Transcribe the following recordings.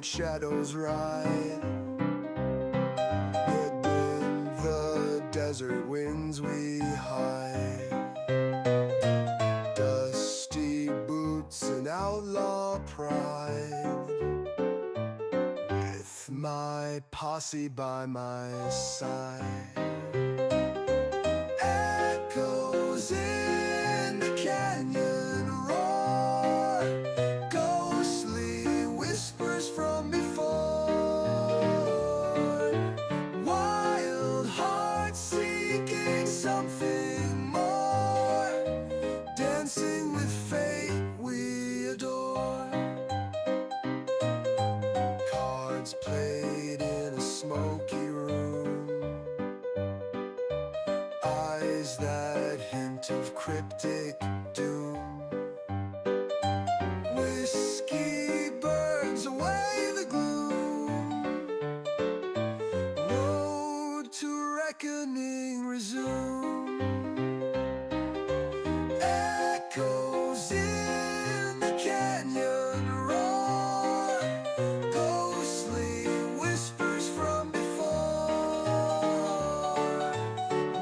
let shadows ride. And in the desert winds we hide. Dusty boots and outlaw pride, with my posse by my side. Echoes in the canyon roar, ghostly whispers from before. Wild hearts seeking something more, dancing with fate we adore. Cards played in a smoky room, eyes that hint of cryptic doom. Whiskey burns away the gloom. Road to reckoning resume. Echoes in the canyon roar, ghostly whispers from before.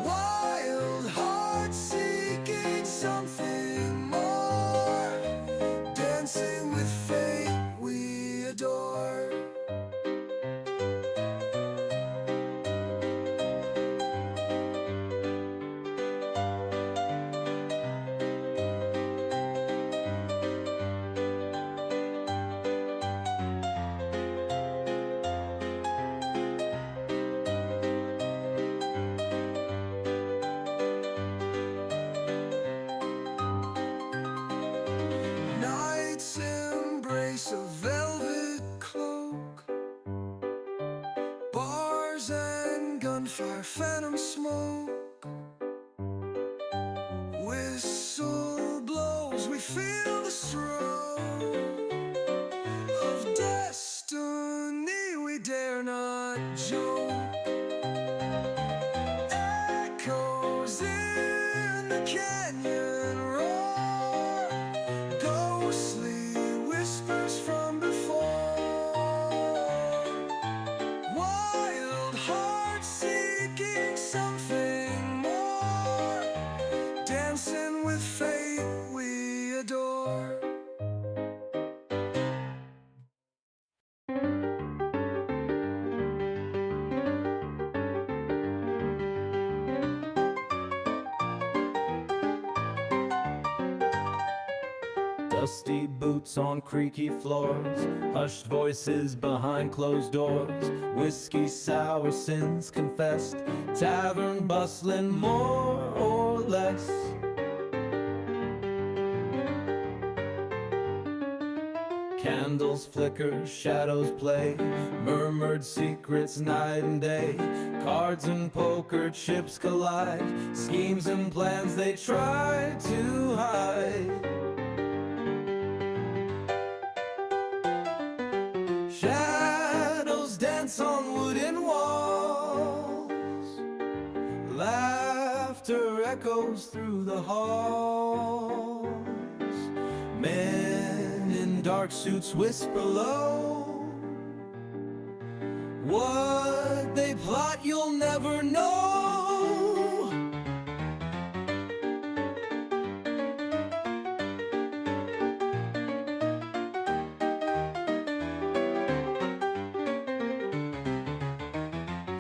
Wild hearts seeking something more, dancing with fate we adore. Night's embrace a velvet cloak, bars and gunfire, phantom smoke. Whistle blows, we feel the stroke of destiny, we dare not joke. Echoes in the canyon roar, ghostly whispers from before. Wild hearts seeking something more, dancing with fate we adore. Dusty boots on creaky floors, hushed voices behind closed doors, whiskey sour sins confessed, tavern bustling more or less. Candles flicker, shadows play, murmured secrets night and day. Cards and poker chips collide, schemes and plans they try to hide. Shadows dance on wooden walls, laughter echoes through the halls. Men in dark suits whisper low, what they plot you'll never know.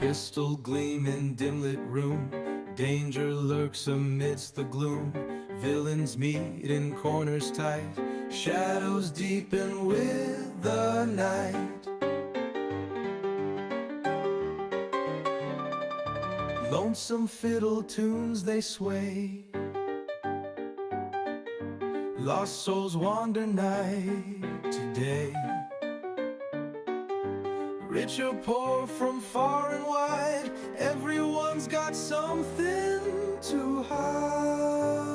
Pistol gleam in dim-lit room, danger lurks amidst the gloom. Villains meet in corners tight, shadows deepen with the night. Lonesome fiddle tunes they sway, lost souls wander night to day. Rich or poor, from far and wide, everyone's got something to hide.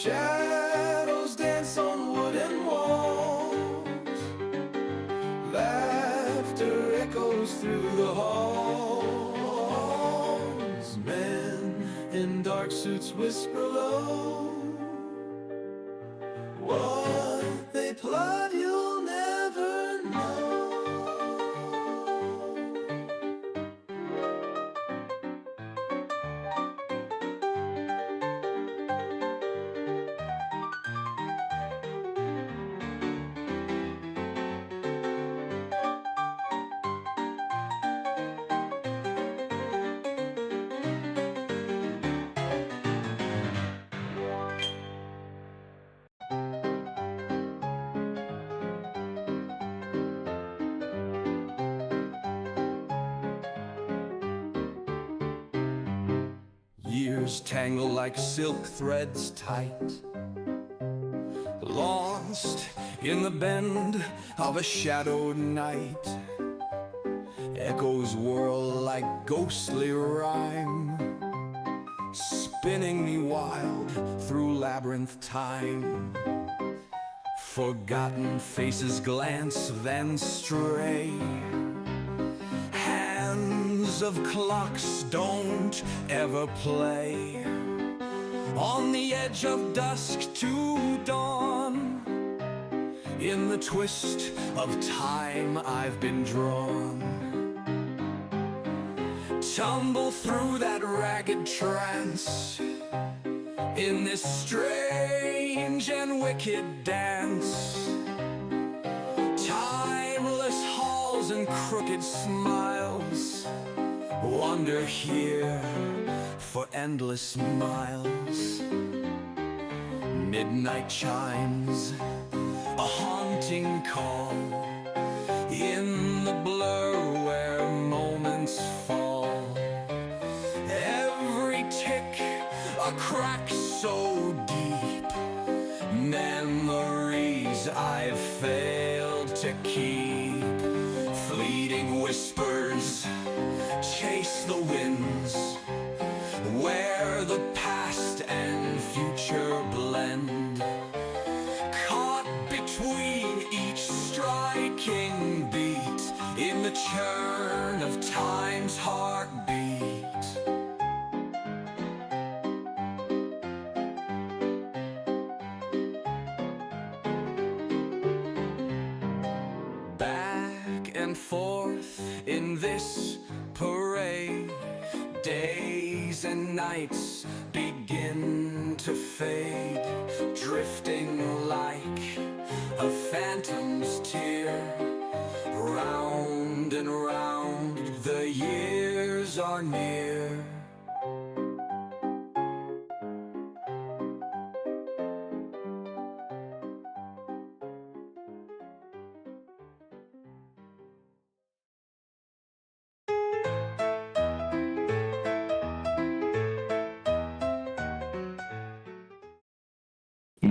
Shadows dance on wooden walls. Laughter echoes through the halls. Men in dark suits whisper low. What they plot you'll never know. Years tangle like silk threads tight, lost in the bend of a shadowed night. Echoes whirl like ghostly rhyme, spinning me wild through labyrinth time. Forgotten faces glance, then stray. Hands of clocks don't ever play. On the edge of dusk to dawn, in the twist of time I've been drawn. Tumble through that ragged trance, in this strange and wicked dance. Timeless halls and crooked smiles wander here for endless miles. Midnight chimes, a haunting call, in the blur where moments fall. Every tick a crack so deep, memories I've failed to keep. Fleeting whispers chase the winds, where the past and future blend. Caught between each striking beat, in the churn of time's heartbeat. Back and forth in this parade, days and nights begin to fade, drifting like a phantom's tear. Round and round the years are near.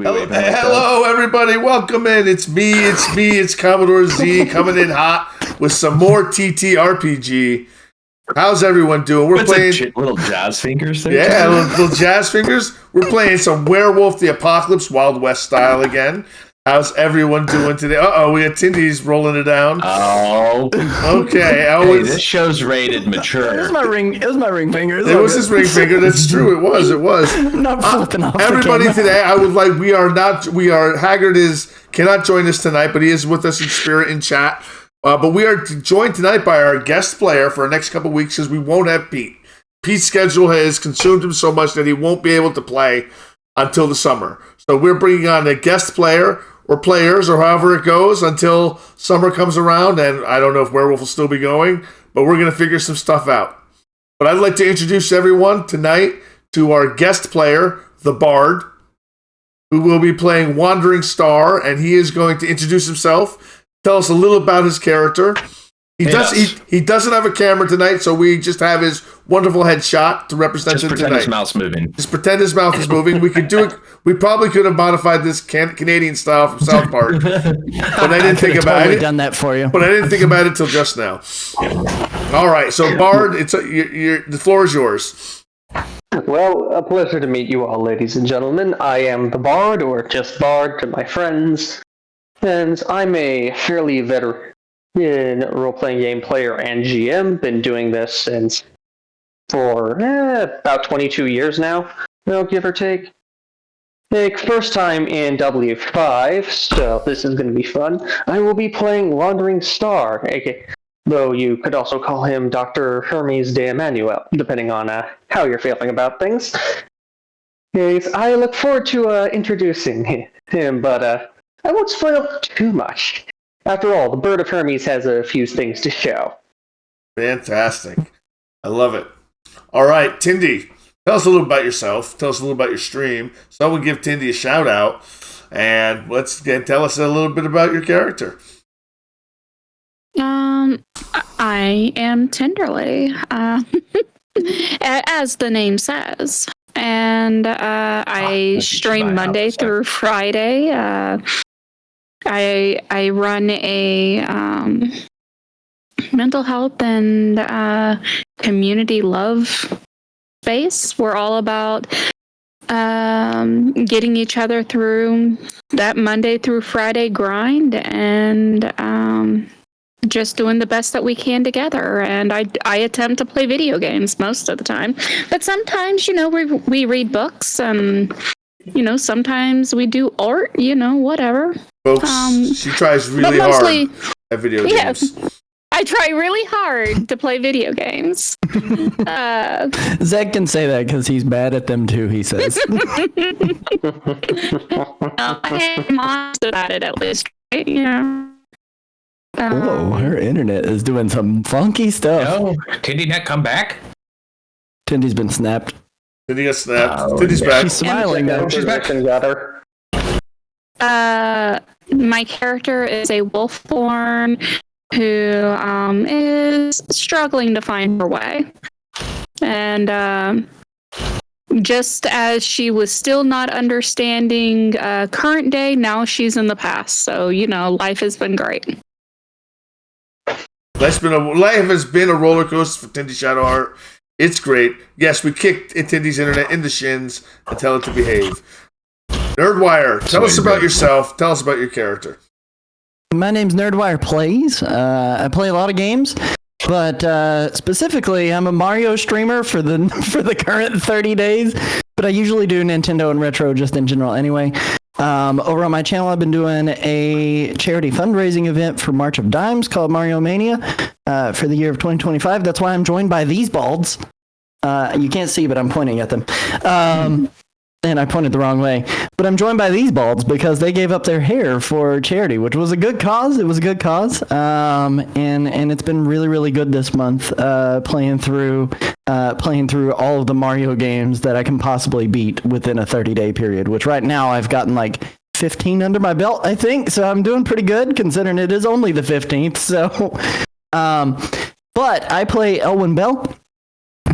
Hello, everybody. Welcome in. It's me. It's Commodore Z coming in hot with some more TTRPG. How's everyone doing? We're playing little jazz fingers there. Yeah, little jazz fingers. We're playing some Werewolf the Apocalypse Wild West style again. How's everyone doing today? We got Tindy's rolling it down. Oh, okay. Hey, this show's rated mature. It was my ring finger. It was his ring finger. That's true. It was. I'm not flipping off. Everybody today, I would like. We are. Haggard cannot join us tonight, but he is with us in spirit in chat. But we are joined tonight by our guest player for the next couple of weeks because we won't have Pete. Pete's schedule has consumed him so much that he won't be able to play until the summer. So we're bringing on a guest player or players or however it goes until summer comes around. And I don't know if Werewolf will still be going, but we're going to figure some stuff out. But I'd like to introduce everyone tonight to our guest player, the Bard, who will be playing Wandering Star, and he is going to introduce himself, tell us a little about his character. He doesn't have a camera tonight, so we just have his wonderful headshot to represent him tonight. Just pretend his mouth's moving. Just pretend his mouth is moving. We could do it. We probably could have modified this Canadian style from South Park, but I didn't think about it. Done that for you, but I didn't think about it till just now. All right, so Bard, the floor is yours. Well, a pleasure to meet you all, ladies and gentlemen. I am the Bard, or just Bard to my friends, and I'm a fairly veteran role-playing game player and GM. Been doing this since for about 22 years now, give or take. First time in W5, so this is going to be fun. I will be playing Wandering Star, though you could also call him Dr. Hermes de Emmanuel, depending on how you're feeling about things. Yes, I look forward to introducing him, but I won't spoil too much. After all, the Bird of Hermes has a few things to show. Fantastic. I love it. All right, Tindy, tell us a little about yourself. Tell us a little about your stream. Someone give Tindy a shout out, and tell us a little bit about your character. I am Tenderly, as the name says, and I stream Monday through Friday. I run a mental health and community love space. We're all about getting each other through that Monday through Friday grind and just doing the best that we can together. And I attempt to play video games most of the time, but sometimes we read books and sometimes we do art, whatever. Folks, she tries really hard at video games. I try really hard to play video games. Zach can say that because he's bad at them too, he says. I am honest about it, at least. Right? Whoa, her internet is doing some funky stuff. No, Tindy not come back? Tindy's been snapped. Tindy got snapped. Tindy's back. She's smiling now. She's back. My character is a wolfborn who is struggling to find her way. And just as she was still not understanding current day, now she's in the past. So, life has been great. Life has been a roller coaster for Tindy Shadowheart. It's great. Yes, we kicked Tindy's internet in the shins and tell it to behave. Nerdwire, tell us about yourself. Tell us about your character. My name's Nerdwire Plays. I play a lot of games, but specifically, I'm a Mario streamer for the current 30 days. But I usually do Nintendo and retro just in general anyway. Over on my channel, I've been doing a charity fundraising event for March of Dimes called Mario Mania for the year of 2025. That's why I'm joined by these balds. You can't see, but I'm pointing at them. And I pointed the wrong way. But I'm joined by these balds because they gave up their hair for charity, which was a good cause. It was a good cause. And it's been really, really good this month playing through all of the Mario games that I can possibly beat within a 30-day period, which right now I've gotten like 15 under my belt, I think. So I'm doing pretty good considering it is only the 15th. So, but I play Elwyn Bell.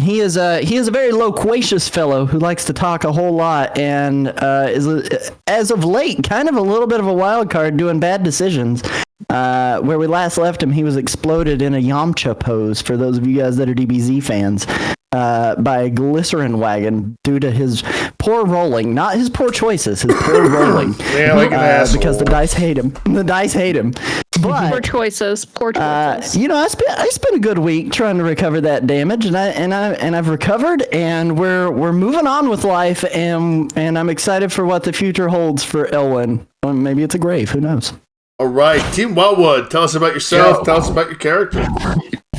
He is a very loquacious fellow who likes to talk a whole lot and is, as of late, kind of a little bit of a wild card doing bad decisions. Where we last left him, he was exploded in a Yamcha pose, for those of you guys that are DBZ fans, by a glycerin wagon due to his poor rolling. Not his poor choices, his poor rolling. Yeah, like an asshole. Because the dice hate him. The dice hate him. But, Poor choices. I spent a good week trying to recover that damage, and I've recovered, and we're moving on with life, and I'm excited for what the future holds for Elwyn. Or maybe it's a grave. Who knows? All right, Team Wildwood, tell us about yourself. Tell us about your character.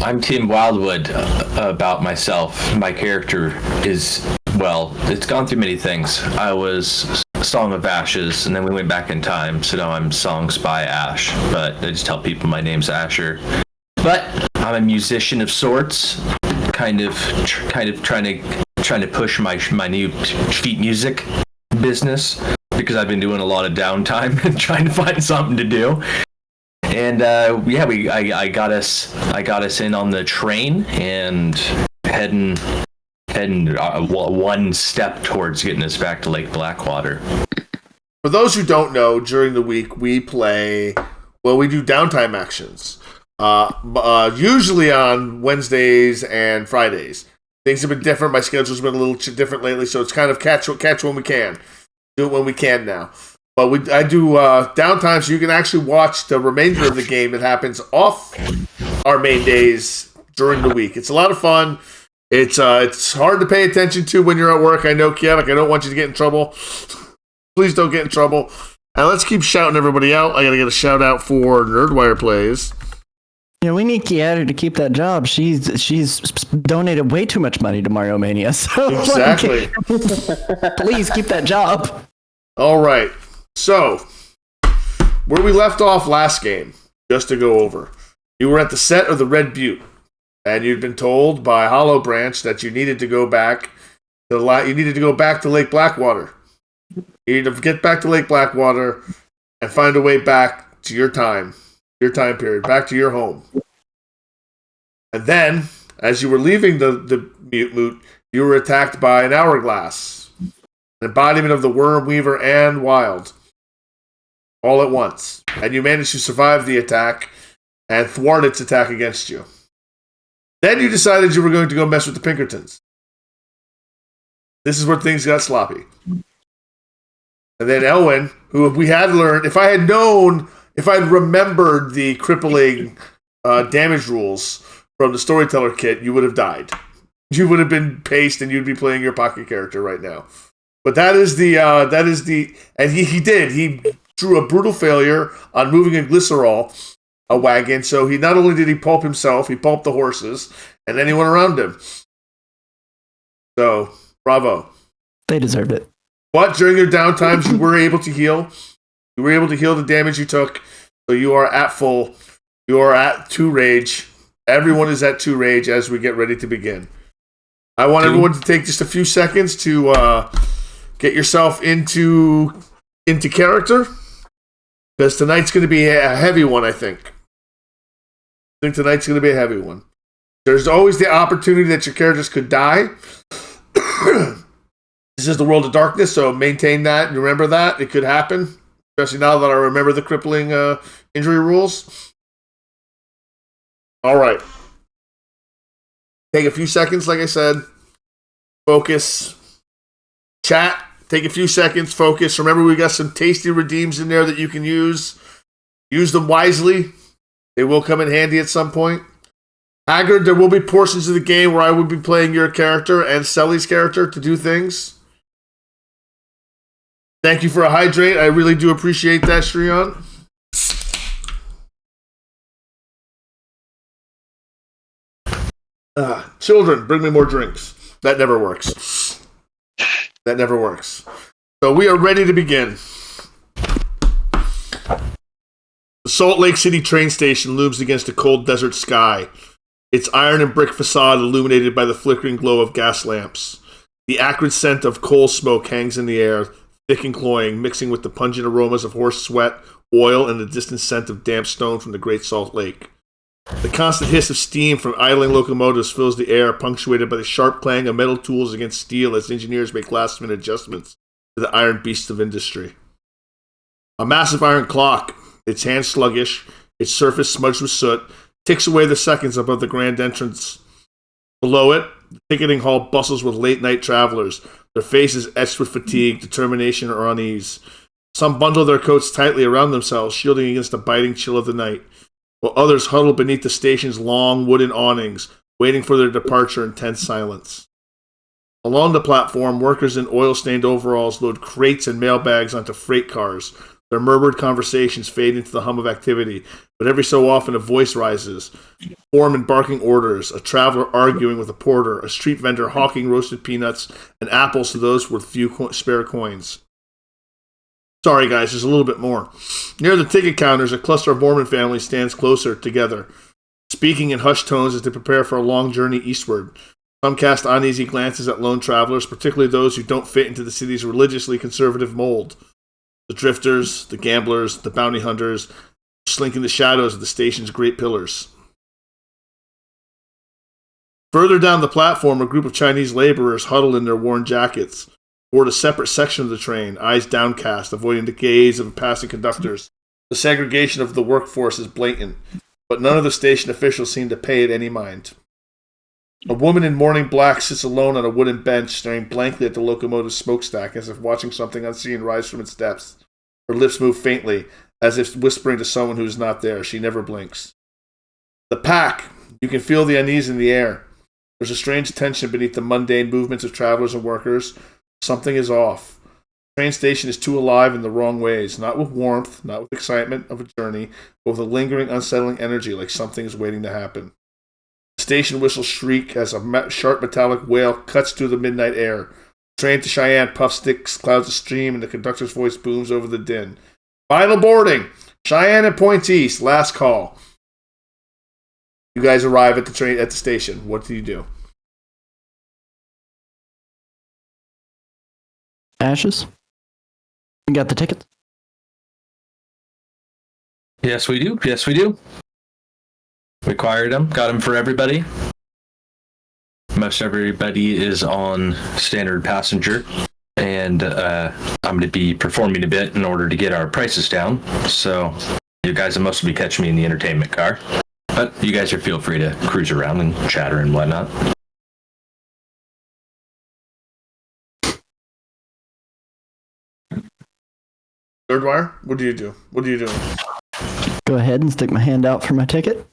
I'm Tim Wildwood. About myself, my character is, well, it's gone through many things. I was Song of Ashes, and then we went back in time, so now I'm Songs by Ash. But I just tell people my name's Asher. But I'm a musician of sorts, kind of trying to push my new feet music business, because I've been doing a lot of downtime and trying to find something to do. And I got us in on the train and heading one step towards getting us back to Lake Blackwater. For those who don't know, during the week we do downtime actions. Usually on Wednesdays and Fridays. Things have been different. My schedule's been a little different lately, so it's kind of catch when we can. Do it when we can now. But I do downtime, so you can actually watch the remainder of the game that happens off our main days during the week. It's a lot of fun. It's hard to pay attention to when you're at work. I know, Kianak, I don't want you to get in trouble. Please don't get in trouble. And let's keep shouting everybody out. I got to get a shout out for Nerdwire Plays. Yeah, we need Kiara to keep that job. She's donated way too much money to Mario Mania. So Exactly. Please keep that job. All right. So, where we left off last game, just to go over, you were at the set of the Red Butte, and you'd been told by Hollow Branch that you needed to go back to Lake Blackwater. You need to get back to Lake Blackwater and find a way back to your time period, back to your home. And then, as you were leaving the moot, you were attacked by an hourglass, an embodiment of the Worm, Weaver, and Wild, all at once. And you managed to survive the attack and thwart its attack against you. Then you decided you were going to go mess with the Pinkertons. This is where things got sloppy. And then Elwyn, who we had learned, if I had remembered the crippling damage rules from the Storyteller kit, you would have died. You would have been paced and you'd be playing your pocket character right now. But and he did. He drew a brutal failure on moving a glycerol, a wagon. So he not only did he pulp himself, he pulped the horses and anyone around him. So, bravo. They deserved it. But during your downtimes, you were able to heal. You were able to heal the damage you took. So you are at full. You are at 2 rage. Everyone is at 2 rage as we get ready to begin. I want everyone to take just a few seconds to get yourself into character. Because tonight's going to be a heavy one, I think. I think tonight's going to be a heavy one. There's always the opportunity that your characters could die. This is the world of darkness, so maintain that and remember that. It could happen. Especially now that I remember the crippling injury rules. All right. Take a few seconds, like I said. Focus. Chat. Take a few seconds. Focus. Remember, we got some tasty redeems in there that you can use. Use them wisely. They will come in handy at some point. Haggard, there will be portions of the game where I will be playing your character and Selly's character to do things. Thank you for a hydrate. I really do appreciate that, Shrion. Children, bring me more drinks. That never works. That never works. So we are ready to begin. The Salt Lake City train station looms against a cold desert sky. Its iron and brick facade illuminated by the flickering glow of gas lamps. The acrid scent of coal smoke hangs in the air, thick and cloying, mixing with the pungent aromas of horse sweat, oil, and the distant scent of damp stone from the Great Salt Lake. The constant hiss of steam from idling locomotives fills the air, punctuated by the sharp clang of metal tools against steel as engineers make last-minute adjustments to the iron beasts of industry. A massive iron clock, its hands sluggish, its surface smudged with soot, ticks away the seconds above the grand entrance. Below it, the ticketing hall bustles with late-night travelers, their faces etched with fatigue, determination, or unease. Some bundle their coats tightly around themselves, shielding against the biting chill of the night, while others huddle beneath the station's long wooden awnings, waiting for their departure in tense silence. Along the platform, workers in oil-stained overalls load crates and mailbags onto freight cars. Their murmured conversations fade into the hum of activity, but every so often a voice rises. Foreman barking orders, a traveler arguing with a porter, a street vendor hawking roasted peanuts and apples to those with few spare coins. Sorry guys, there's a little bit more. Near the ticket counters, a cluster of Mormon families stands closer together, speaking in hushed tones as they prepare for a long journey eastward. Some cast uneasy glances at lone travelers, particularly those who don't fit into the city's religiously conservative mold. The drifters, the gamblers, the bounty hunters slink in the shadows of the station's great pillars. Further down the platform, a group of Chinese laborers huddle in their worn jackets, board a separate section of the train, eyes downcast, avoiding the gaze of passing conductors. The segregation of the workforce is blatant, but none of the station officials seem to pay it any mind. A woman in morning black sits alone on a wooden bench, staring blankly at the locomotive's smokestack, as if watching something unseen rise from its depths. Her lips move faintly, as if whispering to someone who is not there. She never blinks. The pack. You can feel the unease in the air. There's a strange tension beneath the mundane movements of travelers and workers. Something is off. The train station is too alive in the wrong ways, not with warmth, not with excitement of a journey, but with a lingering, unsettling energy, like something is waiting to happen. The station whistles shriek as a sharp metallic wail cuts through the midnight air. The train to Cheyenne puffs thick clouds of steam, and the conductor's voice booms over the din. Final boarding! Cheyenne and Point East, last call. You guys arrive at the station. What do you do? Ashes? You got the tickets? Yes, we do. Yes, we do. We acquired them. Got them for everybody. Most everybody is on standard passenger. And I'm going to be performing a bit in order to get our prices down. So you guys will mostly be catching me in the entertainment car. But you guys are feel free to cruise around and chatter and whatnot. Nerdwire, what do you do? What are you doing? Go ahead and stick my hand out for my ticket.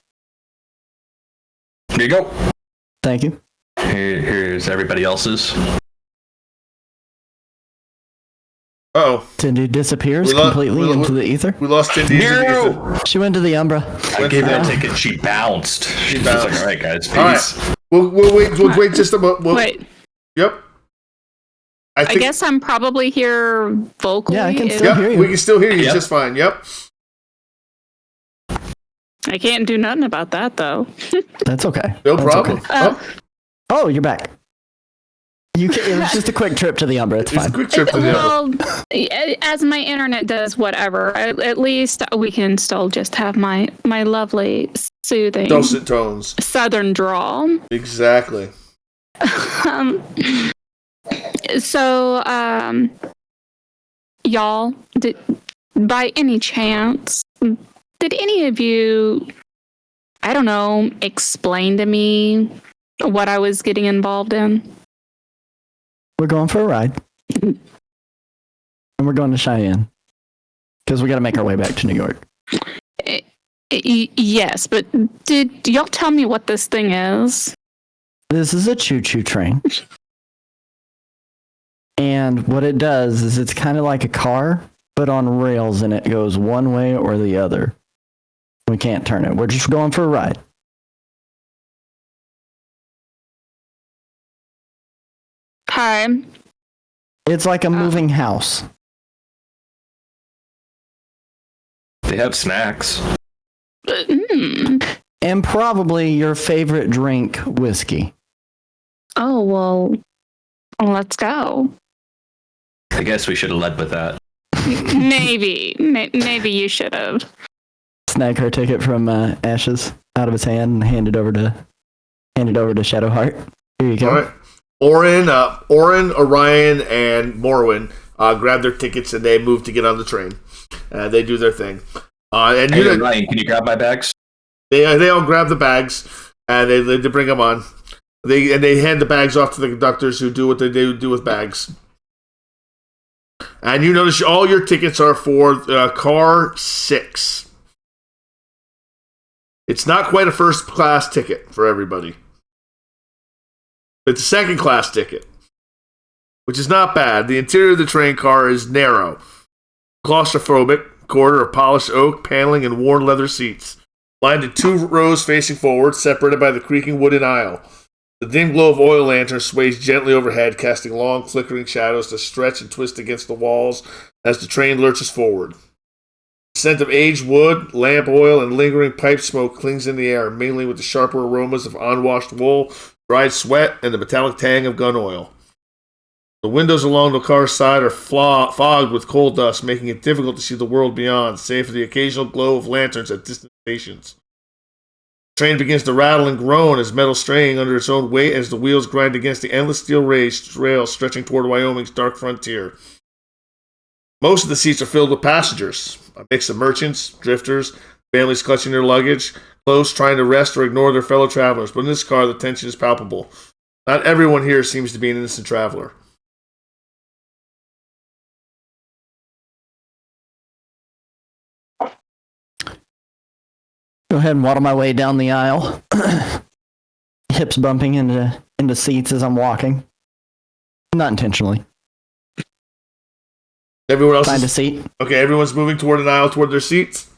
Here you go. Thank you. Here's everybody else's. Uh-oh. Cindy disappears completely into the ether. We lost Cindy into the ether. She went to the Umbra. I gave her a ticket. She bounced. She was like, all right, guys, peace. All right. We'll wait just a moment. Wait. Yep. I guess I'm probably here vocally. Yeah, I can still hear you. We can still hear you just fine. Yep. I can't do nothing about that, though. That's okay. No That's problem. Okay. Oh, you're back. It was just a quick trip to the Umbra. It's fine. A quick trip to the Umbra. Well, as my internet does whatever, at least we can still just have my lovely, soothing, dulcet tones, southern drawl. Exactly. So, y'all, by any chance, did any of you, I don't know, explain to me what I was getting involved in? We're going for a ride. And we're going to Cheyenne. Because we got to make our way back to New York. Yes, but did y'all tell me what this thing is? This is a choo-choo train. And what it does is it's kind of like a car, but on rails, and it goes one way or the other. We can't turn it. We're just going for a ride. Hi. It's like a moving house. They have snacks. And probably your favorite drink, whiskey. Oh, well, let's go. I guess we should have led with that. Maybe you should have. Snag her ticket from Ashes out of his hand and hand it over to Shadowheart. Here you go. All right. Orin, Orion, and Morwin grab their tickets and they move to get on the train. They do their thing. And Ryan, can you grab my bags? They all grab the bags and they bring them on. They hand the bags off to the conductors who do what they do with bags. And you notice all your tickets are for car 6. It's not quite a first class ticket for everybody. It's a second class ticket, which is not bad. The interior of the train car is narrow, claustrophobic, corridor of polished oak, paneling, and worn leather seats, lined in 2 rows facing forward, separated by the creaking wooden aisle. The dim glow of oil lanterns sways gently overhead, casting long, flickering shadows that stretch and twist against the walls as the train lurches forward. The scent of aged wood, lamp oil, and lingering pipe smoke clings in the air, mingling with the sharper aromas of unwashed wool, dried sweat, and the metallic tang of gun oil. The windows along the car's side are fogged with coal dust, making it difficult to see the world beyond, save for the occasional glow of lanterns at distant stations. The train begins to rattle and groan as metal straining under its own weight as the wheels grind against the endless steel rails stretching toward Wyoming's dark frontier. Most of the seats are filled with passengers, a mix of merchants, drifters, Families clutching their luggage, close, trying to rest or ignore their fellow travelers. But in this car, the tension is palpable. Not everyone here seems to be an innocent traveler. Go ahead and waddle my way down the aisle. Hips bumping into seats as I'm walking. Not intentionally. Everyone else Find a seat. Okay, everyone's moving toward an aisle toward their seats.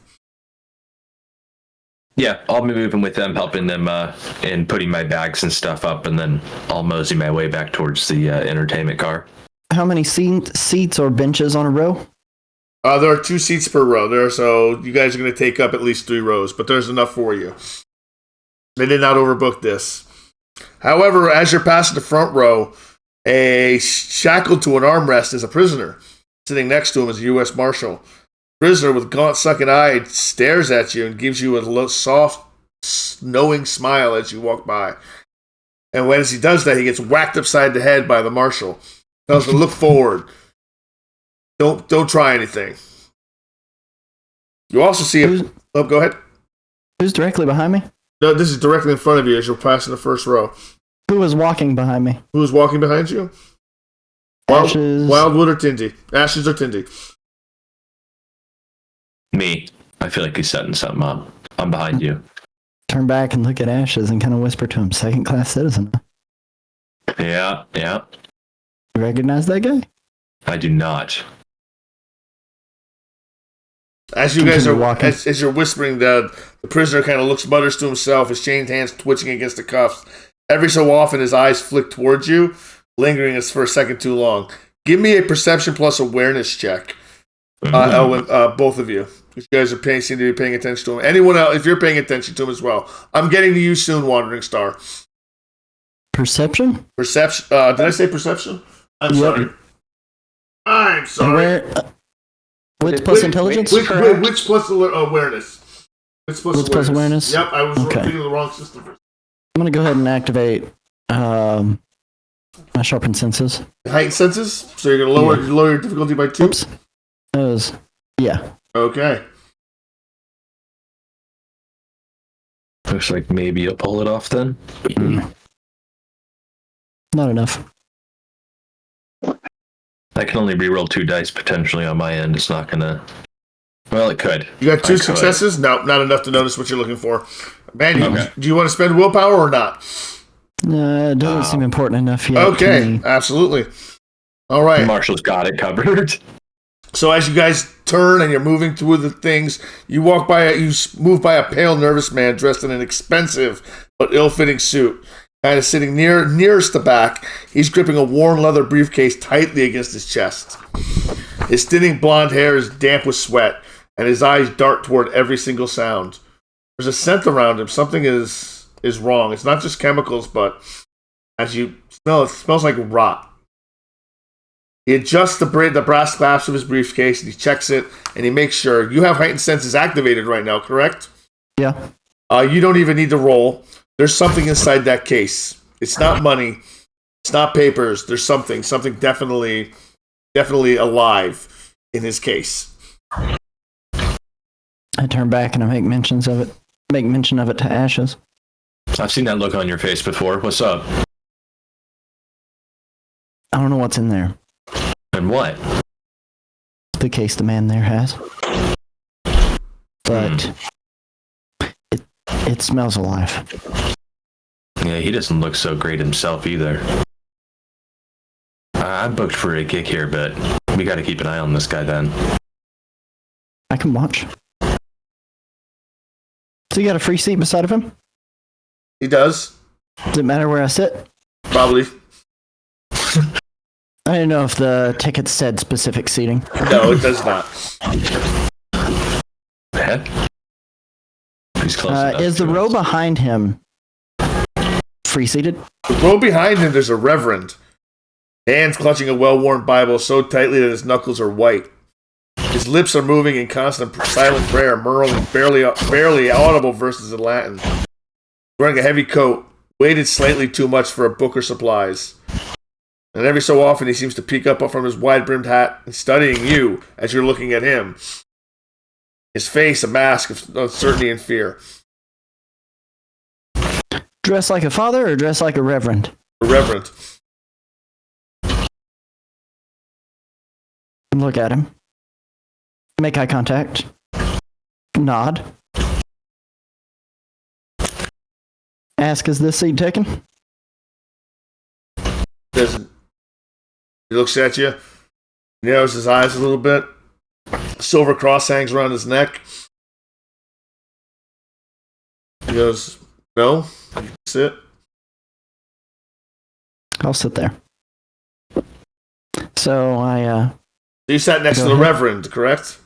Yeah, I'll be moving with them, helping them and putting my bags and stuff up, and then I'll mosey my way back towards the entertainment car. How many seats or benches on a row? There are 2 seats per row there, so you guys are going to take up at least 3 rows, but there's enough for you. They did not overbook this. However, as you're passing the front row, a shackled to an armrest is a prisoner. Sitting next to him is a U.S. Marshal. Prisoner with gaunt-sucking eye stares at you and gives you a soft, knowing smile as you walk by. And as he does that, he gets whacked upside the head by the marshal. Tells him to look forward. Don't try anything. You also see go ahead. Who's directly behind me? No, this is directly in front of you as you're passing the first row. Who was walking behind me? Who is walking behind you? Ashes. Wildwood or Tindy? Ashes or Tindy? Me. I feel like he's setting something up. I'm behind you. Turn back and look at Ashes and kind of whisper to him, second-class citizen. Yeah. You recognize that guy? I do not. As you guys are walking. as you're whispering, the prisoner kind of mutters to himself, his chained hands twitching against the cuffs. Every so often, his eyes flick towards you, lingering for a second too long. Give me a perception plus awareness check. Both of you. You guys seem to be paying attention to him. Anyone else, if you're paying attention to him as well. I'm getting to you soon, Wandering Star. Perception? Perception. Did I say perception? I'm sorry. I'm sorry. Wits plus intelligence? Which plus awareness? Wits plus awareness? Yep, I was repeating the wrong system. I'm going to go ahead and activate my sharpened senses. Heightened senses? So you're going to lower your difficulty by 2? Oops. Yeah. Okay. Looks like maybe you'll pull it off then. Not enough. I can only reroll 2 dice potentially on my end. It's not gonna. Well, it could. You got 2 successes? No, not enough to notice what you're looking for. Man, Okay. do you want to spend willpower or not? It doesn't seem important enough yet. Okay, absolutely. All right. Marshall's got it covered. So as you guys turn and you're moving through the things, you move by a pale, nervous man dressed in an expensive but ill-fitting suit. Kind of sitting nearest the back, he's gripping a worn leather briefcase tightly against his chest. His thinning blonde hair is damp with sweat, and his eyes dart toward every single sound. There's a scent around him. Something is wrong. It's not just chemicals, but as you smell, it smells like rot. He adjusts the brass clasp of his briefcase, and he checks it, and he makes sure. You have heightened senses activated right now, correct? Yeah. You don't even need to roll. There's something inside that case. It's not money. It's not papers. There's something definitely alive in his case. I turn back and I make mention of it to Ashes. I've seen that look on your face before. What's up? I don't know what's in there. And what? The case the man there has. But it smells alive. Yeah, he doesn't look so great himself either. I'm booked for a gig here, but we got to keep an eye on this guy then. I can watch. So you got a free seat beside of him? He does. Does it matter where I sit? Probably. I didn't know if the ticket said specific seating. No, it does not. Heck? He's close enough is the to row us. behind him free seated? The row behind him, there's a reverend. Hands clutching a well-worn Bible so tightly that his knuckles are white. His lips are moving in constant silent prayer, murmuring barely audible verses in Latin. Wearing a heavy coat, weighted slightly too much for a book or supplies. And every so often he seems to peek up from his wide-brimmed hat and studying you as you're looking at him. His face a mask of uncertainty and fear. Dress like a father or dress like a reverend? Reverend. Look at him. Make eye contact. Nod. Ask, is this seat taken? He looks at you, narrows his eyes a little bit. Silver cross hangs around his neck. He goes, no, sit. I'll sit there. So You sat next to the Reverend, correct?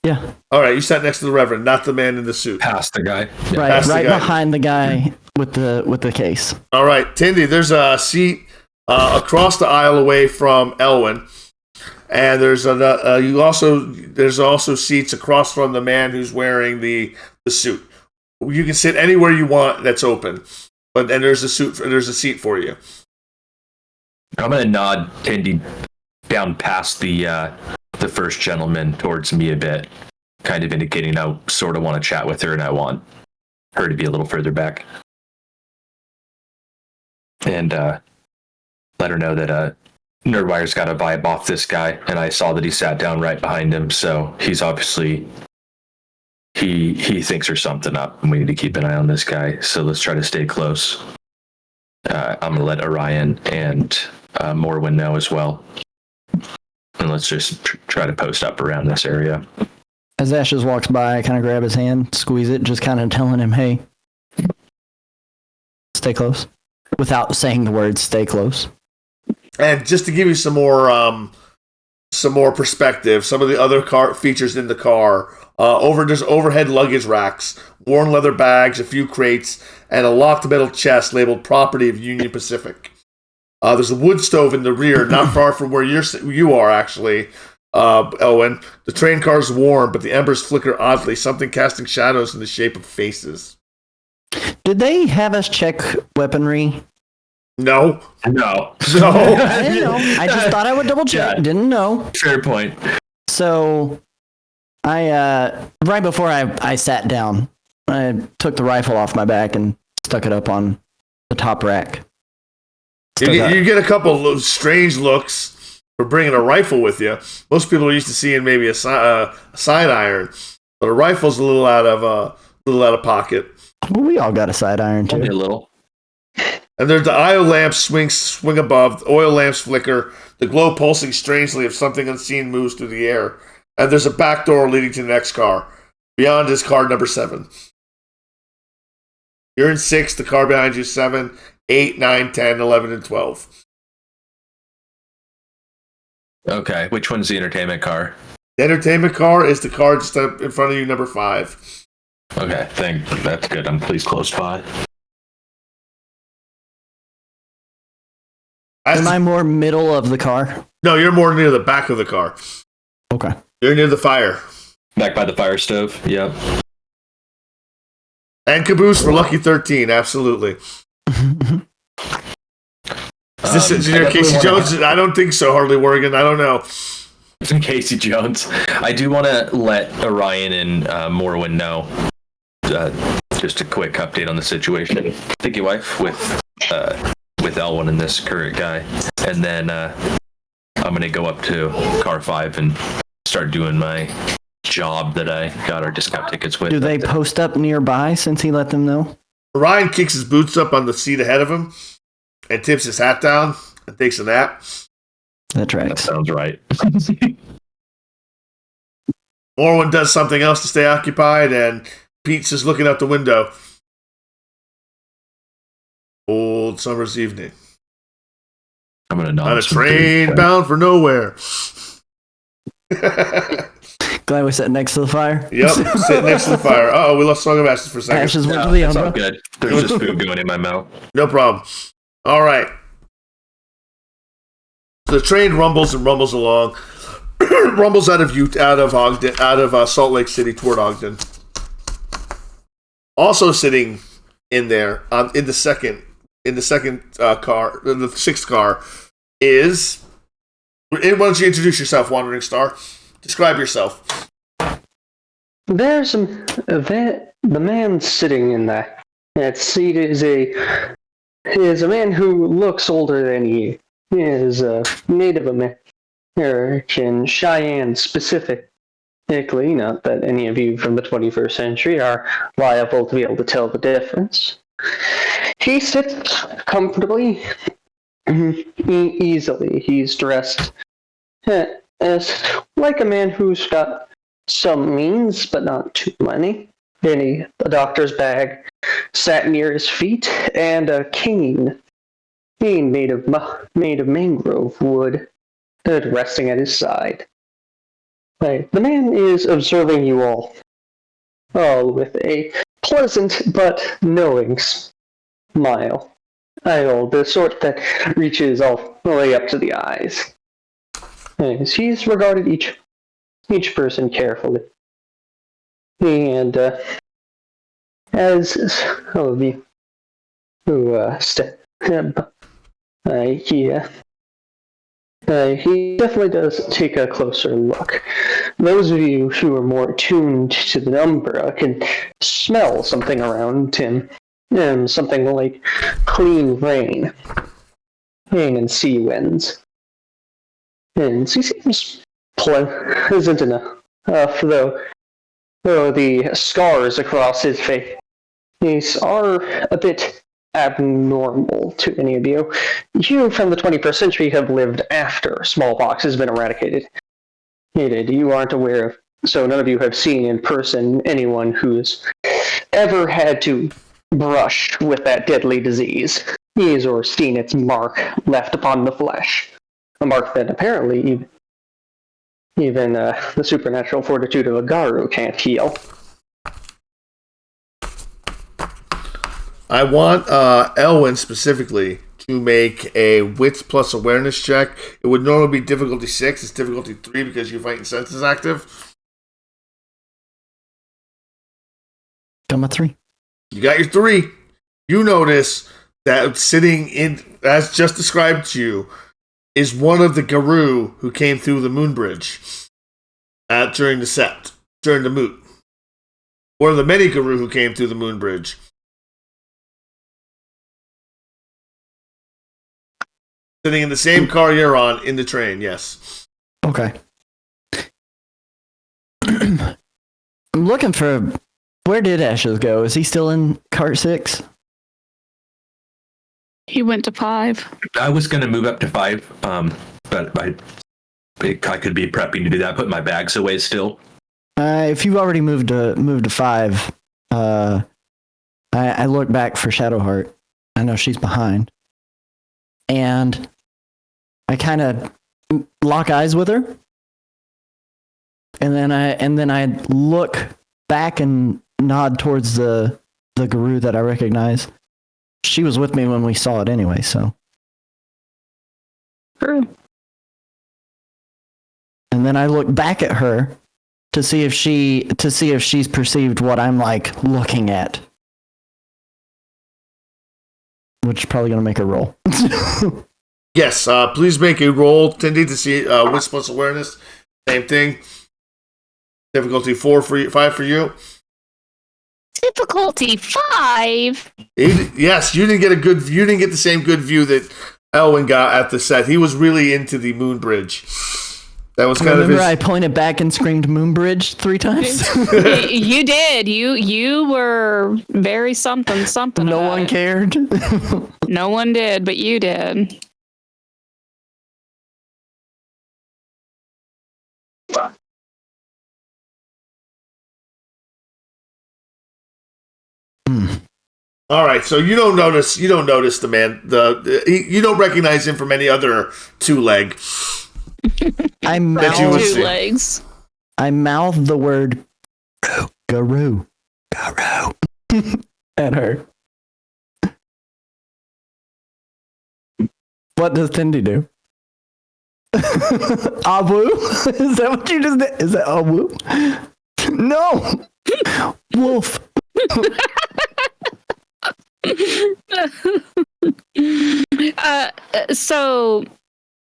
yeah. All right, you sat next to the Reverend, not the man in the suit. Past the guy. Yeah. Right, Past the right guy. behind the guy with the case. All right, Tindy, there's a seat across the aisle away from Elwin, and there's also seats across from the man who's wearing the suit. You can sit anywhere you want that's open, and there's a seat for you. I'm gonna nod Tindy down past the first gentleman towards me a bit, kind of indicating I sort of want to chat with her and I want her to be a little further back. And let her know that Nerdwire's got a vibe off this guy, and I saw that he sat down right behind him, so he's obviously he thinks there's something up, and we need to keep an eye on this guy. So let's try to stay close. I'm gonna let Orion and Morwin know as well, and let's just try to post up around this area. As Ashes walks by, I kind of grab his hand, squeeze it, just kind of telling him, hey, stay close. Without saying the words, stay close. And just to give you some more perspective, some of the other car features in the car, there's overhead luggage racks, worn leather bags, a few crates, and a locked metal chest labeled "Property of Union Pacific." There's a wood stove in the rear, not far from where you are actually, Elwin. The train car's warm, but the embers flicker oddly, something casting shadows in the shape of faces. Did they have us check weaponry? No. I didn't know. I just thought I would double check. Yeah. Didn't know. Fair point. So I right before I sat down, I took the rifle off my back and stuck it up on the top rack. You get a couple of strange looks for bringing a rifle with you. Most people are used to seeing maybe a side iron, but a rifle's a little out of pocket. Well, we all got a side iron too. Only a little. And there's the aisle lamps swing above, the oil lamps flicker, the glow pulsing strangely if something unseen moves through the air. And there's a back door leading to the next car. Beyond is car number 7. You're in 6, the car behind you 7, 8, 9, 10, 11, and 12. Okay, which one's the entertainment car? The entertainment car is the car just up in front of you, number 5. Okay, that's good. I'm pleased close by. Am I more middle of the car? No, you're more near the back of the car. Okay. You're near the fire. Back by the fire stove. Yep. And caboose for Lucky 13, absolutely. Is this near Casey Jones? I don't think so, Harley Worgan. I don't know. Casey Jones. I do want to let Orion and Morwin know just a quick update on the situation. Thank you, wife, with Elwin and this current guy. And then I'm going to go up to car 5 and start doing my job that I got our discount tickets with. Do they post up nearby since he let them know? Orion kicks his boots up on the seat ahead of him and tips his hat down and takes a nap. That tracks. That sounds right. Morwin does something else to stay occupied, and Pete's just looking out the window. Old summer's evening. I'm going to nod. On a train bound for nowhere. Glad we sat next to the fire. Yep, sitting next to the fire. Uh-oh, we lost Song of Ashes for a second. Ashes went No, to the it's all umbra. good. There's just food going in my mouth. No problem. All right. The train rumbles and rumbles along. Rumbles out of Salt Lake City toward Ogden. Also sitting in there in the second car, the 6th car, is. Why don't you introduce yourself, Wandering Star? Describe yourself. there's the man sitting in that seat is a man who looks older than he is. A Native American, Cheyenne specifically. Not that any of you from the 21st century are liable to be able to tell the difference. He sits comfortably, easily. He's dressed as like a man who's got some means, but not too many. A doctor's bag sat near his feet, and a cane made of mangrove wood resting at his side. Right. The man is observing you all with a pleasant but knowing smile. The sort that reaches all the way up to the eyes. As he's regarded each person carefully. And as some of you who step he definitely does take a closer look. Those of you who are more attuned to the umbra can smell something around him, something like clean rain and sea winds. And he seems pleasant enough, though the scars across his face are a bit abnormal to any of you. You from the 21st century have lived after smallpox has been eradicated. You aren't aware of, so none of you have seen in person anyone who's ever had to brush with that deadly disease, or seen its mark left upon the flesh. A mark that apparently even the supernatural fortitude of a Garu can't heal. I want Elwyn specifically to make a wits plus awareness check. It would normally be difficulty 6. It's difficulty 3 because your fighting sense is active. Got my 3. You got your 3. You notice that sitting in, as just described to you, is one of the Garu who came through the moon bridge during the moot. One of the many Garu who came through the moon bridge. Sitting in the same car you're on in the train, yes. Okay. I'm looking for... Where did Ashes go? Is he still in cart 6? He went to 5. I was going to move up to 5, but I could be prepping to do that. Put my bags away still. If you've already moved to 5, I look back for Shadowheart. I know she's behind, and I kind of lock eyes with her, and then I look back and nod towards the Guru that I recognize. She was with me when we saw it anyway, so. True. And then I look back at her to see if she's perceived what I'm like looking at. Which is probably gonna make her roll. Yes, please make a roll, Tindy, to see wits plus awareness. Same thing. Difficulty 5 for you. Difficulty 5. Yes, you didn't get the same good view that Elwyn got at the set. He was really into the moon bridge. That was kind of his... Remember I pointed back and screamed Moonbridge 3 times? You did. You were very something. No one it. cared. No one did, but you did. All right, so you don't notice the man. You don't recognize him from any other two-leg. I Two legs. I mouth the word Garu at her. What does Tindy do? Awu? Is that what you just did? Is that Awu? No! Wolf. So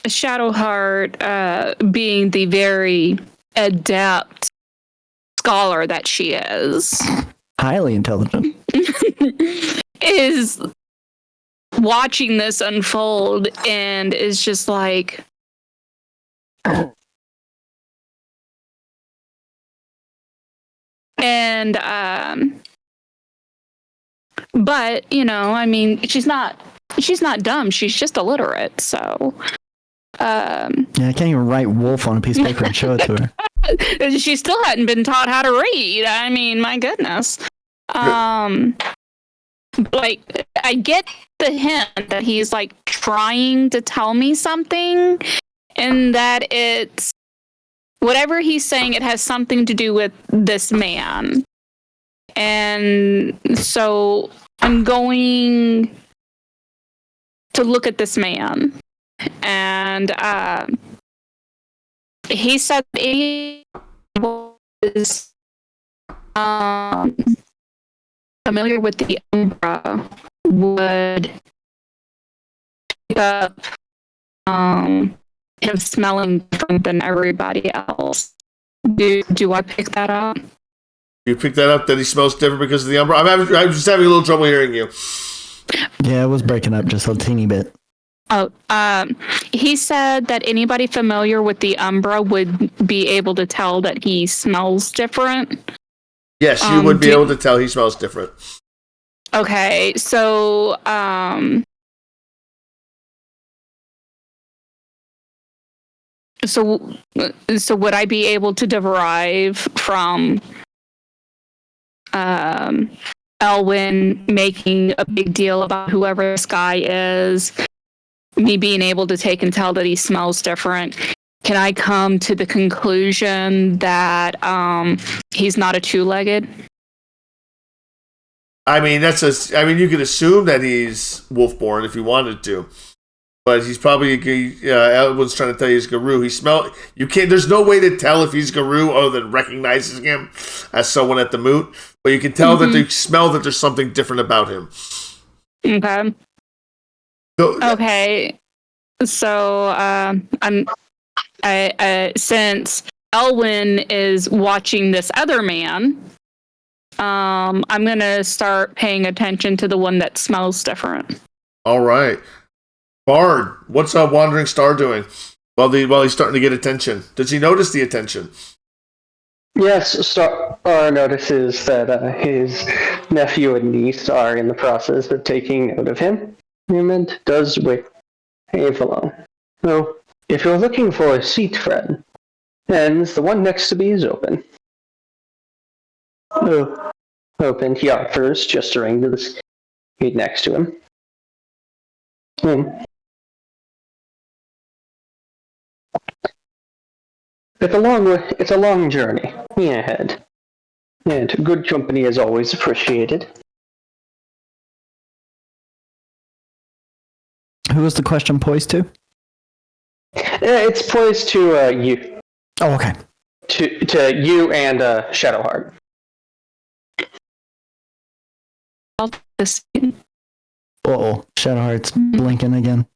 Shadowheart, being the very adept scholar that she is, Highly intelligent. is watching this unfold and is just like, and but I mean, she's not dumb, she's just illiterate, so Yeah, I can't even write wolf on a piece of paper and show it to her. she still hadn't been taught how to read. I mean, my goodness. Like, I get the hint that he's like trying to tell me something, and that it's whatever he's saying, it has something to do with this man. And so I'm going to look at this man. And he said he was familiar with the Umbra, would pick up him smelling different than everybody else. Do I pick that up? You pick that up that he smells different because of the Umbra? I'm just having a little trouble hearing you. Yeah, it was breaking up just a teeny bit. Oh, he said that anybody familiar with the Umbra would be able to tell that he smells different. Yes, you would be able to tell he smells different. Okay, so so would I be able to derive from Elwyn making a big deal about whoever this guy is, me being able to take and tell that he smells different? Can I come to the conclusion that he's not a two-legged? I mean, you could assume that he's wolf-born if you wanted to, but he's probably everyone's trying to tell you he's Garou. There's no way to tell if he's Garou other than recognizing him as someone at the moot. But you can tell that they smell that there's something different about him. Okay. Okay. So since Elwyn is watching this other man, I'm gonna start paying attention to the one that smells different. All right, Bard, what's Wandering Star doing while he's starting to get attention? Does he notice the attention? Yes, Star notices that his nephew and niece are in the process of taking note of him, and does wave along. So, if you're looking for a seat, friend, then the one next to me is open. Oh, open, he offers, gesturing to the seat next to him. It's a long journey ahead, and good company is always appreciated. Who was the question poised to? It's poised to you. Oh, okay. To you and Shadowheart. Uh-oh, Shadowheart's blinking again.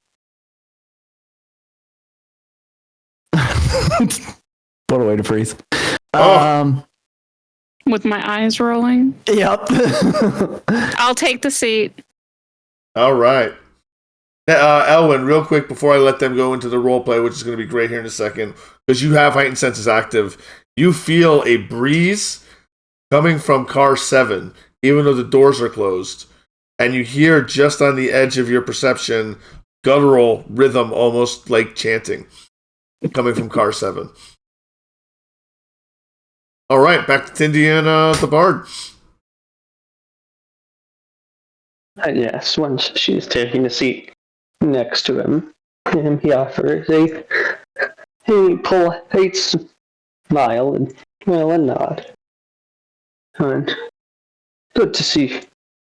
What a way to freeze. With my eyes rolling. Yep. I'll take the seat. All right. Elwyn, real quick before I let them go into the role play, which is going to be great here in a second, because you have heightened senses active, you feel a breeze coming from car 7, even though the doors are closed, and you hear just on the edge of your perception guttural rhythm, almost like chanting, coming from car 7. All right, back to Tindy and the Bard. Yes, once she's taking a seat next to him, he offers a polite smile and a nod. And good to see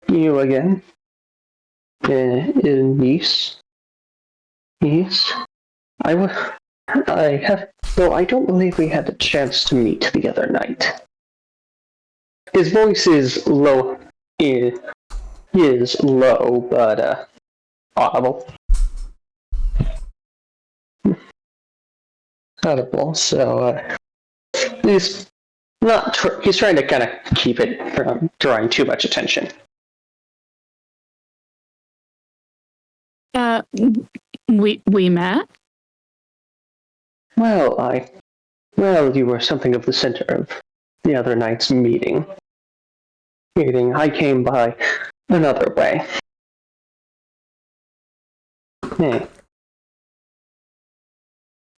you again, niece. Niece, though I don't believe we had the chance to meet the other night. His voice is low. Is low, but audible. Audible. So, He's trying to kind of keep it from drawing too much attention. We met. Well, you were something of the center of the other night's meeting. I came by another way. Hey.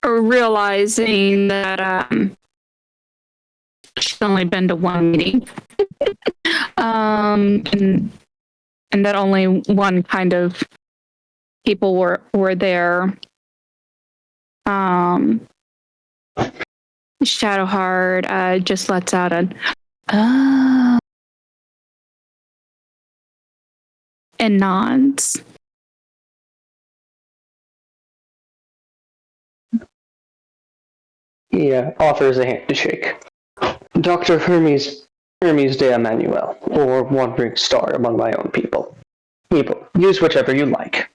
Realizing that she's only been to one meeting, and that only one kind of people were there. Shadowheart just lets out an and nods. He offers a handshake. Dr. Hermes de Emmanuel, or Wandering Star among my own people. Use whichever you like.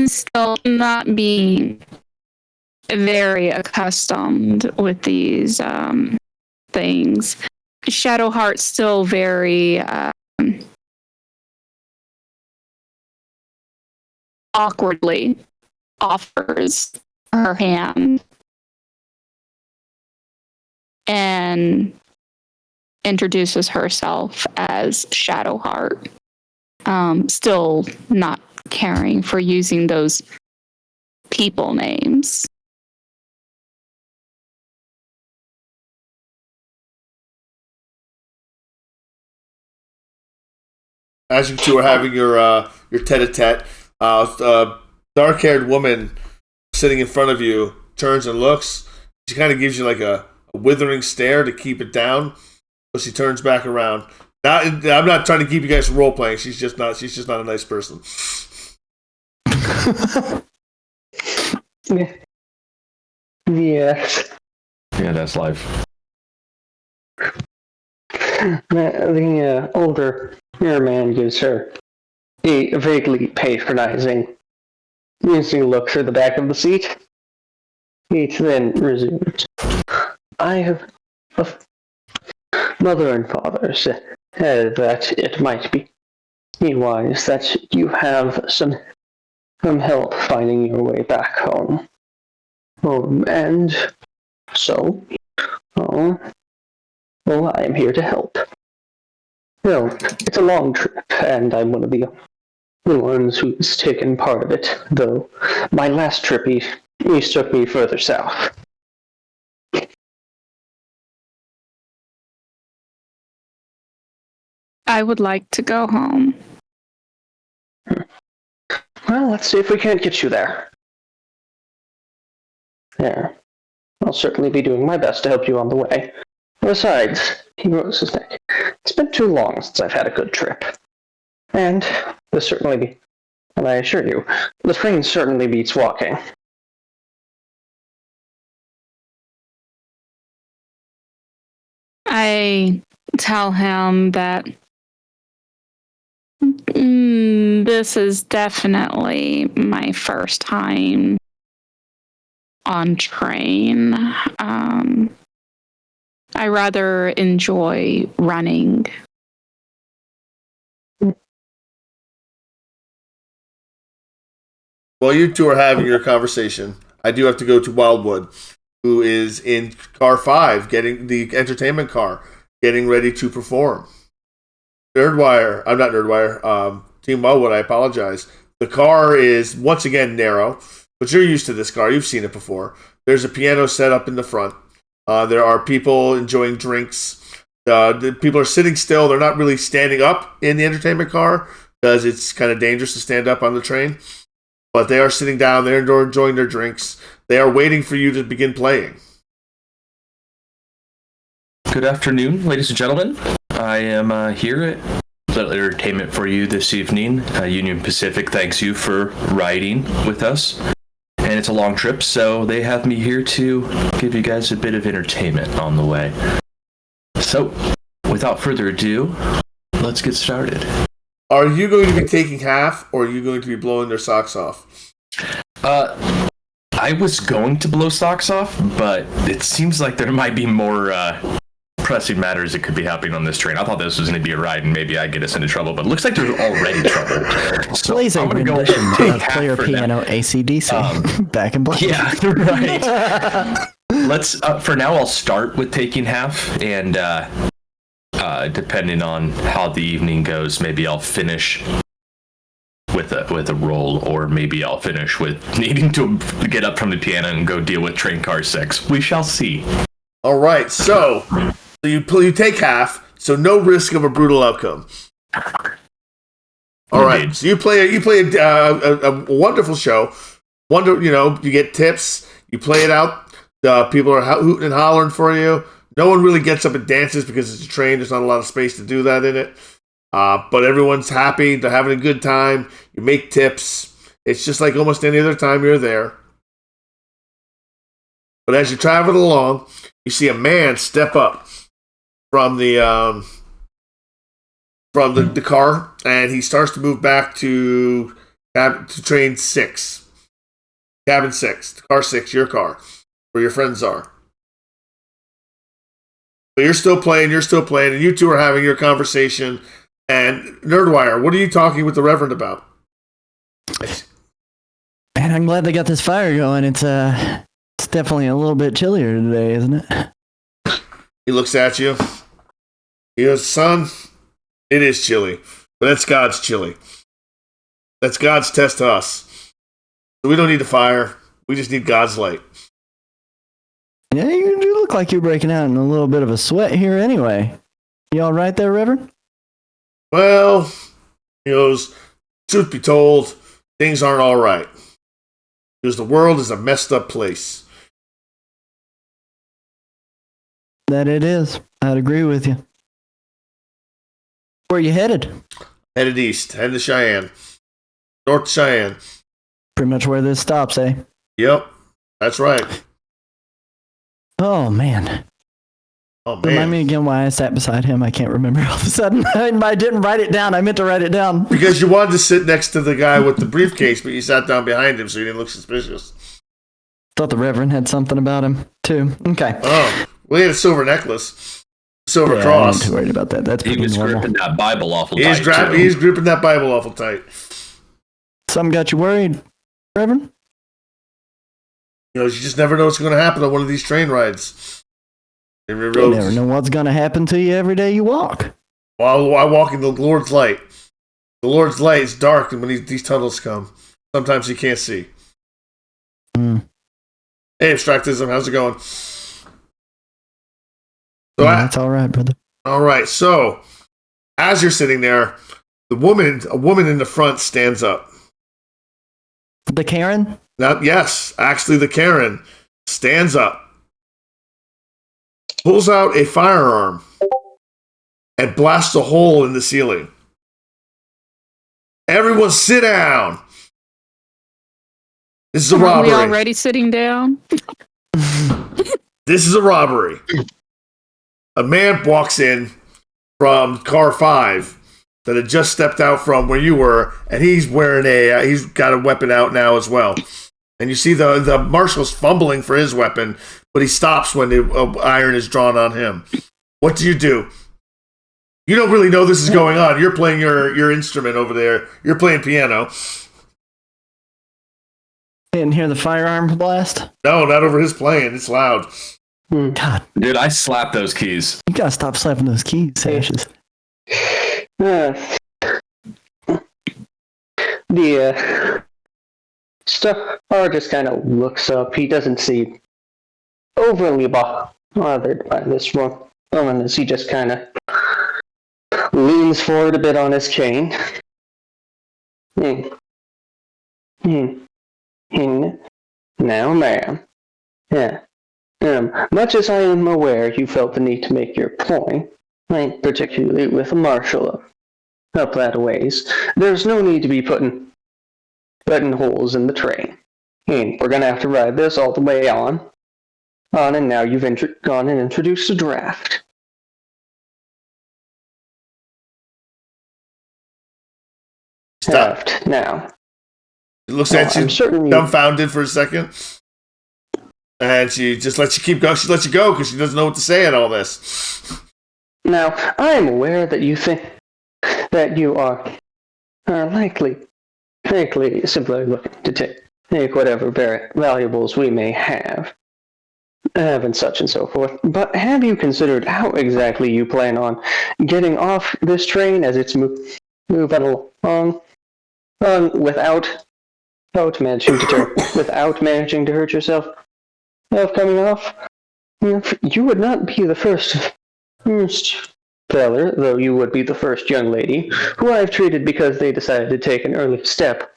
Still not being very accustomed with these things. Shadowheart's still very awkwardly offers her hand and introduces herself as Shadowheart. Still not caring for using those people names. As you two are having your tete-a-tete, dark-haired woman sitting in front of you turns and looks. She kind of gives you like a withering stare to keep it down, but she turns back around. I'm not trying to keep you guys from role playing. She's just not a nice person. Yes. Yeah, that's life. The older man gives her a vaguely patronizing look through the back of the seat. He then resumes. I have mother and father said that it might be wise that you have some help finding your way back home. And so, I am here to help. Well, it's a long trip, and I'm one of the ones who's taken part of it, though my last trip he took me further south. I would like to go home. Well, let's see if we can't get you there. There. I'll certainly be doing my best to help you on the way. Besides, he rose his neck. It's been too long since I've had a good trip. And I assure you, the train certainly beats walking. I tell him that this is definitely my first time on train. I rather enjoy running. While you two are having your conversation, I do have to go to Wildwood, who is in car 5, getting the entertainment car, getting ready to perform. Team Wildwood, I apologize. The car is once again narrow, but you're used to this car. You've seen it before. There's a piano set up in the front. There are people enjoying drinks. The people are sitting still. They're not really standing up in the entertainment car because it's kind of dangerous to stand up on the train. But they are sitting down. They're enjoying their drinks. They are waiting for you to begin playing. Good afternoon, ladies and gentlemen. I am here at Little Entertainment for you this evening. Union Pacific thanks you for riding with us. And it's a long trip, so they have me here to give you guys a bit of entertainment on the way. So, without further ado, let's get started. Are you going to be taking half, or are you going to be blowing their socks off? I I was going to blow socks off, but it seems like there might be more pressing matters that could be happening on this train. I thought this was going to be a ride and maybe I'd get us into trouble, but it looks like there's already trouble. So Plays a I'm going to go rendition take of half player for piano now. AC/DC back in Black. Yeah, right. Let's for now. I'll start with taking half, and depending on how the evening goes, maybe I'll finish with a roll, or maybe I'll finish with needing to get up from the piano and go deal with train car 6. We shall see. All right, so you take half, so no risk of a brutal outcome. All right, Indeed. so you play a wonderful show. You get tips. You play it out. People are hooting and hollering for you. No one really gets up and dances because it's a train. There's not a lot of space to do that in it. But everyone's happy. They're having a good time. You make tips. It's just like almost any other time you're there. But as you travel along, you see a man step up from the car, and he starts to move back to train 6, cabin 6, car 6, your car, where your friends are. But you're still playing, and you two are having your conversation. And Nerdwire, what are you talking with the Reverend about? And I'm glad they got this fire going. It's definitely a little bit chillier today, isn't it? He looks at you. He goes, son, it is chilly, but that's God's chilly. That's God's test to us. So we don't need a fire. We just need God's light. Yeah, you do look like you're breaking out in a little bit of a sweat here anyway. You all right there, Reverend? Well, he goes, truth be told, things aren't all right. Because the world is a messed up place. That it is. I'd agree with you. Where are you headed? Headed east, headed to Cheyenne. North Cheyenne. Pretty much where this stops, eh? Yep, that's right. Oh, man. Oh, Remind man. me again why I sat beside him. I can't remember all of a sudden. I didn't write it down. I meant to write it down. Because you wanted to sit next to the guy with the briefcase, but you sat down behind him so you didn't look suspicious. Thought the Reverend had something about him, too. Okay. Oh, well, he had a silver necklace. Silver Yeah, cross. I'm not too worried about that. That's He pretty was normal. gripping that Bible awful tight. He's gripping that Bible awful tight. Something got you worried, Reverend? You just never know what's going to happen on one of these train rides. You never know what's going to happen to you every day you walk. While I walk in the Lord's light. The Lord's light is dark, and when these tunnels come, sometimes you can't see. Mm. Hey, Abstractism, how's it going? That's all right, brother. All right, so as you're sitting there, a woman in the front stands up. The Karen? Yes, actually, the Karen stands up, pulls out a firearm, and blasts a hole in the ceiling. Everyone sit down. This is a Are we robbery. already sitting down? This is a robbery. A man walks in from car 5 that had just stepped out from where you were, and he's got a weapon out now as well. And you see the marshal's fumbling for his weapon, but he stops when the iron is drawn on him. What do? You don't really know this is going on. You're playing your instrument over there. You're playing piano. Didn't hear the firearm blast? No, not over his playing. It's loud. God, Dude, I slapped those keys. you gotta stop slapping those keys, Ashes. The Star just kind of looks up. He doesn't seem overly bothered by this one. As he just kind of leans forward a bit on his chain. Now, ma'am. Yeah. Much as I am aware you felt the need to make your point, particularly with a marshal up that ways, there's no need to be putting holes in the train. We're gonna have to ride this all the way on, and now you've gone and introduced a draft. Stop. Now. It looks at you I'm certainly dumbfounded for a second. And she just lets you keep going. She lets you go because she doesn't know what to say at all this. Now, I am aware that you think that you are likely simply looking to take whatever valuables we may have, and such and so forth. But have you considered how exactly you plan on getting off this train as it's moving along without managing to hurt yourself of coming off? You would not be the first feller, though you would be the first young lady who I've treated because they decided to take an early step.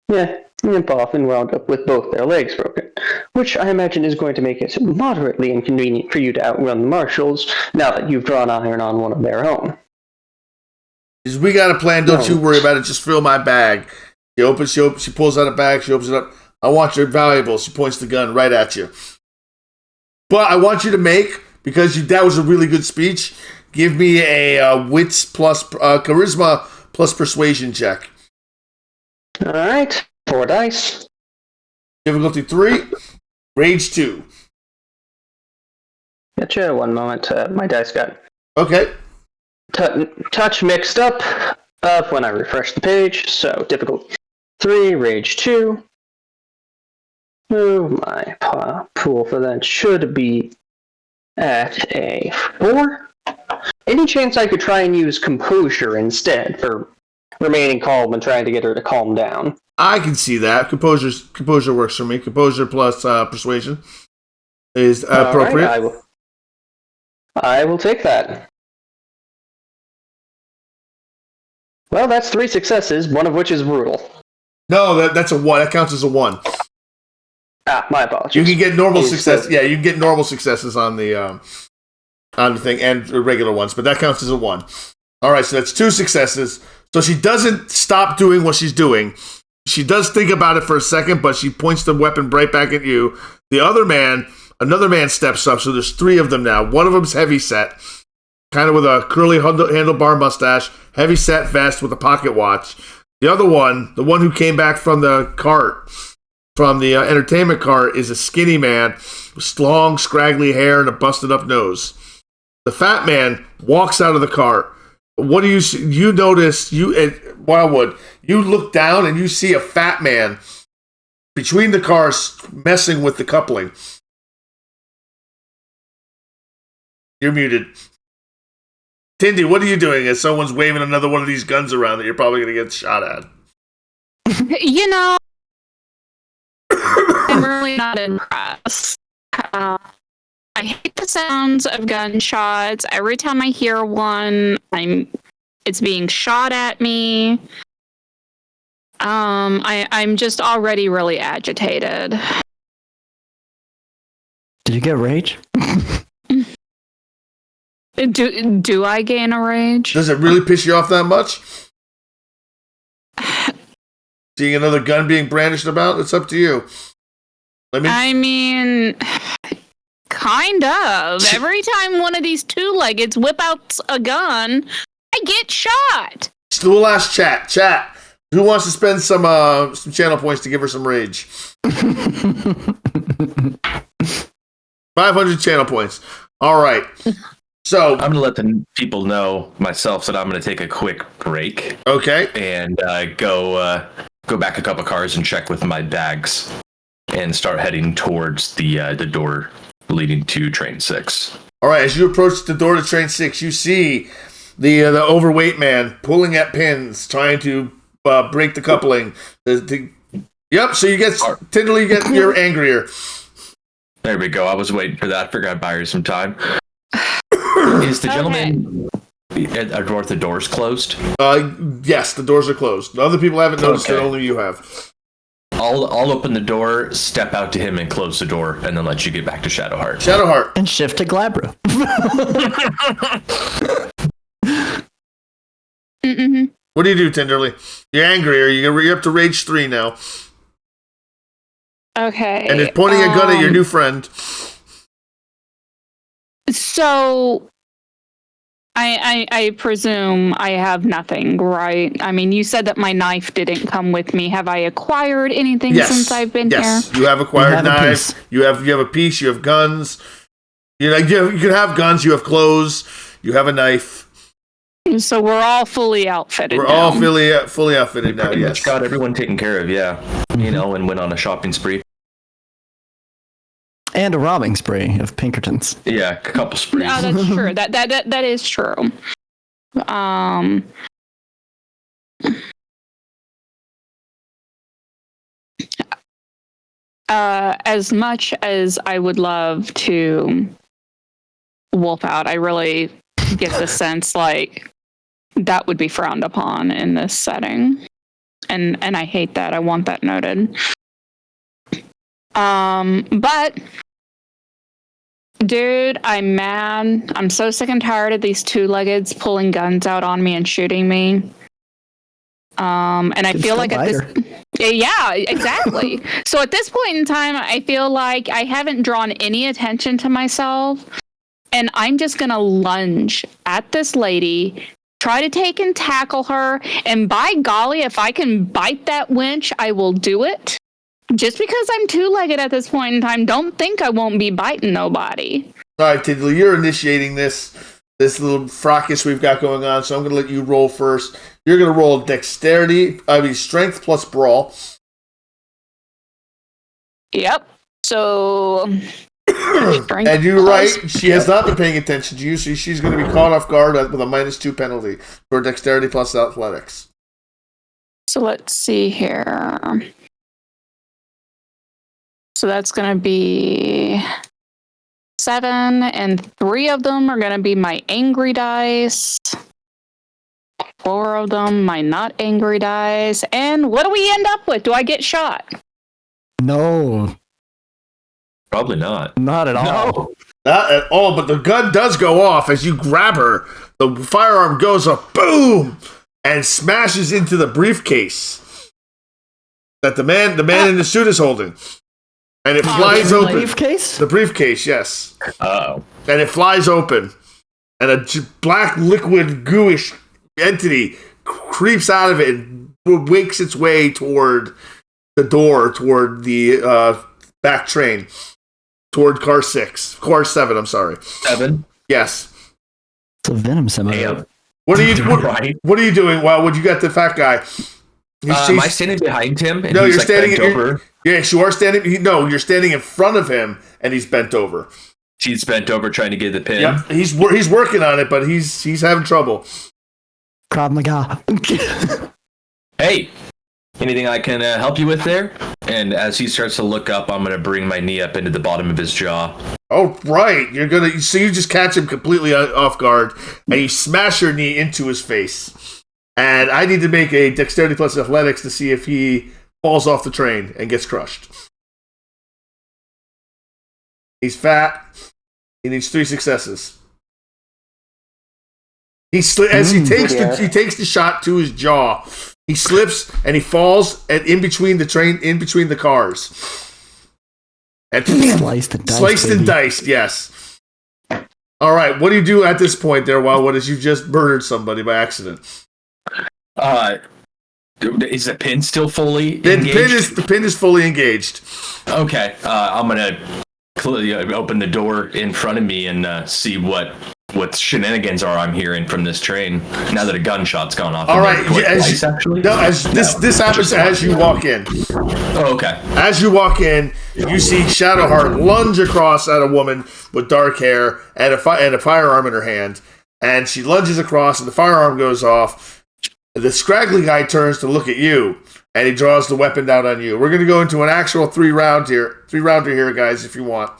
Limp off and wound up with both their legs broken, which I imagine is going to make it moderately inconvenient for you to outrun the marshals now that you've drawn iron on one of their own. We got a plan. Don't you worry about it. Just fill my bag. She pulls out a bag. She opens it up. I want your valuables. She points the gun right at you. But I want you to make, because that was a really good speech, give me a wits plus charisma plus persuasion check. All right, 4 dice. Difficulty 3, rage 2. Gotcha. One moment. My dice got Okay. touch mixed up when I refresh the page. So difficult 3, rage 2. Oh, my pool for that should be at a 4. Any chance I could try and use composure instead for remaining calm and trying to get her to calm down? I can see that. Composure works for me. Composure plus persuasion is appropriate. Right, I will take that. Well, that's 3 successes, one of which is brutal. No, that's a 1. That counts as a 1. My apologies. You can get normal success. Yeah, you can get normal successes on the thing and regular ones, but that counts as a 1. All right, so that's 2 successes. So she doesn't stop doing what she's doing. She does think about it for a second, but she points the weapon right back at you. Another man steps up. So there's 3 of them now. One of them's heavy set, kind of with a curly handlebar mustache, heavy set vest with a pocket watch. The other one, the one who came back from the cart, from the entertainment cart, is a skinny man with long, scraggly hair and a busted up nose. The fat man walks out of the cart. What do you see? You notice, Wildwood, you look down and you see a fat man between the cars messing with the coupling. You're muted. Tindy, what are you doing as someone's waving another one of these guns around that you're probably going to get shot at? I'm really not impressed. I hate the sounds of gunshots. Every time I hear one, it's being shot at me. I'm just already really agitated. Did you get rage? Do I gain a rage? Does it really piss you off that much? Seeing another gun being brandished about? It's up to you. I mean, kind of. Every time one of these two-leggeds whip out a gun, I get shot. We'll ask chat. Chat. Who wants to spend some channel points to give her some rage? 500 channel points. All right. So I'm gonna let the people know myself that I'm gonna take a quick break. Okay. And go back a couple cars and check with my bags, and start heading towards the door leading to train 6. All right. As you approach the door to train 6, you see the overweight man pulling at pins, trying to break the coupling. Yep. So you get Tindley. You're angrier. There we go. I was waiting for that. I figured I'd buy her some time. Is the gentleman are the doors closed? Yes, the doors are closed. Other people haven't noticed it, only you have. I'll open the door, step out to him, and close the door, and then let you get back to Shadowheart. Shadowheart. And shift to Glabra. What do you do, Tenderly? You're angrier. You're up to rage 3 now. Okay. And it's pointing a gun at your new friend. So, I presume I have nothing, right? I mean, you said that my knife didn't come with me. Have I acquired anything since I've been here? Yes, you have acquired knives. You have a piece. You have guns. You can have guns. You have clothes. You have a knife. So we're all fully outfitted. We're now. all fully outfitted now. Pretty Yes, much got everyone taken care of. Yeah, and went on a shopping spree. And a robbing spree of Pinkertons. Yeah, a couple sprees. Oh, that's true. That is true. As much as I would love to wolf out, I really get the sense like that would be frowned upon in this setting, and I hate that. I want that noted. But dude, I'm mad. I'm so sick and tired of these two-leggeds pulling guns out on me and shooting me. And I feel like at this, yeah, exactly. So at this point in time, I feel like I haven't drawn any attention to myself, and I'm just gonna lunge at this lady, try to take and tackle her, and by golly, if I can bite that winch, I will do it. Just because I'm two-legged at this point in time, don't think I won't be biting nobody. All right, Tiddly, you're initiating this little fracas we've got going on, so I'm going to let you roll first. You're going to roll strength plus brawl. Yep. So, and you're right, she has not been paying attention to you, so she's going to be caught off guard with a -2 penalty for dexterity plus athletics. So let's see here. So that's going to be 7, and 3 of them are going to be my angry dice. 4 of them, my not angry dice. And what do we end up with? Do I get shot? No. Probably not. Not at all. No. Not at all, but the gun does go off as you grab her. The firearm goes up, boom, and smashes into the briefcase that the man in the suit is holding. And it flies open. The briefcase? The briefcase, yes. Oh. And it flies open. And a black, liquid, gooish entity creeps out of it and wakes its way toward the door, toward the back train. Toward car 7, I'm sorry. 7? Yes. It's a venom symbiote. What are you doing? Well, when you got the fat guy? Am I standing behind him? And no, he's you're standing bent over. Yes, you are standing. No, you're standing in front of him, and he's bent over. He's bent over trying to get the pin. Yeah, he's working on it, but he's having trouble. Krav Maga. Hey, anything I can help you with there? And as he starts to look up, I'm going to bring my knee up into the bottom of his jaw. Oh, right. So you just catch him completely off guard, and you smash your knee into his face. And I need to make a dexterity plus athletics to see if he falls off the train and gets crushed. He's fat. He needs 3 successes. He takes the shot to his jaw. He slips and he falls in between the cars. And Sliced and diced, yes. All right, what do you do at this point there, Wildwood, as you just murdered somebody by accident? Is the pin still fully engaged? The pin is fully engaged. Okay, I'm gonna open the door in front of me and see what shenanigans I'm hearing from this train now that a gunshot's gone off. All right, this happens as you walk in. Oh, okay. As you walk in, you see Shadowheart lunge across at a woman with dark hair and a firearm in her hand, and she lunges across, and the firearm goes off. The scraggly guy turns to look at you, and he draws the weapon down on you. We're going to go into an actual 3-rounder here, guys, if you want.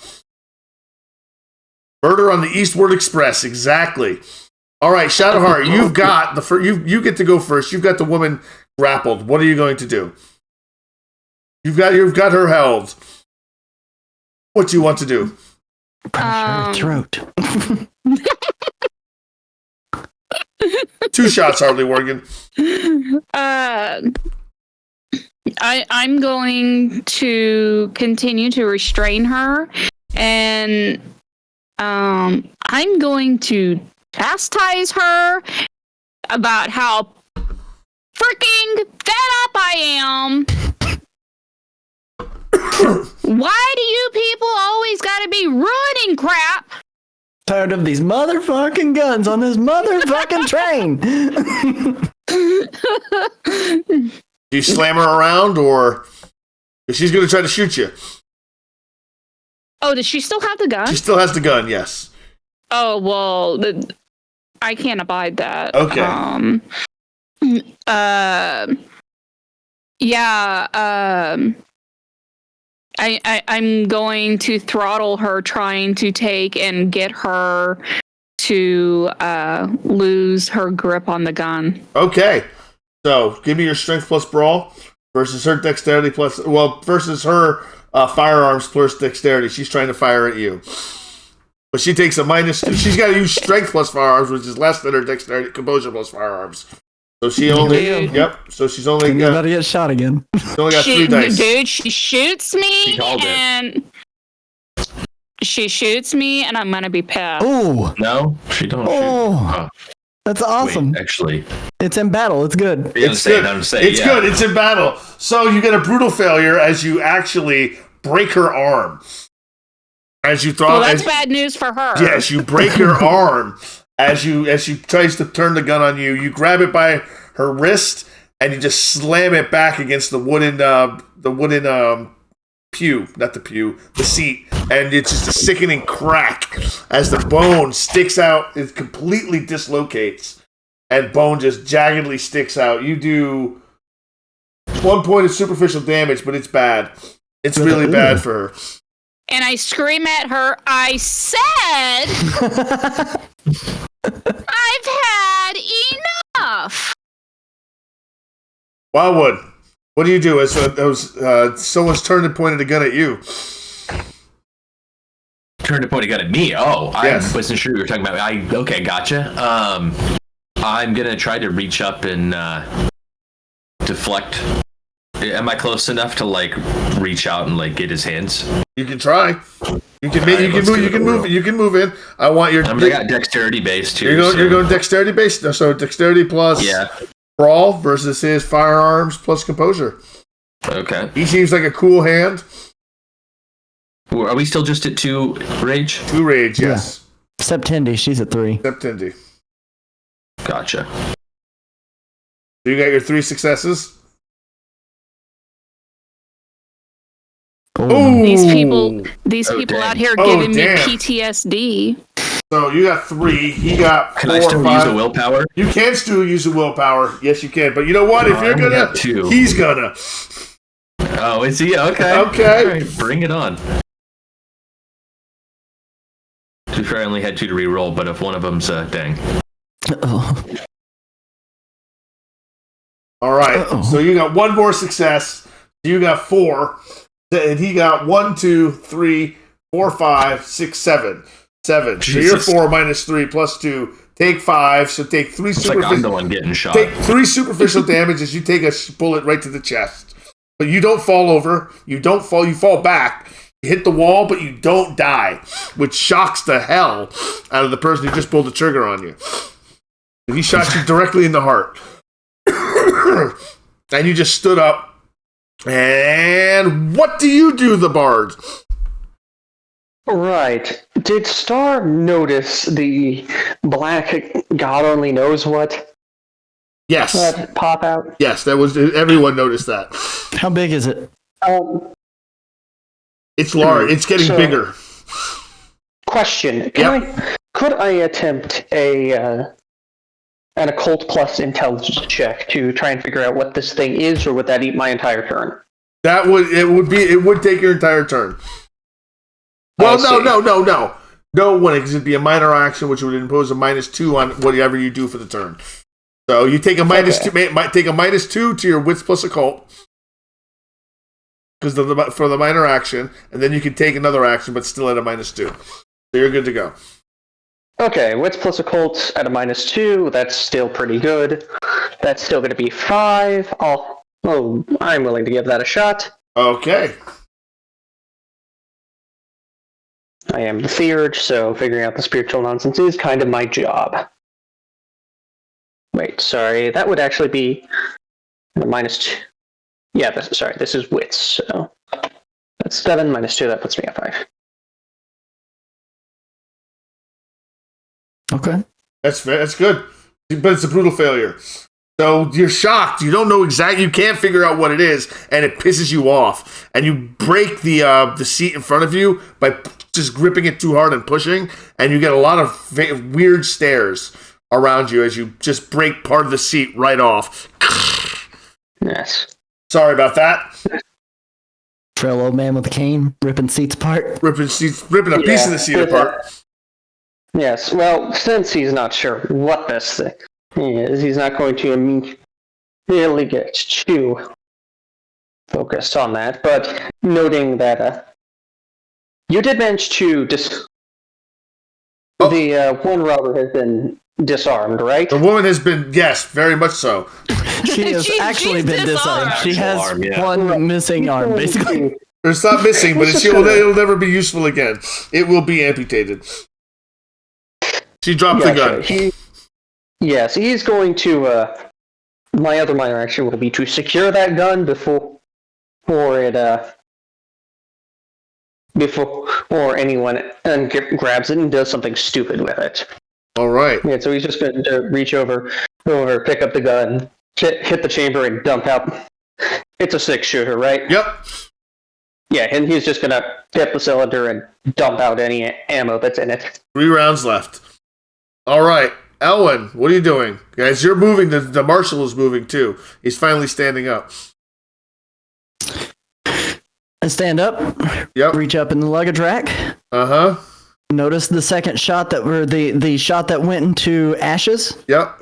Murder on the Eastward Express, exactly. All right, Shadowheart, you've got you get to go first. You've got the woman grappled. What are you going to do? You've got her held. What do you want to do? Punch her throat. 2 shots, Harley Worgan. I'm going to continue to restrain her, and I'm going to chastise her about how freaking fed up I am. Why do you people always gotta be ruining crap? Tired of these motherfucking guns on this motherfucking train. Do you slam her around, or she's going to try to shoot you? Oh, does she still have the gun? She still has the gun, yes. Oh, well, I can't abide that. Okay. I'm going to throttle her, trying to take and get her to lose her grip on the gun. Okay. So, give me your strength plus brawl versus her dexterity versus her firearms plus dexterity. She's trying to fire at you. But she takes a minus. She's got to use strength plus firearms, which is less than her dexterity, composure plus firearms. So she only, so she's only got. About to get shot again. She's only got 3 dice. Dude, she shoots me, she shoots me, and I'm gonna be pissed. Oh No, she don't shoot. That's awesome. Wait, actually, it's in battle. It's good. It's good. It's good. It's in battle. So you get a brutal failure as you actually break her arm. As you throw. Well, that's bad news for her. Yes, you break her arm as she tries to turn the gun on you. You grab it by her wrist and you just slam it back against the wooden pew, not the pew, the seat, and it's just a sickening crack as the bone sticks out. It completely dislocates, and bone just jaggedly sticks out. You do 1 point of superficial damage, but it's bad. It's really bad for her. And I scream at her, I said, I've had enough. Wildwood, what do you do as someone's turned and pointed a gun at you? Turned and pointed a gun at me? Oh, yes. I wasn't sure you were talking about me. Okay, gotcha. I'm going to try to reach up and deflect. Am I close enough to reach out and get his hands? You can try. You can move in. I want your. I got dexterity based too. You're going dexterity based. So dexterity plus brawl versus his firearms plus composure. Okay. He seems like a cool hand. Are we still just at 2 rage? 2 rage, yes. Yeah. Septendi, she's at 3. Septendi. Gotcha. So you got your 3 successes. Oh. These people out here giving me PTSD. So you got 3. He got 4. Can I still use a willpower? You can still use a willpower. Yes, you can. But you know what? If you're gonna, he's gonna. Oh, is he? Okay. Okay. All right, bring it on. To be fair, I only had 2 to reroll, but if one of them's dang. Uh-oh. All right. So you got 1 more success. You got 4. And he got 1, 2, 3, 4, 5, 6, 7. 7. So you're 4 minus 3 plus 2. Take 5. So take 3 superficial. I'm the one getting shot. Take 3 superficial damage as you take a bullet right to the chest. But you don't fall over. You don't fall. You fall back. You hit the wall, but you don't die, which shocks the hell out of the person who just pulled the trigger on you. And he shot you directly in the heart. And you just stood up. And what do you do, the bard? Right. Did Star notice the black God only knows what? Yes. That pop out? Yes, that was. Everyone noticed that. How big is it? It's large. It's getting bigger. Question: Could I attempt an occult plus intelligence check to try and figure out what this thing is, or would that eat my entire turn? It would take your entire turn. Well, no, because it'd be a minor action, which would impose a -2 on whatever you do for the turn. So you take a -2, might take a -2 to your wits plus occult, because for the minor action, and then you can take another action, but still at a -2. So you're good to go. Okay, wits plus occult at a -2. That's still pretty good. That's still going to be 5. I'm willing to give that a shot. Okay. I am the theurge, so figuring out the spiritual nonsense is kind of my job. Wait, sorry, that would actually be -2. Yeah, this is wits, so that's 7 -2, that puts me at 5. Okay. That's good, but it's a brutal failure. So you're shocked. You don't know exactly. You can't figure out what it is, and it pisses you off. And you break the seat in front of you by just gripping it too hard and pushing, and you get a lot of weird stares around you as you just break part of the seat right off. Yes. Sorry about that. Frail old man with a cane, ripping seats apart. Ripping a piece of the seat apart. Yes, well, since he's not sure what this thing is, he's not going to immediately get too focused on that, but noting that you did manage to the one robber has been disarmed, right? The woman has been, yes, very much so. She has actually been disarmed. She has one missing arm, basically. It's not missing, but it'll never be useful again. It will be amputated. She dropped the gun. Yes, he's going to. My other minor action will be to secure that gun before anyone grabs it and does something stupid with it. All right. Yeah, so he's just going to reach over, pick up the gun, hit the chamber, and dump out. It's a 6-shooter, right? Yep. Yeah, and he's just going to tip the cylinder and dump out any ammo that's in it. 3 rounds left. All right. Elwyn, what are you doing? Guys, you're moving. The marshal is moving, too. He's finally standing up. I stand up. Yep. Reach up in the luggage rack. Uh-huh. Notice the second shot the shot that went into ashes. Yep.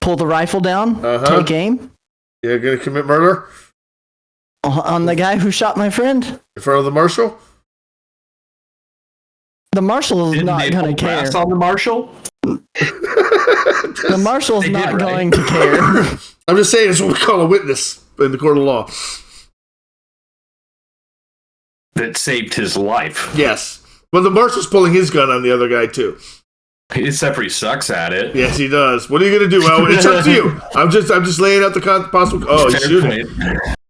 Pull the rifle down. Uh-huh. Take aim. You're going to commit murder? On the guy who shot my friend. In front of the marshal? The marshal is not going to care. On the marshal? The marshal's not going to care. I'm just saying it's what we call a witness in the court of law. That saved his life. Yes. Well, the marshal's pulling his gun on the other guy, too. Except for he sucks at it. Yes, he does. What are you going to do? Well, it's up to you. I'm just laying out the possible... Oh, he's shooting.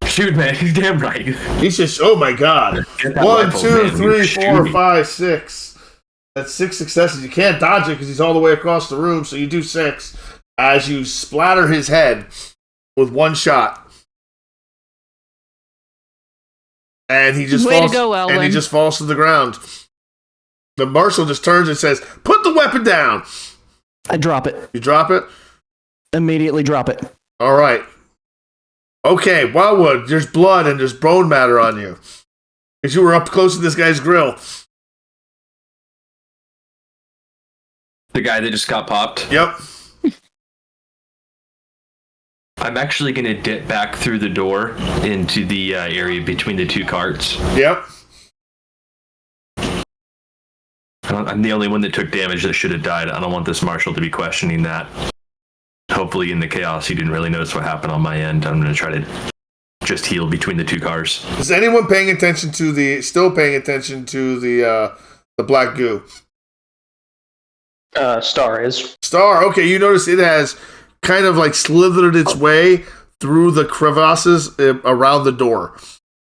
Shoot, man. He's damn right. He's just... Oh, my God. 1, 2, 3, 4, 5, 6. That's 6 successes. You can't dodge it because he's all the way across the room, so you do 6 as you splatter his head with 1 shot. And he just falls. To go, Elwyn. And he just falls to the ground. The marshal just turns and says, "Put the weapon down." I drop it. You drop it? Immediately drop it. All right. Okay, Wildwood, there's blood and there's bone matter on you. Because you were up close to this guy's grill. The guy that just got popped? Yep. I'm actually going to dip back through the door into the area between the 2 carts. Yep. I'm the only one that took damage that should have died. I don't want this marshal to be questioning that. Hopefully in the chaos he didn't really notice what happened on my end. I'm going to try to just heal between the 2 cars. Is anyone paying attention to the black goo? Star is. Star, okay, you notice it has kind of like slithered its way through the crevasses around the door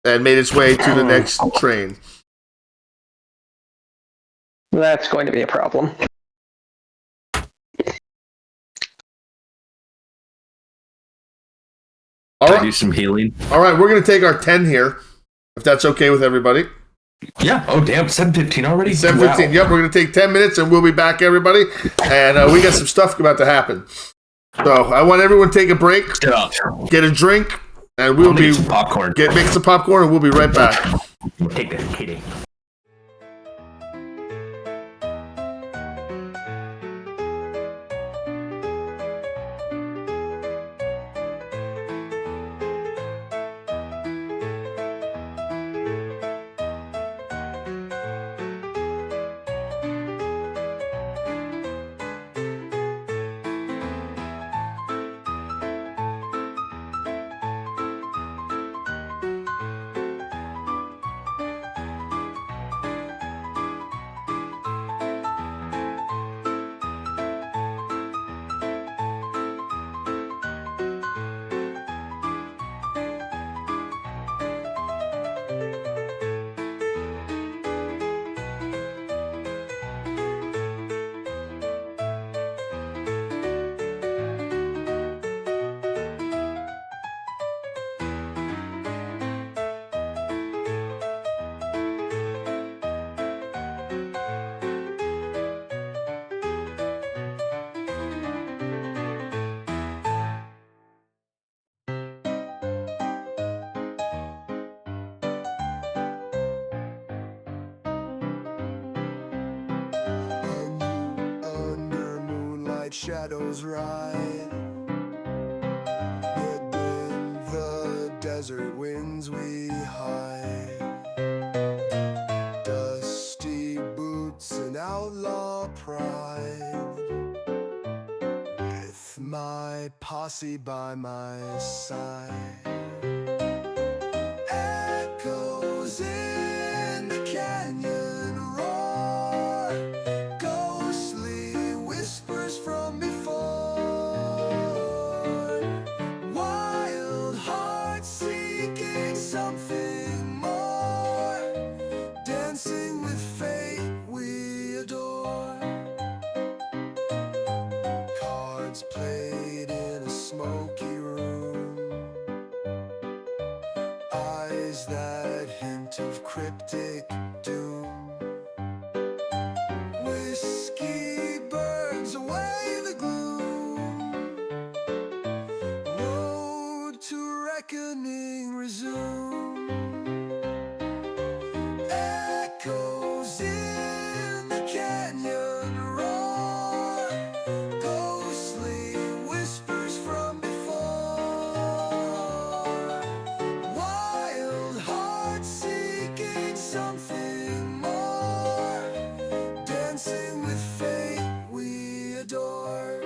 and made its way to the next train. That's going to be a problem. All Can I right. do some healing? All right, we're going to take our 10 here, if that's okay with everybody. Yeah. Oh, damn. 7:15 already? 7:15. Wow. Yep, we're going to take 10 minutes and we'll be back, everybody. And we got some stuff about to happen. So I want everyone to take a break, get a drink, and we'll Make some popcorn. make some popcorn, and we'll be right back. Take that, Katie. shadows ride. Yet in the desert winds we hide. Dusty boots and outlaw pride. With my posse by my side. Echoes in the canyon roar. Ghostly whispers from before. Wild hearts seeking something more. Dancing with fate we adore. Cards played in a smoky room. Eyes that hint of cryptic doom. Whiskey burns away the gloom. Road to reckoning resume. Echoes in the canyon roar. Ghostly whispers from before. Wild hearts seeking something more. Dancing with fate we adore.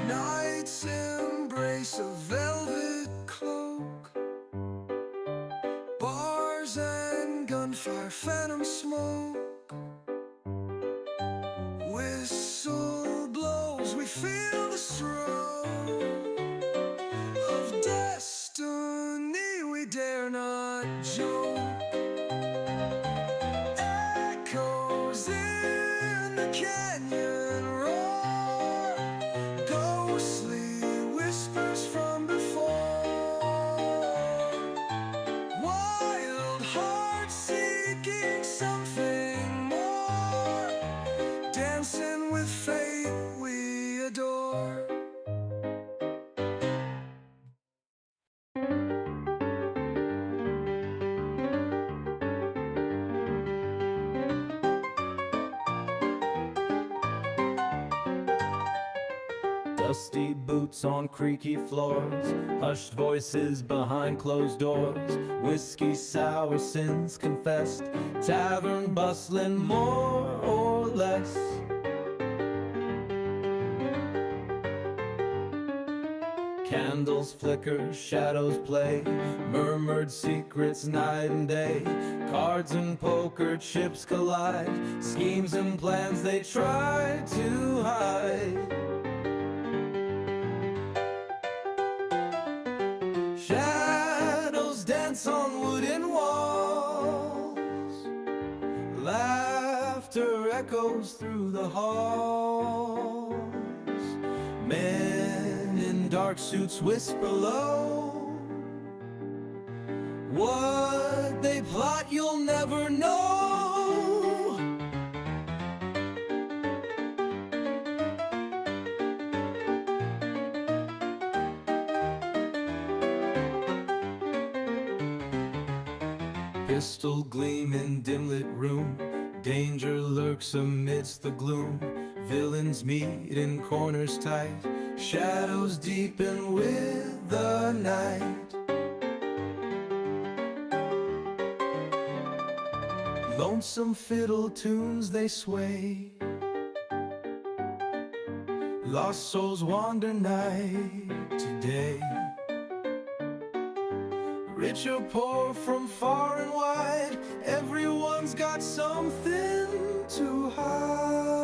Night's embrace a velvet cloak. Bars and gunfire, phantom smoke. Whistle blows, we feel the stroke of destiny we dare not joke. Echoes in the canyon roar. Ghostly whispers from before. Wild hearts seeking something more. Dancing with fate we adore. Dusty boots on creaky floors, hushed voices behind closed doors, whiskey sour sins confessed, tavern bustling more or less. Candles flicker, shadows play, murmured secrets night and day. Cards and poker chips collide, schemes and plans they try to hide. Shadows dance on wooden walls. Laughter echoes through the halls. Men in dark suits whisper low. What they plot you'll never know. Pistol gleam in dim-lit room. Danger lurks amidst the gloom. Villains meet in corners tight. Shadows deepen with the night. Lonesome fiddle tunes they sway. Lost souls wander night to day. Rich or poor from far and wide, everyone's got something to hide.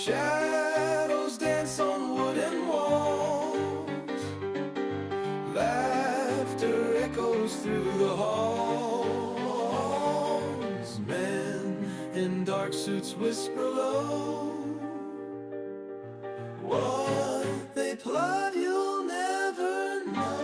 Shadows dance on wooden walls. Laughter echoes through the halls. Men in dark suits whisper low. What they plot you'll never know.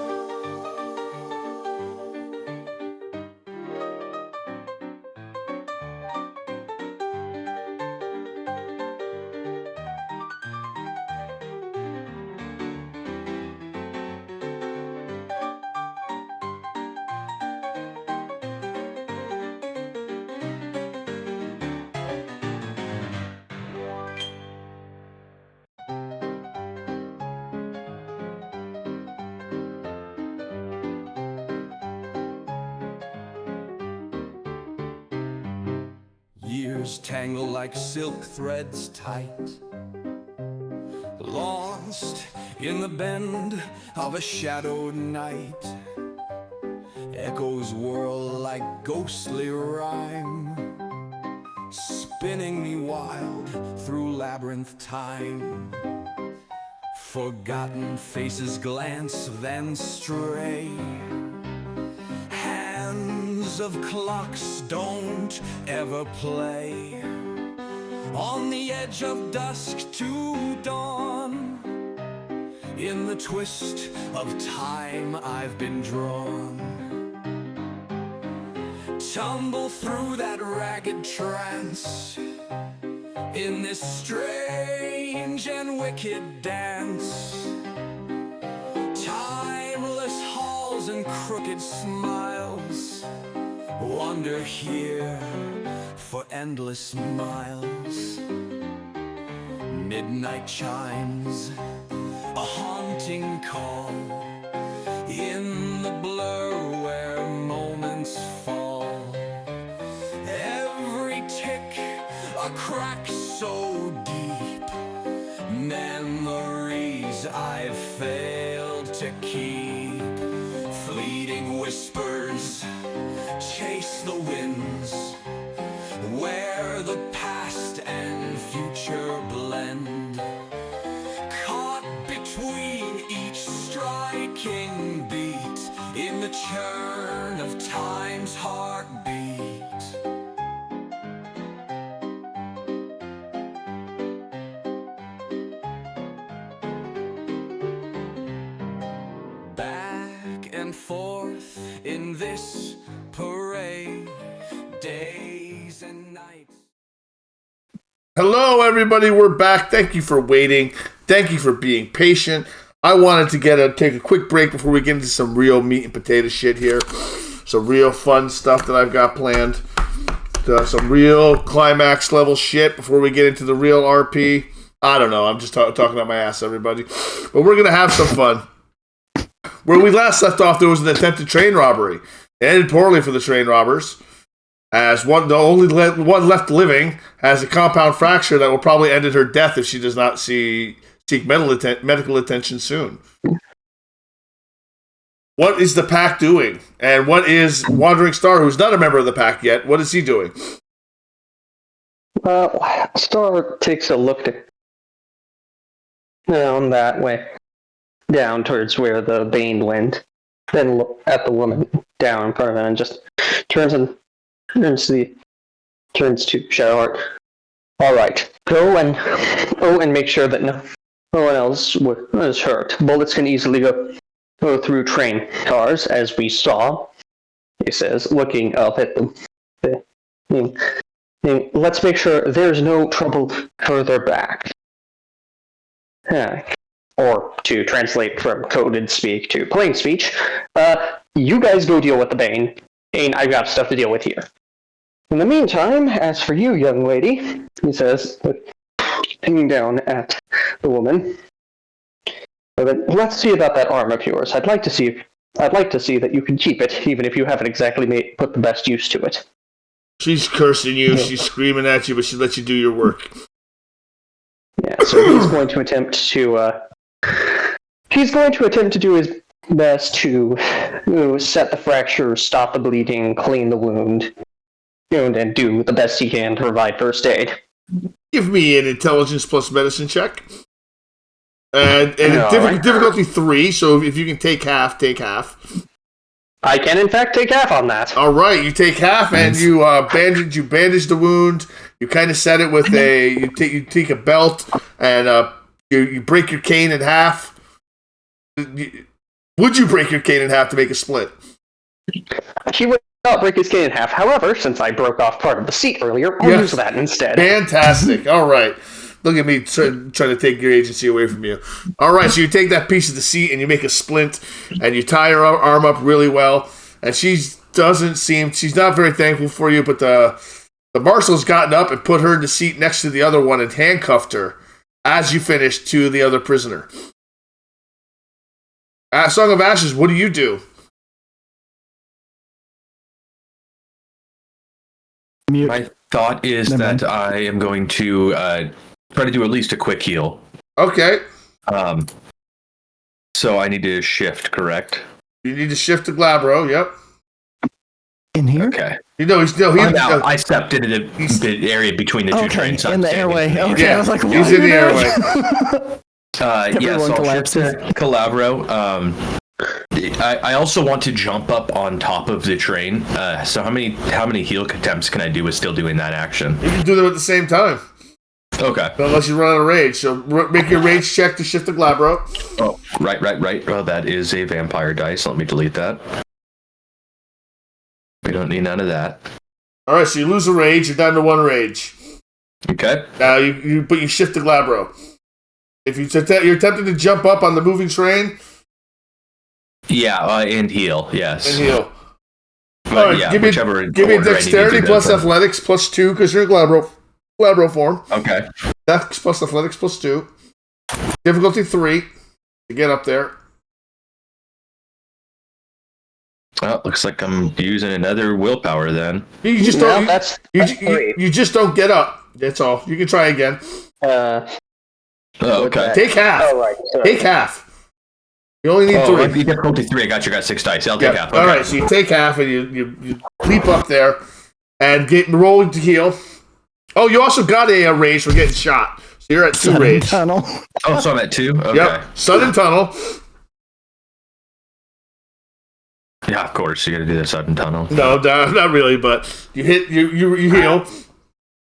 Years tangle like silk threads tight, lost in the bend of a shadowed night. Echoes whirl like ghostly rhyme, spinning me wild through labyrinth time. Forgotten faces glance, then stray. Hands of clocks don't ever play. On the edge of dusk to dawn, in the twist of time I've been drawn. Tumble through that ragged trance, in this strange and wicked dance. Timeless halls and crooked smiles wander here for endless miles. Midnight chimes, a haunting call, in the blur where moments fall. Every tick a crack so deep, memories I've failed to keep. Fleeting whispers chase the winds, where the past and future blend. Caught between each striking beat, in the churn of time's heartbeat. Back and forth in this parade, days and nights. Hello, everybody. We're back. Thank you for waiting. Thank you for being patient. I wanted to take a quick break before we get into some real meat and potato shit here. Some real fun stuff that I've got planned. Some real climax level shit before we get into the real RP. I don't know. I'm just talking out my ass, everybody. But we're going to have some fun. Where we last left off, there was an attempted train robbery. It ended poorly for the train robbers, as the only one left living has a compound fracture that will probably end in her death if she does not seek medical attention soon. What is the pack doing? And what is Wandering Star, who's not a member of the pack yet, what is he doing? Star takes a look down that way, down towards where the Bane went, then look at the woman down in front of him and just turns to Shadowheart. All right, go and make sure that no one else was hurt. Bullets can easily go through train cars, as we saw. He says, looking up at them. Let's make sure there's no trouble further back. Or to translate from coded speak to plain speech, you guys go deal with the Bane. Bane, I've got stuff to deal with here. In the meantime, as for you, young lady, he says, looking down at the woman, let's see about that arm of yours. I'd like to see that you can keep it, even if you haven't exactly put the best use to it. She's cursing you, she's screaming at you, but she lets you do your work. Yeah, so he's going to attempt to do his best to set the fracture, stop the bleeding, clean the wound, and do the best he can to provide first aid. Give me an intelligence plus medicine check. And difficulty 3, so if you can take half, take half. I can, in fact, take half on that. All right, you take half, and you bandage the wound. You kind of set it with you take a belt, and you break your cane in half. Would you break your cane in half to make a splint? He would not break his cane in half. However, since I broke off part of the seat earlier, I'll use that instead. Fantastic. All right. Look at me trying to take your agency away from you. All right, so you take that piece of the seat and you make a splint, and you tie her arm up really well. And she's not very thankful for you, but the marshal's gotten up and put her in the seat next to the other one and handcuffed her as you finish to the other prisoner. Song of Ashes, what do you do? My thought is that I am going to try to do at least a quick heal. Okay. So I need to shift, correct? You need to shift to Glabro, yep. In here? Okay. I stepped into the area between the two trains. In the airway. Okay, yeah, I was like, what he's in the airway. So I'll shift to Calabro. I also want to jump up on top of the train. So how many heal attempts can I do with still doing that action? You can do them at the same time. Okay. Unless you run out of rage. So make your rage check to shift to Glabro. Oh, right. Well, that is a vampire dice. Let me delete that. We don't need none of that. All right, so you lose a rage. You're down to 1 rage. Okay. Now you shift to Glabro. If you're attempting to jump up on the moving train. Yeah, and heal. Yes. And heal. But, all right, yeah, give me dexterity plus athletics plus 2 because you're in Glabro form. Okay. Dex plus athletics plus 2. Difficulty 3 to get up there. Well, looks like I'm using another willpower then. You just don't. You just don't get up. That's all. You can try again. Okay. Take half. Oh, right. Sorry. Take half. You only need 3. You difficulty 3. I got 6 dice. I'll take half. Okay. All right. So you take half and you leap up there and get rolling to heal. Oh, you also got a rage for getting shot. So you're at 2 rage. Tunnel. Oh, so I'm at 2. Okay. Yep. Sudden tunnel. Yeah, of course. You got to do the sudden tunnel. No, not really. But you hit. You heal.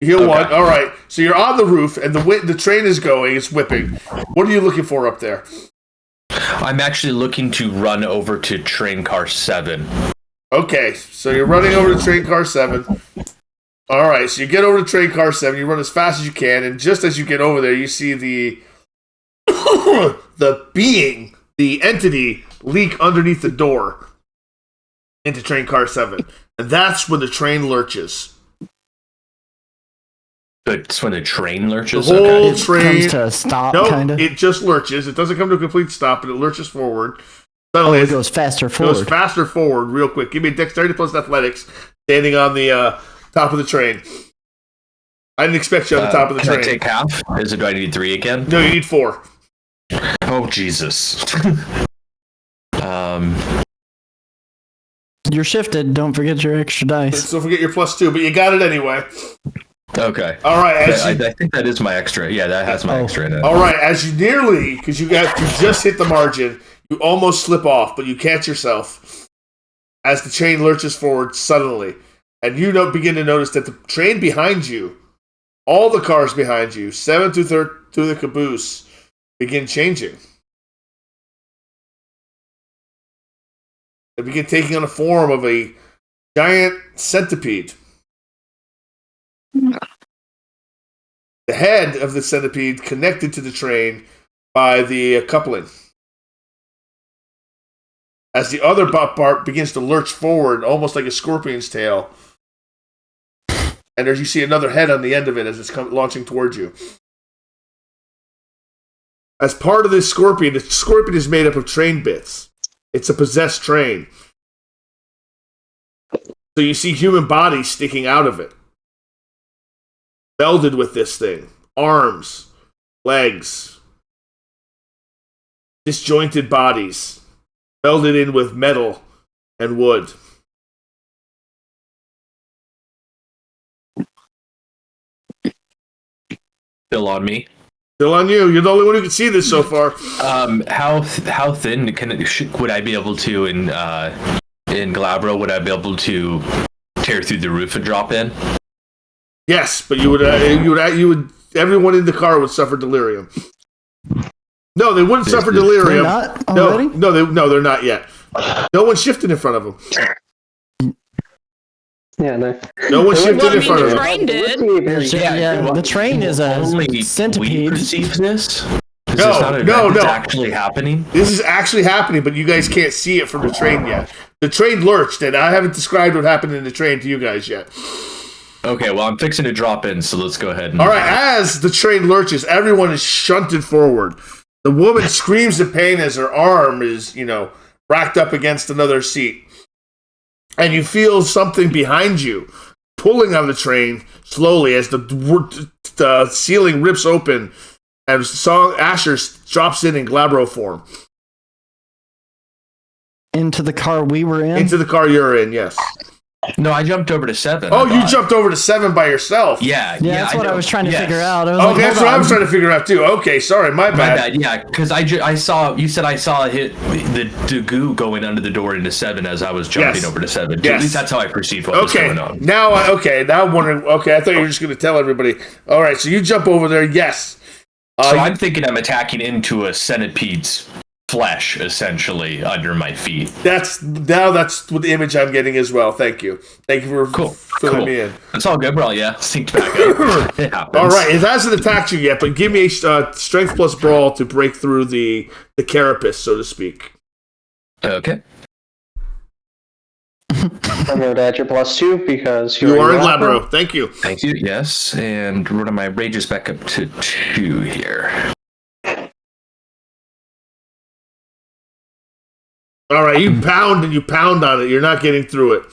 You heal 1. All right. So you're on the roof and the train is going. It's whipping. What are you looking for up there? I'm actually looking to run over to train car 7. Okay, so you're running over to train car 7. All right, so you get over to train car 7. You run as fast as you can, and just as you get over there, you see the the entity, leak underneath the door into train car 7, and that's when the train lurches. It's when the train lurches? The whole It train comes to a stop, no, kind of. it just lurches. It doesn't come to a complete stop, but it lurches forward. Suddenly, it goes faster forward. Goes faster forward, real quick. Give me a dexterity plus athletics, standing on the top of the train. I didn't expect you on the top of the train. Can I take half? Do I need 3 again? No, you need 4. Oh, Jesus. You're shifted. Don't forget your extra dice. Don't forget your plus 2, but you got it anyway. Okay. All right. I think that is my extra. Yeah, that has my extra in it. All right. As you nearly, because you just hit the margin, you almost slip off, but you catch yourself as the train lurches forward suddenly, and you begin to notice that the train behind you, all the cars behind you, 7 to the caboose, begin changing. They begin taking on the form of a giant centipede. The head of the centipede connected to the train by the coupling. As the other part begins to lurch forward, almost like a scorpion's tail. And as you see another head on the end of it as it's launching towards you. As part of this scorpion, the scorpion is made up of train bits. It's a possessed train. So you see human bodies sticking out of it. Melded with this thing. Arms, legs, disjointed bodies, melded in with metal and wood. Still on me. Still on you. You're the only one who can see this so far. How thin would I be able to in Glabro? Would I be able to tear through the roof and drop in? Yes, but you would. Everyone in the car would suffer delirium. No, they wouldn't suffer delirium. They're not already? No, they're not yet. No one shifted in front of them. Yeah, no one shifted in front of the them. train did. The train is a We centipede. perceive this. Is No, this not an no, event that's no. actually happening? This is actually happening, but you guys can't see it from the train yet. The train lurched, and I haven't described what happened in the train to you guys yet. Okay, well, I'm fixing to drop in, so let's go ahead. All right, as the train lurches, everyone is shunted forward. The woman screams in pain as her arm is, racked up against another seat. And you feel something behind you pulling on the train slowly as the ceiling rips open and Asher drops in Glabro form. Into the car we were in? Into the car you're in, yes. No, I jumped over to 7. Oh, you jumped over to 7 by yourself. Yeah, that's what I was trying to figure out. That's what I was trying to figure out too. Okay, sorry, my bad. Yeah, because I saw you said I saw the goo going under the door into 7 as I was jumping over to 7. Yes. At least that's how I perceived what was going on. Now I'm wondering. Okay, I thought you were just going to tell everybody. All right, so you jump over there. Yes. So I'm thinking I'm attacking into a centipede's flesh, essentially, under my feet. That's what the image I'm getting as well. Thank you for filling me in. It's all good, bro. Yeah, synced back up. It happens. All right, it hasn't attacked you yet, but give me a strength plus brawl to break through the carapace, so to speak. Okay. I'm going to add your +2 because you are in Glabro. Thank you. Thank you. Yes, and running my rages back up to 2 here. All right, you pound and you pound on it. You're not getting through it.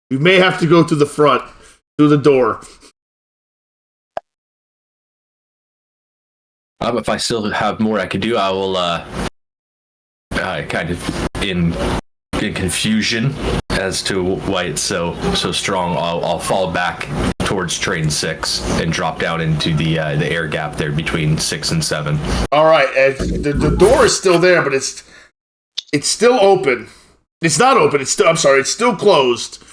You may have to go to the front, through the door. If I still have more I could do, I will kind of in confusion as to why it's so strong. I'll fall back towards train 6 and drop down into the air gap there between 6 and 7. All right, the door is still there, but it's still open. It's not open. It's still closed,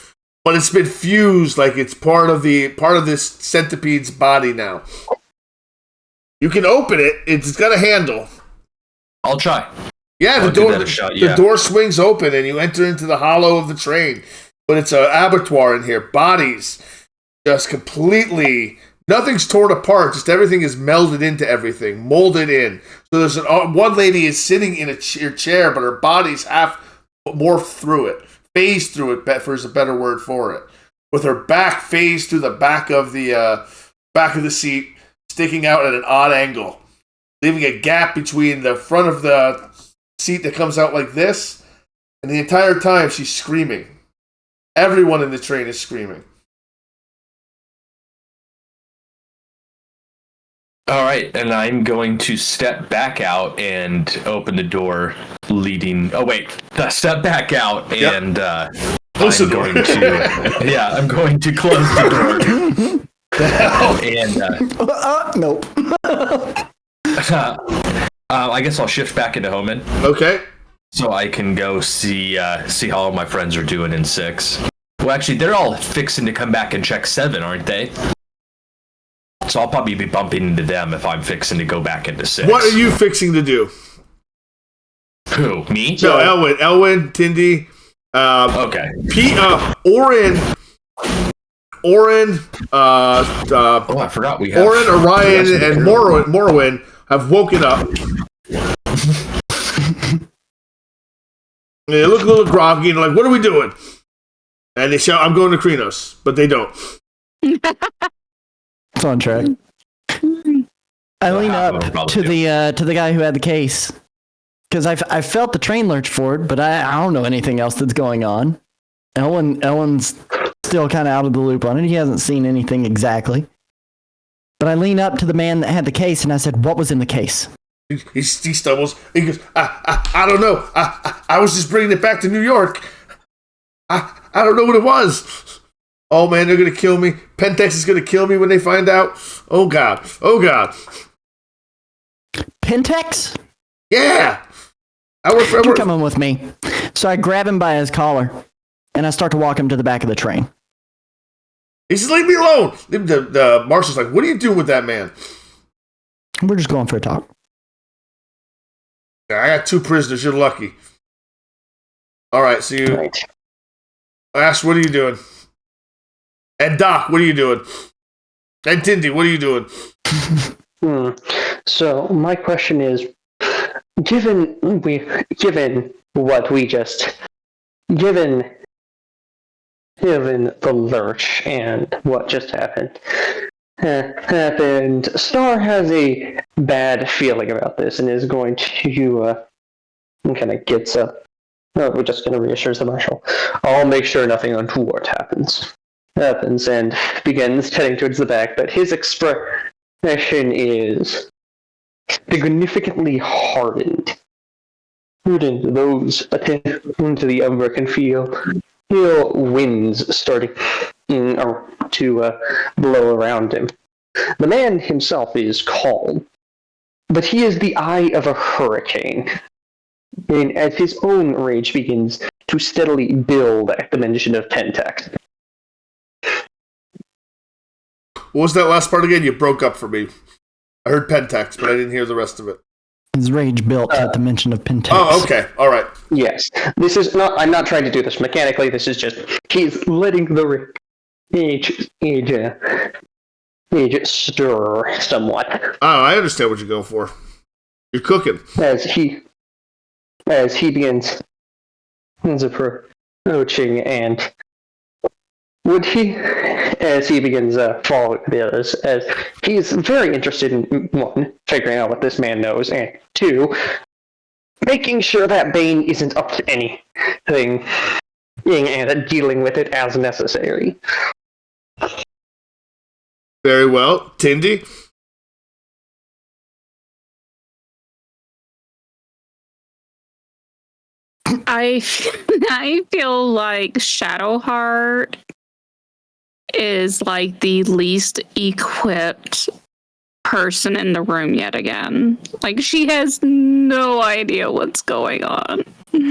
but it's been fused like it's part of this centipede's body now. You can open it. It's got a handle. I'll try. Yeah, the door swings open and you enter into the hollow of the train. But it's an abattoir in here. Bodies just completely. Nothing's torn apart. Just everything is melded into everything, molded in. So there's one lady is sitting in a chair, but her body's half morphed through it, phased through it. There's a better word for it. With her back phased through the back of the seat, sticking out at an odd angle, leaving a gap between the front of the seat that comes out like this, and the entire time she's screaming. Everyone in the train is screaming. All right, and I'm going to step back out and open the door leading... Oh, wait. Step back out and I'm going to close the door. Nope. I guess I'll shift back into Homan. Okay. So I can go see how all my friends are doing in 6. Well, actually, they're all fixing to come back and check 7, aren't they? So I'll probably be bumping into them if I'm fixing to go back into 6. What are you fixing to do? Who? Me? No, Elwin, Tindy. Okay. Oren. I forgot we have. Oren, Orion, and Morrowind have woken up. They look a little groggy and like, what are we doing? And they shout, I'm going to Krenos, but they don't. It's on track. I lean up to the guy who had the case because I felt the train lurch forward, but I don't know anything else that's going on. Ellen's still kind of out of the loop on it. He hasn't seen anything exactly. But I lean up to the man that had the case and I said, "What was in the case?" He stumbles. He goes, I don't know. I was just bringing it back to New York. I don't know what it was. Oh man, they're gonna kill me. Pentex is gonna kill me when they find out. Oh god. Oh god. Pentex? Yeah. I work for. You're coming with me. So I grab him by his collar, and I start to walk him to the back of the train. He says, "Leave me alone." The marshal's like, "What are you doing with that man?" We're just going for a talk. I got 2 prisoners. You're lucky. All right, so you. Right. Ash, what are you doing? And Doc, what are you doing? And Tindy, what are you doing? So my question is, given the lurch and what just happened, Star has a bad feeling about this and is going to kind of gets up. No, we're just going to reassure the marshal. I'll make sure nothing untoward happens, and begins heading towards the back. But his expression is significantly hardened. Those attending to the Umbra can feel winds starting to blow around him. The man himself is calm, but he is the eye of a hurricane. And as his own rage begins to steadily build at the mention of Pentex. What was that last part again? You broke up for me. I heard Pentex, but I didn't hear the rest of it. His rage built at the mention of Pentex. Oh, okay. All right. Yes. This is not, I'm not trying to do this mechanically, this is just, he's letting the rage stir somewhat. Oh, I understand what you're going for. You're cooking. As he begins approaching, and as he begins following the others, as he's very interested in, 1, figuring out what this man knows, and 2, making sure that Bane isn't up to anything and dealing with it as necessary. Very well. Tindy? I feel like Shadowheart is like the least equipped person in the room yet again. Like, she has no idea what's going on. All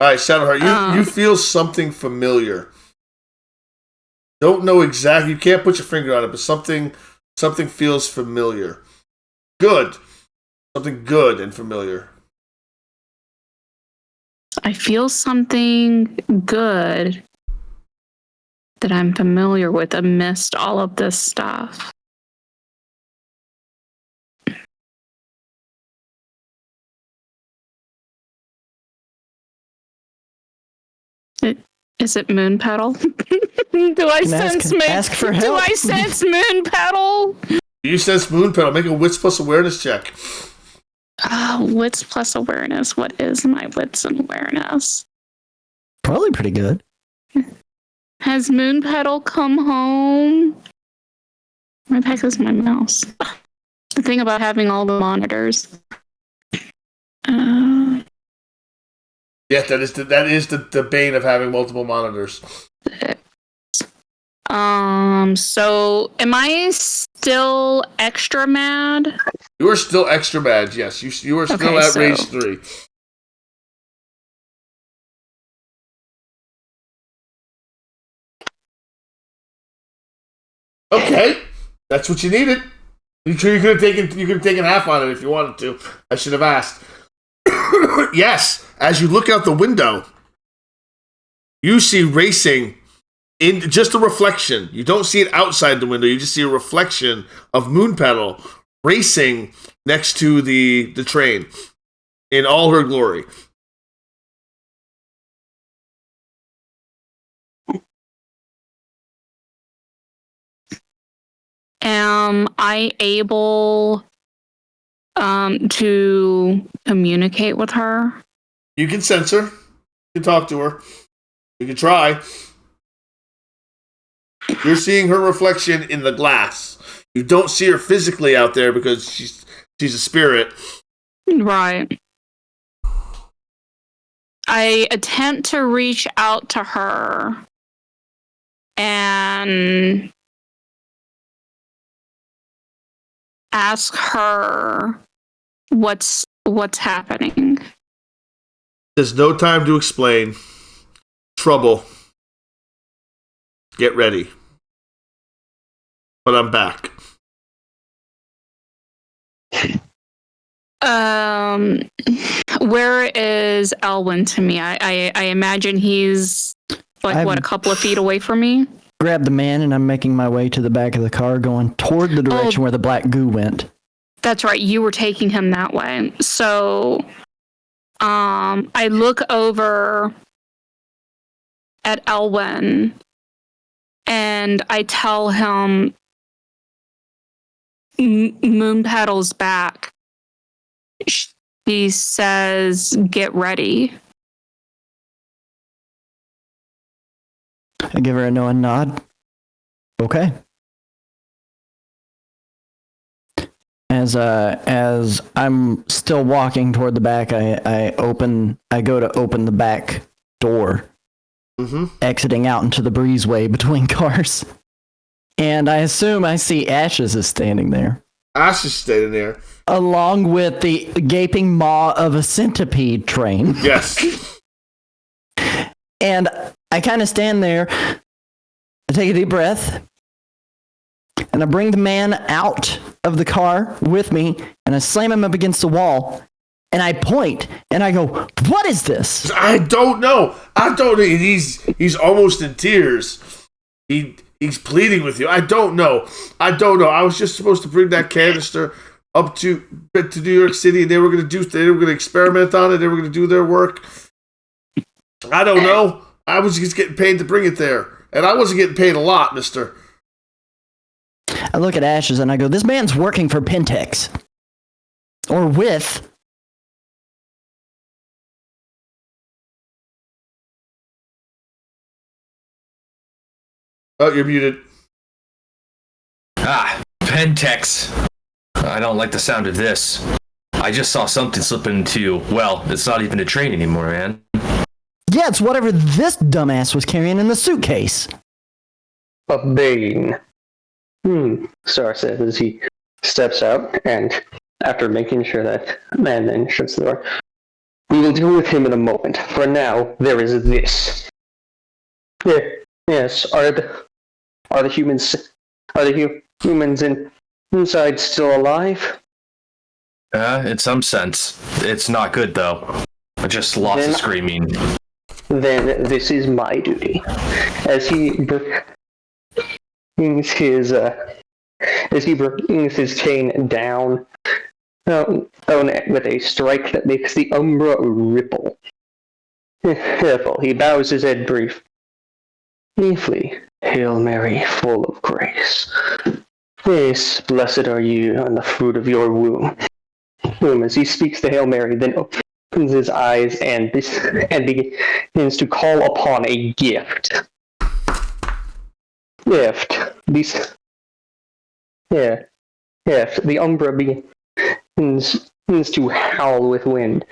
right, Shadowheart, you feel something familiar. Don't know exactly. You can't put your finger on it, but something feels familiar. Good. Something good and familiar. I feel something good that I'm familiar with amidst all of this stuff. Is it moon petal? Do I sense moon? Ask for help. Do I sense moon petal? You sense moon petal. Make a wits plus awareness check. Wits plus awareness. What is my wits and awareness? Probably pretty good. Has moon petal come home? Where the heck is my mouse? The thing about having all the monitors. Yeah, that is the bane of having multiple monitors. So am I still extra mad? You are still extra mad, yes. You are still at rage 3. Okay. That's what you needed. You could have taken half on it if you wanted to. I should have asked. Yes, as you look out the window, you see racing in just a reflection. You don't see it outside the window. You just see a reflection of Moon Petal racing next to the train in all her glory. Am I able to communicate with her? You can sense her. You can talk to her. You can try. You're seeing her reflection in the glass. You don't see her physically out there because she's a spirit. Right. I attempt to reach out to her and ask her what's happening. There's no time to explain. Trouble. Get ready. But I'm back. Where is Elwyn to me? I imagine he's like a couple of feet away from me. Grab the man, and I'm making my way to the back of the car, going toward the direction where the black goo went. That's right. You were taking him that way. So, I look over at Elwyn, and I tell him, Moonpetal's back. She says, get ready. I give her a knowing nod. Okay. As I'm still walking toward the back, I go to open the back door, exiting out into the breezeway between cars. And I assume I see Ashes is standing there. Ash is standing there. Along with the gaping maw of a centipede train. Yes. And I kind of stand there, I take a deep breath, and I bring the man out of the car with me, and I slam him up against the wall, and I point, and I go, what is this? I don't know. He's almost in tears. He's pleading with you. I don't know. I was just supposed to bring that canister up to New York City, and they were going to experiment on it. They were going to do their work. I don't know. I was just getting paid to bring it there, and I wasn't getting paid a lot, mister. I look at Ashes, and I go, this man's working for Pentex. Or with. Oh, you're muted. Pentex. I don't like the sound of this. I just saw something slip into, well, it's not even a train anymore, man. Yeah, it's whatever this dumbass was carrying in the suitcase. A Bane. Star says as he steps out, and after making sure that man then shuts the door. We will deal with him in a moment. For now, there is this. Yes, are the humans inside still alive? In some sense. It's not good, though. I just lots of screaming. Then this is my duty. As he brings his chain down with a strike that makes the umbra ripple. He bows his head briefly. Hail Mary, full of grace. Yes, blessed are you on the fruit of your womb. As he speaks the Hail Mary, then opens his eyes and begins to call upon a gift. Gift. The umbra begins to howl with wind,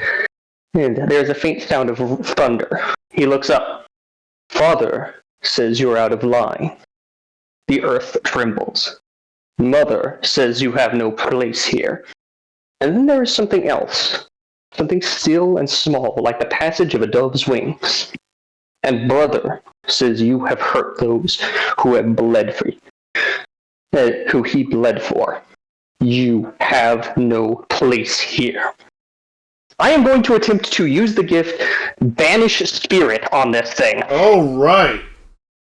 and there's a faint sound of thunder. He looks up. Father says you're out of line. The earth trembles. Mother says you have no place here. And then there is something else. Something still and small, like the passage of a dove's wings. And brother says you have hurt those who have bled for you, who he bled for. You have no place here. I am going to attempt to use the gift Banish Spirit on this thing. All right.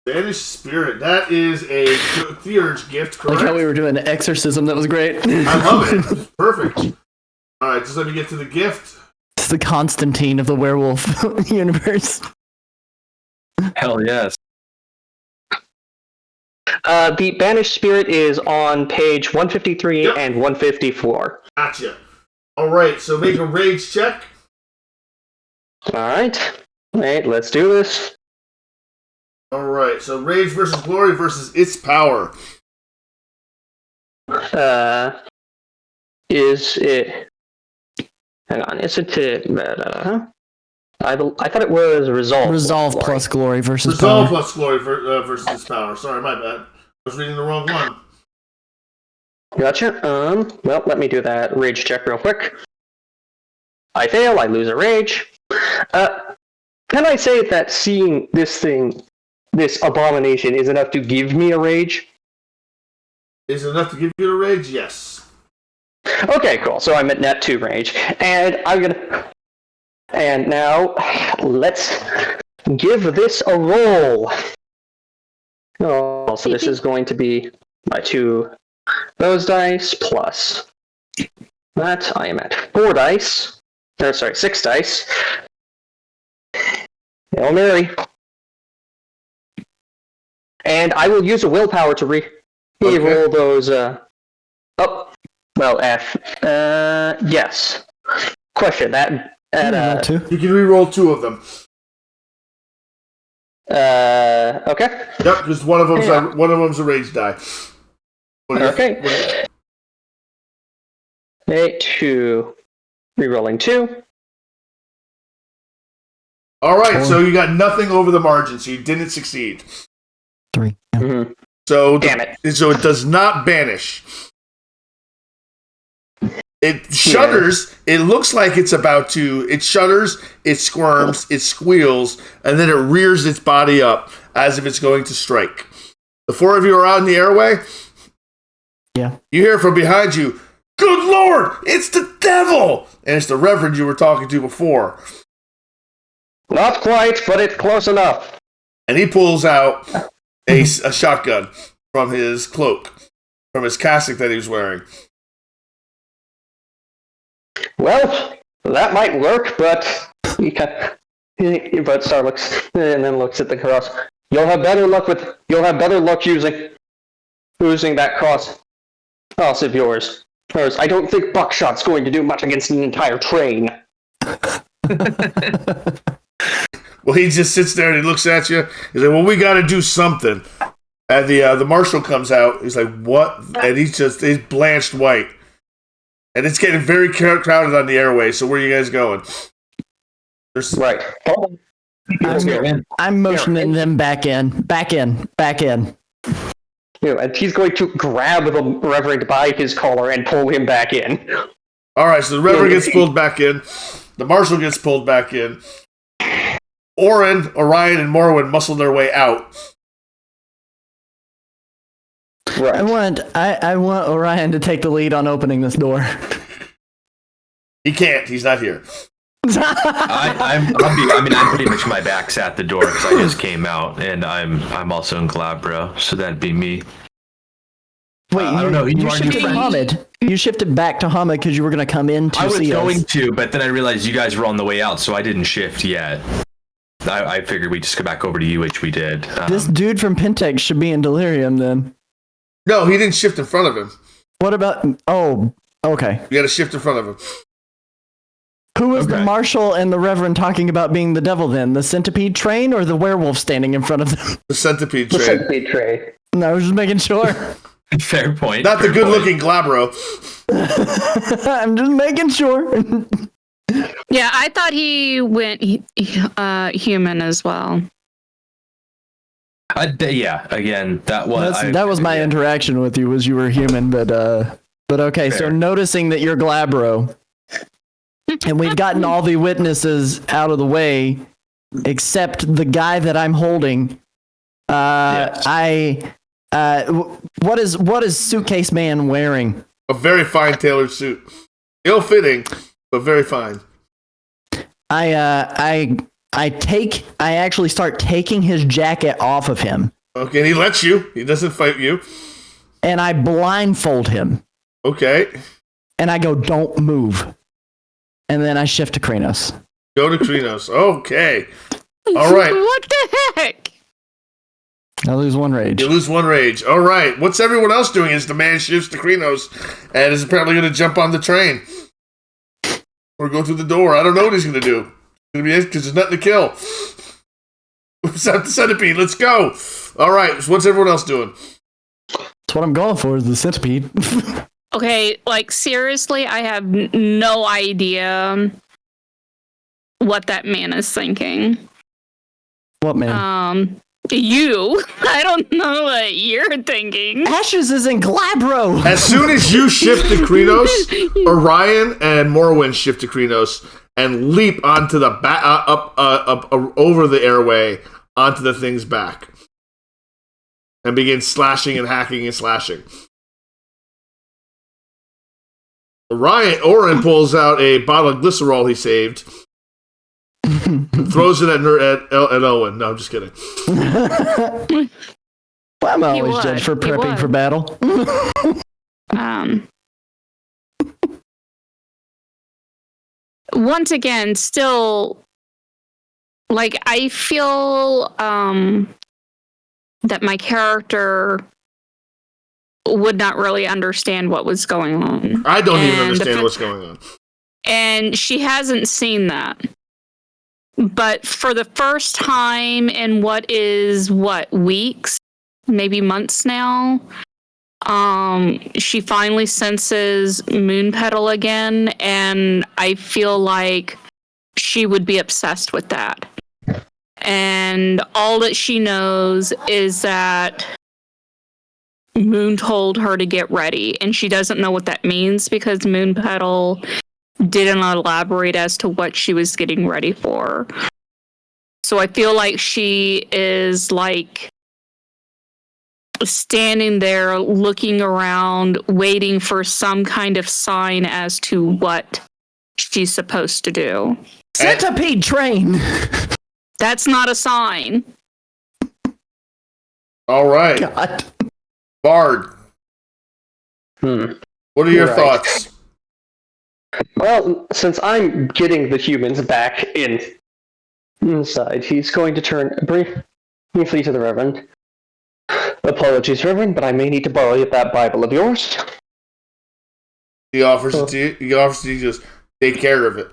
Banish Spirit. That is a Theurge gift, correct? Like how we were doing an exorcism. That was great. I love it. Perfect. All right, just let me get to the gift. It's the Constantine of the werewolf universe. Hell yes. The Banished Spirit is on page 153 and 154. Gotcha. All right, so make a rage check. All right, let's do this. All right, so rage versus glory versus its power. Is it? Hang on, is it? I thought it was resolve. Resolve plus glory versus Resolve power. plus glory versus power. Sorry, my bad. I was reading the wrong one. Gotcha. Well, let me do that rage check real quick. I fail. I lose a rage. Can I say that seeing this abomination, is enough to give me a rage? Is it enough to give you a rage? Yes. Okay, cool. So I'm at net 2 rage, and And now let's give this a roll. Oh, so this is going to be my 2 those dice plus that. I am at 4 dice. No, sorry, 6 dice. Hail Mary. And I will use a willpower to re-roll those. F. Yes. Question that. Two. You can re-roll 2 of them. Okay. Yep, because one of them's a rage die. Okay. 8, 2. Rerolling 2. All right, so you got nothing over the margin, so you didn't succeed. 3. Yeah. Mm-hmm. So Damn it. So it does not banish. It shudders. It looks like it's about to. It shudders. It squirms. It squeals, and then it rears its body up as if it's going to strike. The 4 of you are out in the airway. Yeah. You hear from behind you, "Good Lord, it's the devil!" And it's the Reverend you were talking to before. Not quite, but it's close enough. And he pulls out a shotgun from his cloak, from his cassock that he was wearing. Well, that might work, but Star looks and then looks at the cross. You'll have better luck using that cross of yours. First, I don't think buckshot's going to do much against an entire train. Well, he just sits there and he looks at you. He's like, "Well, we got to do something." And the marshal comes out. He's like, "What?" And he's blanched white. And it's getting very crowded on the airway. So where are you guys going? Right. I'm motioning them back in. Yeah, and he's going to grab the Reverend by his collar and pull him back in. All right, so the Reverend gets pulled back in. The marshal gets pulled back in. Orion, and Morwen muscle their way out. Right. I want Orion to take the lead on opening this door. He can't. He's not here. I'm pretty much my back's at the door because I just came out, and I'm also in Glabro, so that'd be me. Wait, I don't know. You shifted to Hamid. You shifted back to Hamid because you were going to come in to see us. I was going to, but then I realized you guys were on the way out, so I didn't shift yet. I figured we'd just go back over to you, which we did. This dude from Pentex should be in delirium then. No, he didn't shift in front of him. What about... Oh, okay. You got to shift in front of him. Who was the marshal and the Reverend talking about being the devil then? The centipede train or the werewolf standing in front of them? The centipede The train. centipede tray. No, I was just making sure. Fair point. Not the good-looking Glabro. I'm just making sure. Yeah, I thought he went human as well. Yeah, again, that was my interaction with you, was you were human, but okay. Fair. So noticing that you're Glabro, and we've gotten all the witnesses out of the way, except the guy that I'm holding. Yes. What is Suitcase Man wearing? A very fine tailored suit. Ill-fitting, but very fine. I actually start taking his jacket off of him. Okay, and he lets you. He doesn't fight you. And I blindfold him. Okay. And I go, "Don't move." And then I shift to Kranos. Go to Krinos. Okay. All right. What the heck? I lose 1 rage. You lose 1 rage. All right. What's everyone else doing as the man shifts to Krinos and is apparently going to jump on the train? Or go through the door. I don't know what he's going to do. It's going to be because there's nothing to kill. Set the centipede. Let's go. All right. So what's everyone else doing? That's what I'm going for, is the centipede. Okay, like seriously, I have no idea what that man is thinking. What man? You. I don't know what you're thinking. Ashes is in Glabro. As soon as you shift to Krynos, Orion and Morrowind shift to Krynos and leap onto the up over the airway onto the thing's back and begin slashing and hacking and slashing. Orion pulls out a bottle of glycerol he saved, throws it at Owen. No, I'm just kidding. Well, I'm always judged for prepping for battle. Once again, still, like, I feel that my character would not really understand what was going on. I don't even understand what's going on. And she hasn't seen that. But for the first time in weeks, maybe months now, she finally senses moon petal again, and I feel like she would be obsessed with that. And all that she knows is that Moon told her to get ready, and she doesn't know what that means because Moon Petal didn't elaborate as to what she was getting ready for. So I feel like she is like standing there looking around, waiting for some kind of sign as to what she's supposed to do. Centipede train! That's not a sign. All right. God. Bard. What are your thoughts? Well, since I'm getting the humans back inside, he's going to turn briefly to the Reverend. Apologies, Reverend, but I may need to borrow that Bible of yours. He offers it to you. He offers to you, just take care of it.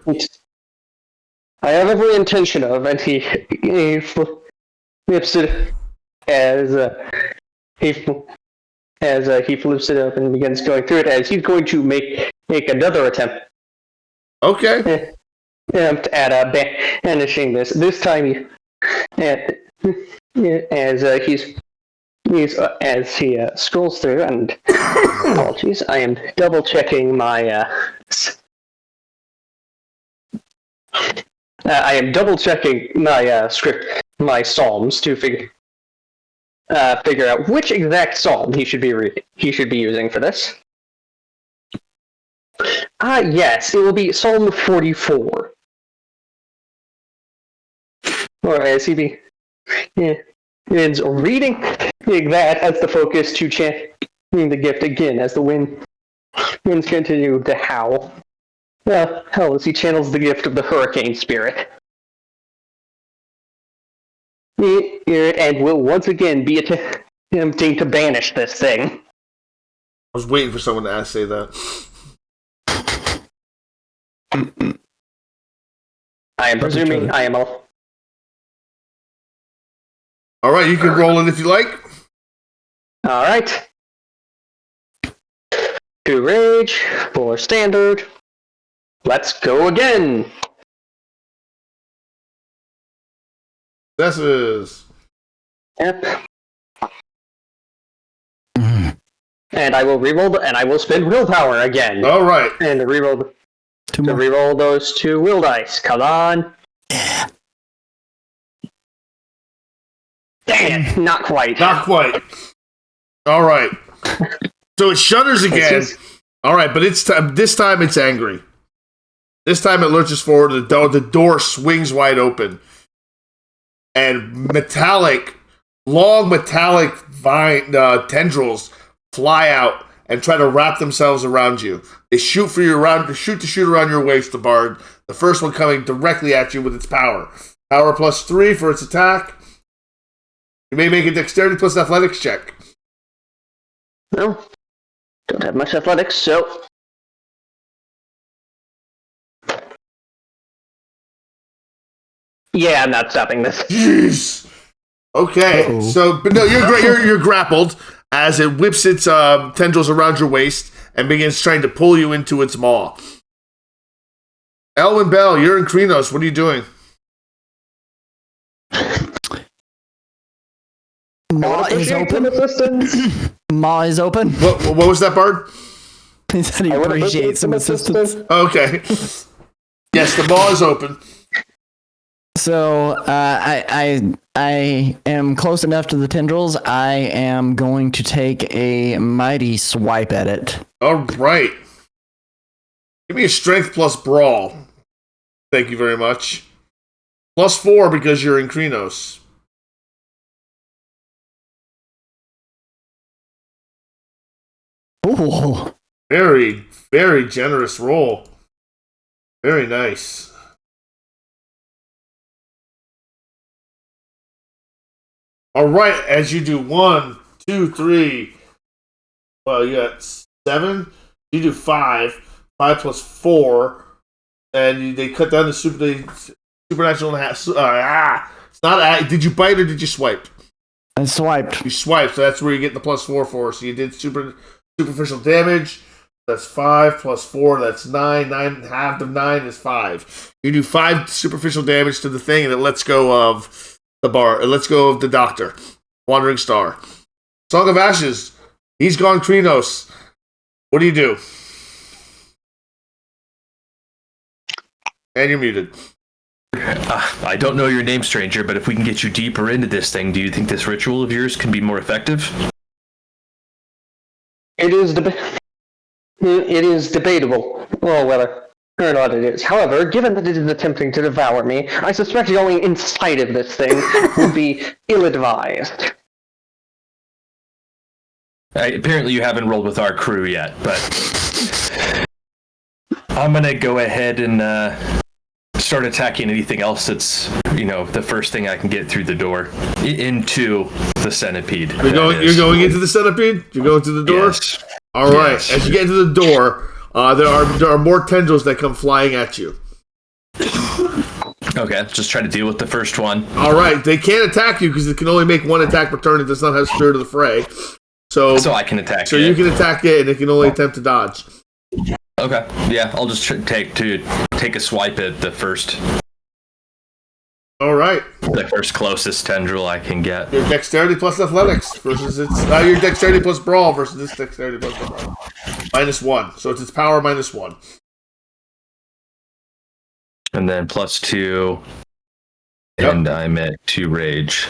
I have every intention of, and he flips it as he flips it up and begins going through it, as he's going to make another attempt. Okay. At banishing this. This time, as he scrolls through, and apologies, I am double checking my. I am double checking my script, my psalms, to figure out which exact psalm he should be using for this. Yes, it will be Psalm 44. Or as he begins reading that as the focus to chanting the gift again as the winds continue to howl. Hell, as he channels the gift of the hurricane spirit. And will once again be attempting to banish this thing. I was waiting for someone to say that. I am presuming I am all. All right, you can roll it if you like. All right. 2 rage, 4 standard. Let's go again. This is. Yep. And I will reroll, and I will spend willpower again. All right. And reroll those 2 will dice. Come on. Dang it! Not quite. Not quite. All right. So it shudders again. All right, but this time it's angry. This time it lurches forward. The door swings wide open, and long metallic tendrils fly out and try to wrap themselves around you. They shoot around your waist, the Bard. The first one coming directly at you with its power. Power +3 for its attack. You may make a dexterity plus athletics check. No, don't have much athletics, so. Yeah, I'm not stopping this. Jeez. Okay, Uh-oh. so but no, you're grappled as it whips its tendrils around your waist and begins trying to pull you into its maw. Elwin Bell, you're in Krenos. What are you doing? Maw is open. Assistance. Maw is open. What was that, Bard? He said he appreciates some assistance. Okay. Yes, the maw is open. So I am close enough to the tendrils. I am going to take a mighty swipe at it. All right. Give me a strength plus brawl. Thank you very much. +4 because you're in Krenos. Ooh. Very, very generous roll. Very nice. All right, as you do 1, 2, 3. Well, you got 7. You do 5. 5 plus 4, and they cut down the supernatural in half. It's not. Did you bite or did you swipe? I swiped. You swiped, so that's where you get the +4 for. So you did superficial damage. That's 5 plus 4. That's 9. 9 half of 9 is 5. You do 5 superficial damage to the thing, and it lets go of the bar. It lets go of the doctor, Wandering Star. Song of Ashes. He's gone Krenos. What do you do? And you're muted. I don't know your name, stranger, but if we can get you deeper into this thing, do you think this ritual of yours can be more effective? It is debatable. Well, whether or not it is. However, given that it is attempting to devour me, I suspect going inside of this thing would be ill-advised. Apparently you haven't rolled with our crew yet, but I'm going to go ahead and start attacking anything else that's, the first thing I can get through the door into the centipede. You're going into the centipede? You're going through the door? Yes. All right. Yes. As you get into the door, there are more tendrils that come flying at you. Okay, just try to deal with the first one. All right. They can't attack you because it can only make one attack per turn. It does not have Spirit of the Fray. So I can attack it. So you can attack it, and it can only attempt to dodge. Okay, yeah, I'll just take a swipe at the first All right. The first closest tendril I can get. Your dexterity plus athletics versus your dexterity plus brawl versus its dexterity plus brawl. -1. So it's its power -1. And then +2. Yep. And I'm at 2 rage.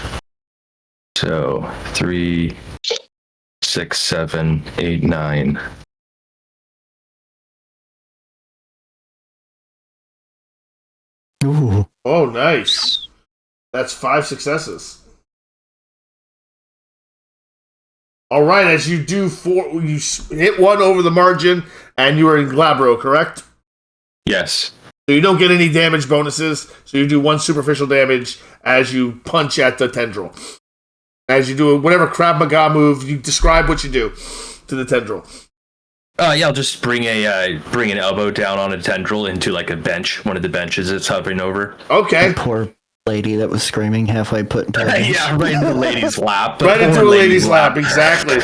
So 3, 6, 7, 8, 9. Ooh. Oh, nice. That's 5 successes. All right, as you do 4, you hit 1 over the margin, and you are in Glabro, correct? Yes. So you don't get any damage bonuses, so you do 1 superficial damage as you punch at the tendril. As you do whatever Krav Maga move, you describe what you do to the tendril. Yeah, I'll just bring an elbow down on a tendril into like a bench, one of the benches it's hovering over. Okay. Poor lady that was screaming halfway put into her Yeah, right into the lady's lap. Right into a lady's lap, exactly.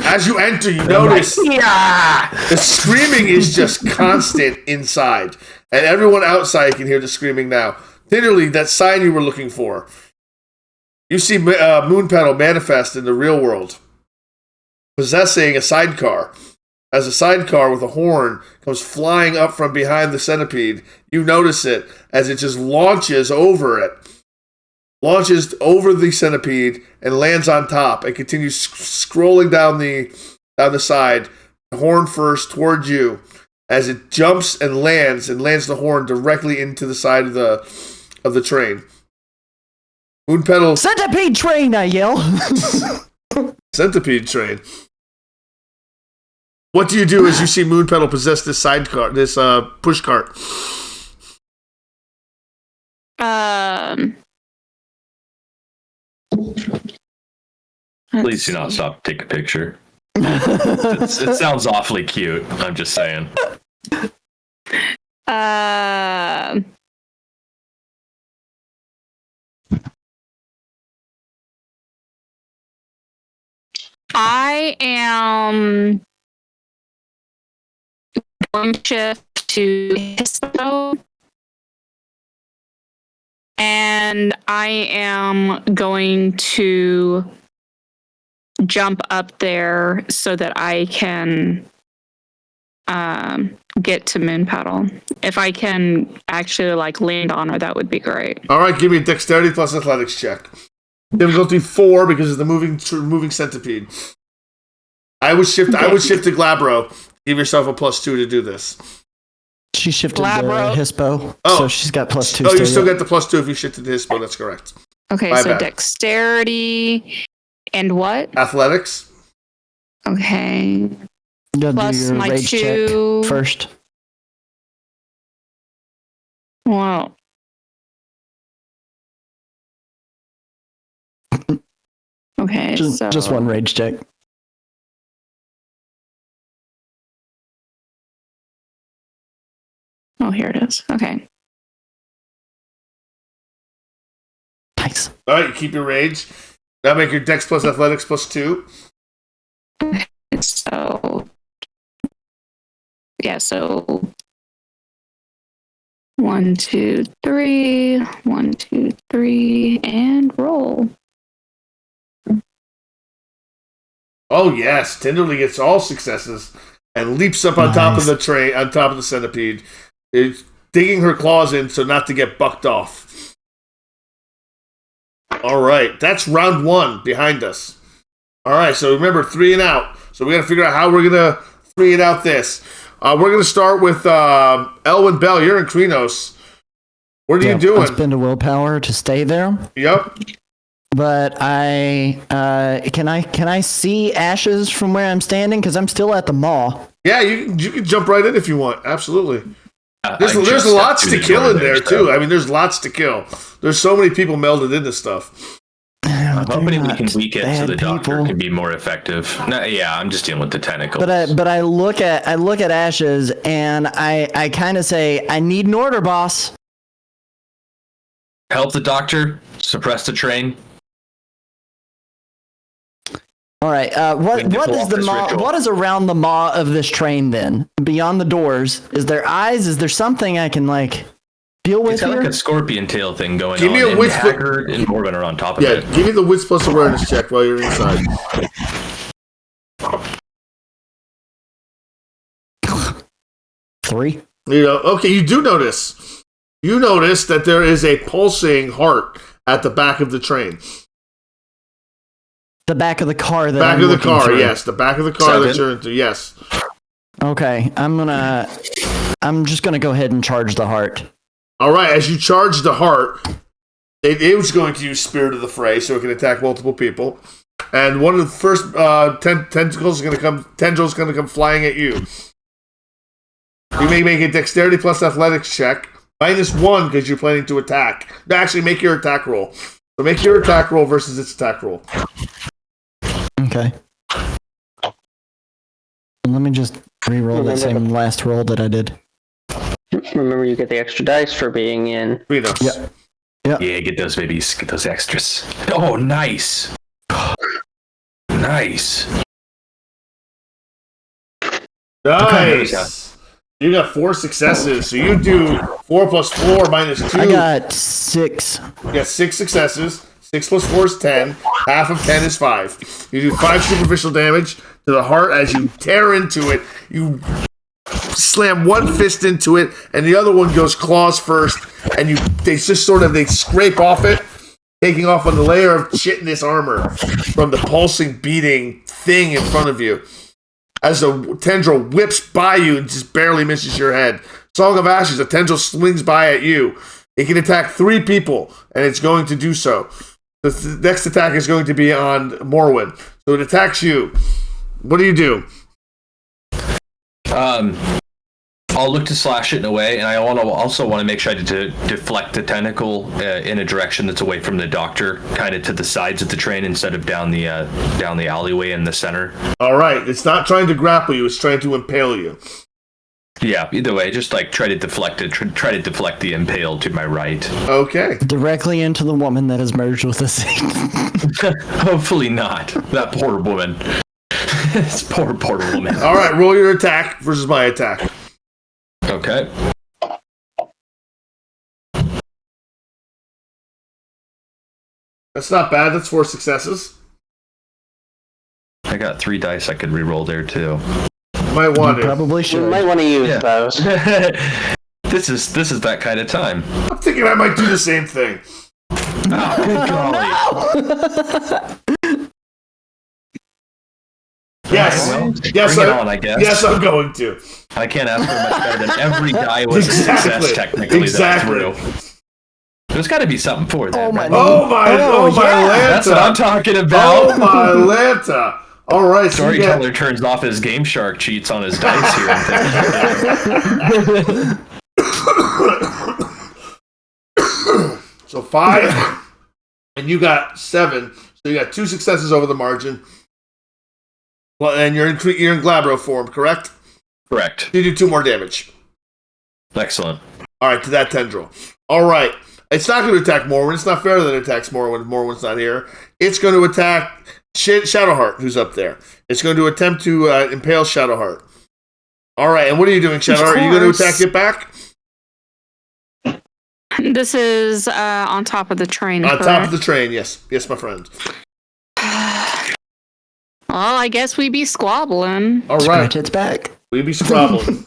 As you enter, you notice the screaming is just constant inside. And everyone outside can hear the screaming now. Literally, that sign you were looking for. You see Moonpetal manifest in the real world, possessing a sidecar. As a sidecar with a horn comes flying up from behind the centipede, you notice it as it just launches over it. Launches over the centipede and lands on top and continues scrolling down the side, the horn first towards you. As it jumps and lands the horn directly into the side of the train. Moonpetal centipede train, I yell. Centipede train. What do you do as you see Moonpetal possess this sidecar, this push cart? Please do not stop to take a picture. It sounds awfully cute. I'm just saying. I am going to shift to Hispo. And I am going to jump up there so that I can get to Moonpetal. If I can actually like land on her, that would be great. All right, give me a dexterity plus athletics check. Difficulty 4 because of the moving centipede. I would shift to Glabro. Give yourself a +2 to do this. She shifted Glabro. to Hispo, so she's got +2. Oh, you still get the +2 if you shifted to Hispo. That's correct. Okay, My so bad. dexterity and what? Athletics. Okay. You gotta Plus do your my rage 2. check first. Well. Okay, Just one rage check. Oh, here it is. Okay. Nice. All right, you keep your rage. Now make your dex plus athletics +2. So, yeah, so 1, 2, 3, 1, 2, 3, and roll. Oh yes, Tenderly gets all successes and leaps up on top of the tray, on top of the centipede. It's digging her claws in so not to get bucked off. All right, that's round 1 behind us. All right, so remember 3 and out. So we got to figure out how we're gonna 3 and out this. We're gonna start with Elwyn Bell. You're in Krenos. What are you doing? I spend a willpower to stay there. Yep. But I can I see Ashes from where I'm standing because I'm still at the mall. Yeah, you can jump right in if you want. Absolutely. I There's just lots stepped to through the kill door in there so- too. I mean, there's lots to kill. There's so many people melded into stuff. I'm hoping we They're can not weak it so the bad doctor people. can be more effective. No, yeah, I'm just dealing with the tentacles. But I look at Ashes and I kind of say I need an order, boss. Help the doctor, suppress the train. All right. What pull is off the this maw? ritual. What is around the maw of this train then? Beyond the doors, is there eyes? Is there something I can like deal with It's got here? like a scorpion tail thing going Give on. me a and wits- Haggard and Morgan are on top of Yeah, it. give me the wits plus awareness check while you're inside. 3. Okay, you do notice. You notice that there is a pulsing heart at the back of the train. The back of the car. Back of the car, yes. The back of the car that you're into, yes. Okay, I'm just gonna go ahead and charge the heart. All right, as you charge the heart, it was going to use Spirit of the Fray, so it can attack multiple people. And one of the first tendrils is going to come flying at you. You may make a Dexterity plus Athletics check. -1 because you're planning to attack. No, actually, make your attack roll. So make your attack roll versus its attack roll. Okay. Let me just re-roll the same last roll that I did. Remember, you get the extra dice for being in. Krenos. Yeah. Yeah, get those babies, get those extras. Oh, nice. Nice. Nice. Okay. You got 4 successes, so you do 4 plus 4 minus 2. I got 6. You got 6 successes. 6 plus 4 is 10. Half of 10 is 5. You do 5 superficial damage to the heart as you tear into it. You slam one fist into it, and the other one goes claws first, and they scrape off it, taking off on the layer of chitinous armor from the pulsing, beating thing in front of you. As the tendril whips by you and just barely misses your head. Song of Ashes, a tendril swings by at you. It can attack 3 people, and it's going to do so. The next attack is going to be on Morwen. So it attacks you. What do you do? I'll look to slash it in a way, and I also want to make sure I deflect the tentacle in a direction that's away from the doctor, kind of to the sides of the train instead of down the alleyway in the center. All right, it's not trying to grapple you; it's trying to impale you. Yeah, either way, just like try to deflect it. Try to deflect the impale to my right. Okay. Directly into the woman that has merged with us. Hopefully not. That poor woman. This poor woman. All right, roll your attack versus my attack. Okay. Okay. That's not bad. That's 4 successes. I got 3 dice I could re-roll there too. Might want You it. probably You should. might want to use Yeah. those. This is that kind of time. I'm thinking I might do the same thing. Oh, good golly. Yes. Well, Yes, bring it on, I guess. Yes, I'm going to. I can't ask for much better than every die was a success technically Exactly. that I threw. There's got to be something for that. Oh my right? Oh my yeah. Lanta. That's what I'm talking about. Oh my Lanta. All right, so you get, Storyteller turns off his Game Shark cheats on his dice here and things. so 5, and you got 7. So you got 2 successes over the margin. Well, and you're in Glabro form, correct? Correct. You do 2 more damage. Excellent. All right, to that tendril. All right. It's not going to attack Morwen. It's not fair that it attacks Morwen if Morwen's not here. It's going to attack Shadowheart, who's up there. It's going to attempt to impale Shadowheart. All right, and what are you doing, Shadowheart? Are you going to attack it back? This is on top of the train. On correct? top of the train, yes. Yes, my friend. Well, I guess we be squabbling. All right. Scratch its back. We be squabbling.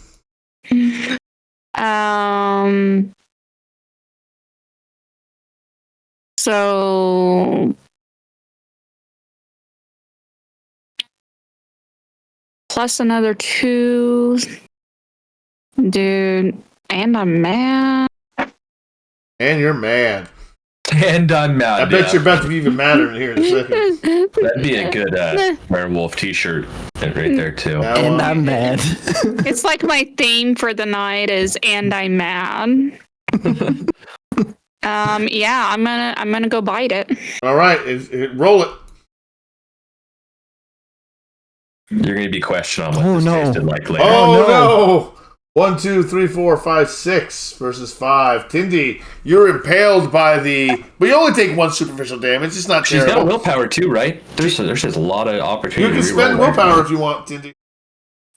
So plus another 2, dude, and I'm mad. And you're mad. And I'm mad. I bet you're about to be even madder in here in a second. That'd be a good werewolf t-shirt right there too. Now, And I'm mad. It's like my theme for the night is "and I'm mad." Yeah, I'm gonna go bite it. all right, roll it. You're going to be questioning on what Oh, this no. tasted like later. Oh no! 1, 2, 3, 4, 5, 6 versus 5. Tindy, you're impaled by the. But you only take 1 superficial damage. It's not She's got a terrible. willpower too, right? There's just a lot of You opportunity. can to spend re-roll there. willpower if you want, Tindy.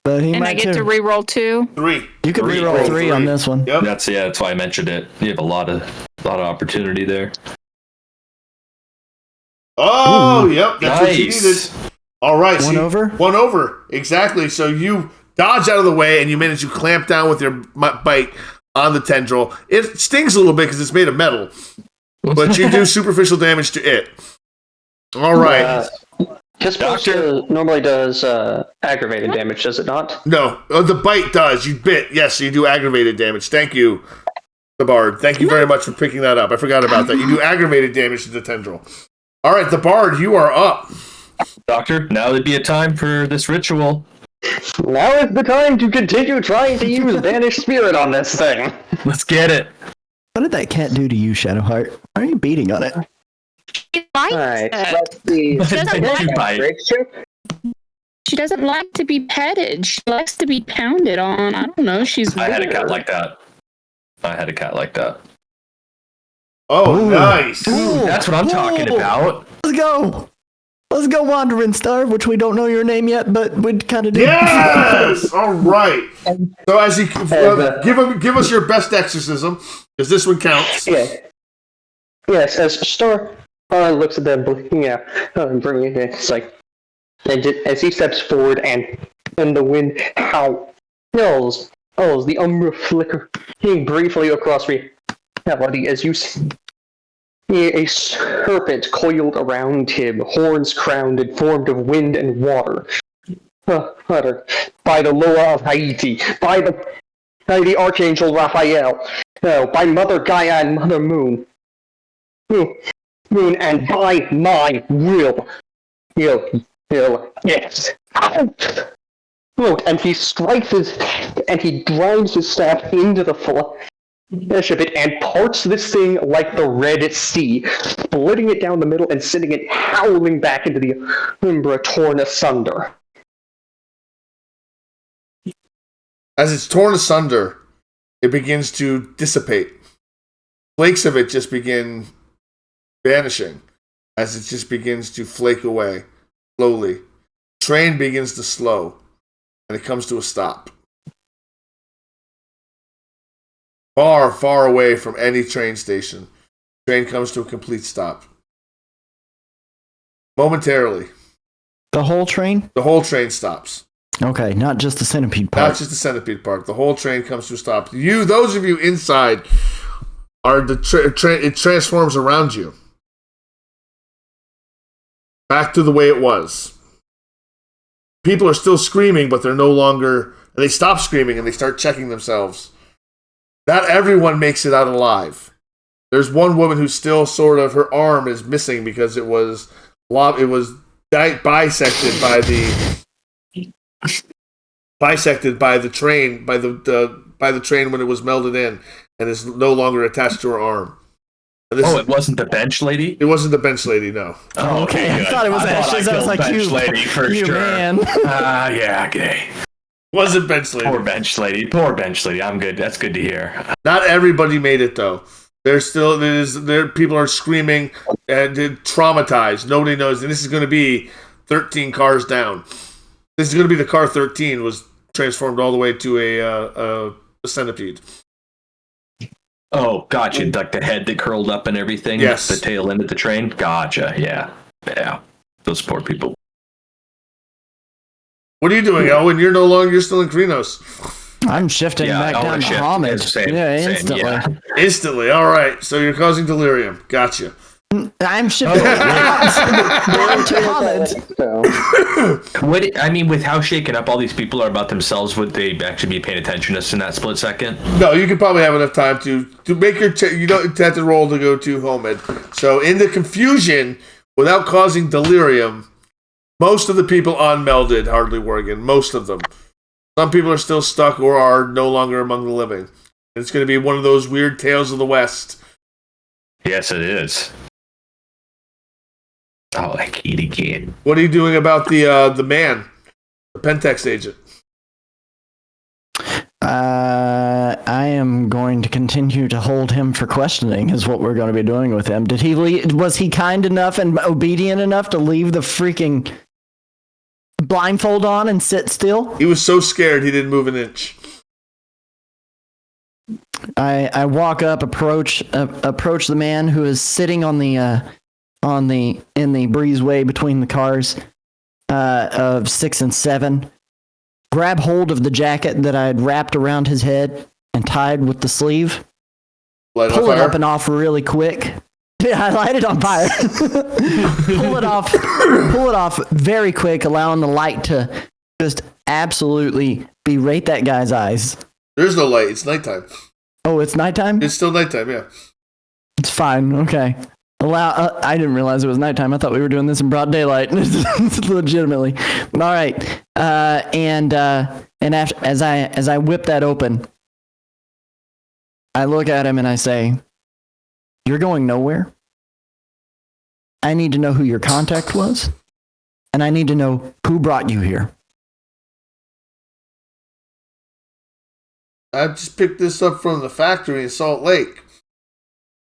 But he And I might get too. to re-roll 2. 3. You could Three. reroll 3 on this one. Yep. That's why I mentioned it. You have a lot of opportunity there. Oh, yep. That's what you needed. Nice. All right. One over? 1 over. Exactly. So you dodge out of the way and you manage to clamp down with your bite on the tendril. It stings a little bit because it's made of metal, but you do superficial damage to it. All right. Just Doctor. normally does aggravated damage, does it not? No, the bite does. You bit. Yes, you do aggravated damage. Thank you, the Bard. Thank you very much for picking that up. I forgot about that. You do aggravated damage to the tendril. All right, the Bard, you are up. Doctor, now would be a time for this ritual. Now is the time to continue trying to use Vanish Spirit on this thing. Let's get it. What did that cat do to you, Shadowheart? Why are you beating on it? She likes Alright, it. let's see. She doesn't Thank you, like bite. Great check. She doesn't like to be petted. She likes to be pounded on. I don't know. She's I had a cat weird. like that. Oh, Ooh. nice. Ooh. That's what I'm talking Ooh. about. Let's go. Let's go, Wandering Star, which we don't know your name yet, but we'd kind of do. Yes. All right. So as you give us your best exorcism, because this one counts. Yeah. Yes, as Star looks at them blinking out, bringing it in, it's like, as he steps forward and the wind howls, the umbra flicker briefly across reality as you see a serpent coiled around him, horns crowned and formed of wind and water. Uttered by the Loa of Haiti, by the Archangel Raphael, by Mother Gaia and Mother Moon, and by my will. Yes. And he strikes and he drives his staff into the flesh of it and parts this thing like the Red Sea, splitting it down the middle and sending it howling back into the Umbra, torn asunder. As it's torn asunder, it begins to dissipate. Flakes of it just begin vanishing as it just begins to flake away slowly. Train begins to slow, and it comes to a stop. far, far away from any train station. Train comes to a complete stop. Momentarily. The whole train? The whole train stops. Okay, not just the centipede part. Not just the centipede part. The whole train comes to a stop. Those of you inside, it transforms around you. Back to the way it was. People are still screaming, but they're no longer... They stop screaming and they start checking themselves. Not everyone makes it out alive. There's one woman who's still sort of... Her arm is missing because it was bisected by the train by the train when it was melded in, and is no longer attached to her arm. It wasn't the bench lady? It wasn't the bench lady, no. Oh, okay. I thought it was Ashes. I was like, bench lady for you sure. Man. Yeah, okay. Wasn't bench lady. Poor bench lady. Poor bench lady. I'm good. That's good to hear. Not everybody made it though. People are screaming and traumatized. Nobody knows, and this is going to be 13 cars down. This is going to be the car 13 was transformed all the way to a centipede. Oh, gotcha. Like the head that curled up and everything. Yes. The tail end of the train. Gotcha. Yeah. Those poor people. What are you doing, Owen? You're still in Krenos. I'm shifting back down to Homage. Same, Instantly. yeah. Instantly. All right. So you're causing delirium. Gotcha. I'm shifting down to Homage. So, With how shaken up all these people are about themselves, would they actually be paying attention to us in that split second? No, you could probably have enough time to make your... you don't have to roll to go to Homid. So in the confusion, without causing delirium, most of the people unmelded hardly Worgen. Most of them. Some people are still stuck or are no longer among the living. And it's going to be one of those weird tales of the West. Yes, it is. Oh, like eat again. What are you doing about the man, the Pentex agent? I am going to continue to hold him for questioning. Is what we're going to be doing with him. Did he was he kind enough and obedient enough to leave the freaking blindfold on and sit still? He was so scared he didn't move an inch. I walk up, approach the man who is sitting in the breezeway between the cars of 6 and 7. Grab hold of the jacket that I had wrapped around his head and tied with the sleeve. Pull it up and off really quick. Yeah, I light it on fire. Pull it off very quick, allowing the light to just absolutely berate that guy's eyes. There's no light. It's nighttime. Oh, it's nighttime? It's still nighttime, yeah. It's fine. Okay. I didn't realize it was nighttime. I thought we were doing this in broad daylight. Legitimately. All right. And after, as I whip that open, I look at him and I say, "You're going nowhere. I need to know who your contact was, and I need to know who brought you here." I just picked this up from the factory in Salt Lake.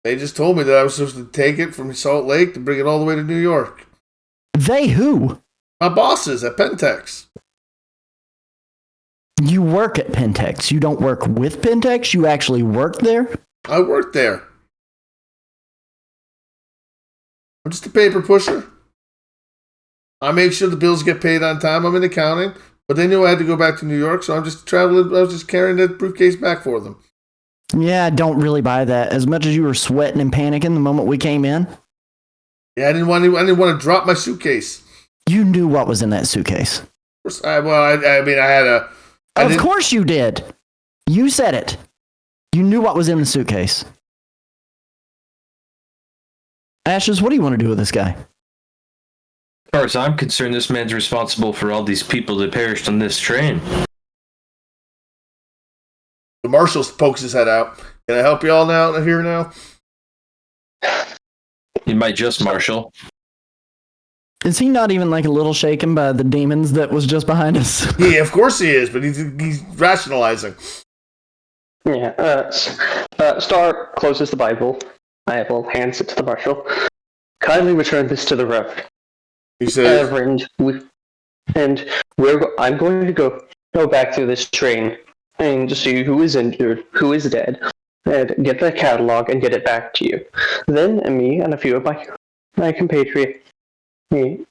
They just told me that I was supposed to take it from Salt Lake to bring it all the way to New York. They who? My bosses at Pentex. You work at Pentex. You don't work with Pentex? You actually work there? I work there. I'm just a paper pusher. I make sure the bills get paid on time. I'm in accounting. But they knew I had to go back to New York, so I'm just traveling. I was just carrying that briefcase back for them. Yeah, I don't really buy that. As much as you were sweating and panicking the moment we came in. Yeah, I didn't want to drop my suitcase. You knew what was in that suitcase. Of course you did. You said it. You knew what was in the suitcase. Ashes, what do you want to do with this guy? As far as I'm concerned, this man's responsible for all these people that perished on this train. The marshal pokes his head out. Can I help you all here now? You might just, Marshal. Is he not even like a little shaken by the demons that was just behind us? Yeah, of course he is, but he's rationalizing. Yeah, Star closes the Bible. I will hands it to the marshal. Kindly return this to the Reverend. He says, I'm going to go back to this train and to see who is injured, who is dead. and get the catalog and get it back to you. Then me and a few of my compatriots we'll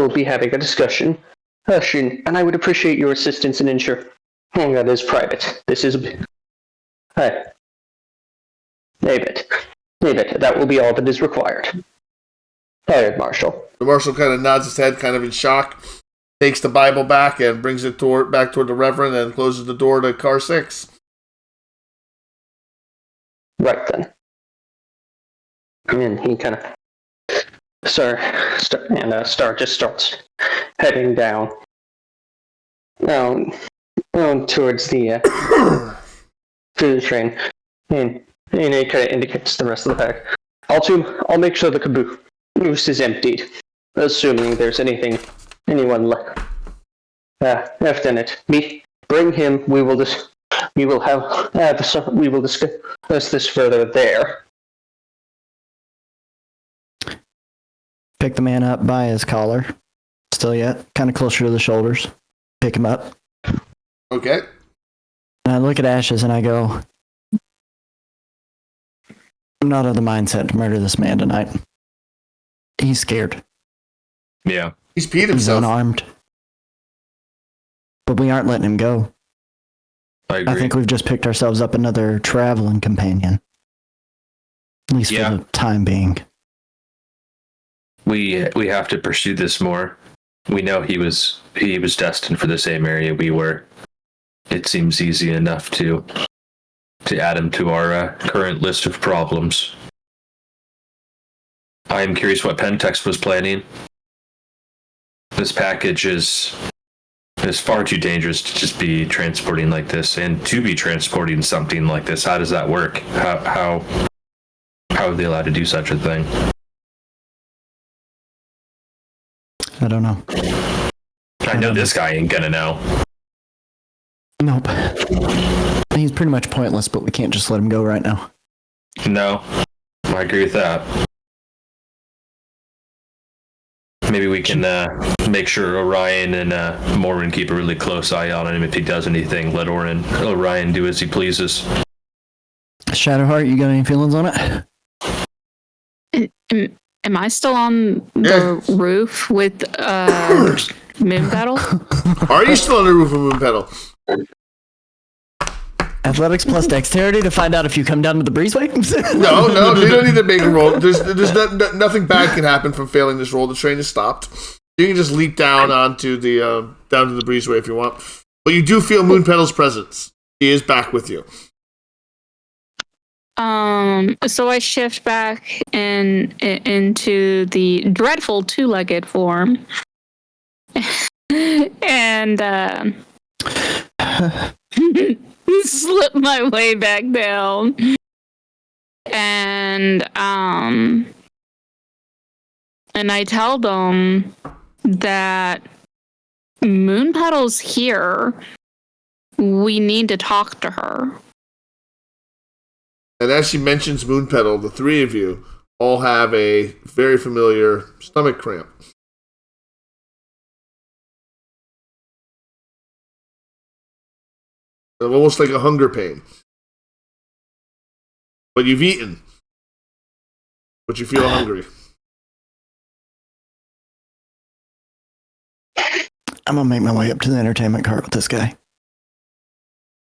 be having a discussion. And I would appreciate your assistance in ensuring that is private. This is David. That will be all that is required. Hired, Marshal. The marshal kind of nods his head, kind of in shock, takes the Bible back and brings it back toward the Reverend and closes the door to car 6. Right then. And he kind of Star just starts heading down towards the train, and it kind of indicates the rest of the pack. I'll make sure the caboose is emptied, assuming there's anyone left in it. Bring him. We will discuss this further there. Pick the man up by his collar. Still yet, kind of closer to the shoulders. Pick him up. Okay. And I look at Ashes and I go, I'm not of the mindset to murder this man tonight. He's scared. Yeah. He's peed He's himself. unarmed. But we aren't letting him go. I agree. I think we've just picked ourselves up another traveling companion. At least for the time being. We have to pursue this more. We know he was destined for the same area we were. It seems easy enough to add him to our current list of problems. I am curious what Pentex was planning. This package is far too dangerous to just be transporting like this, and to be transporting something like this. How does that work? How are they allowed to do such a thing? I don't know. I know this guy ain't gonna know. Nope. He's pretty much pointless, but we can't just let him go right now. No, I agree with that. Maybe we can make sure Orion and Morin keep a really close eye on him. If he does anything, let Orion do as he pleases. Shadowheart, you got any feelings on it? Am I still on the roof with Moonpetal? Are you still on the roof of Moonpetal? Athletics plus dexterity to find out if you come down to the breezeway? No, you don't need to make a roll. There's nothing bad can happen from failing this roll. The train is stopped. You can just leap down onto the down to the breezeway if you want. But you do feel Moonpetal's presence. He is back with you. So I shift back into the dreadful two-legged form, and slip my way back down, and I tell them that Moonpetal's here. We need to talk to her. And as she mentions Moonpetal, the three of you all have a very familiar stomach cramp. Almost like a hunger pain. But you've eaten. But you feel hungry. I'm going to make my way up to the entertainment cart with this guy.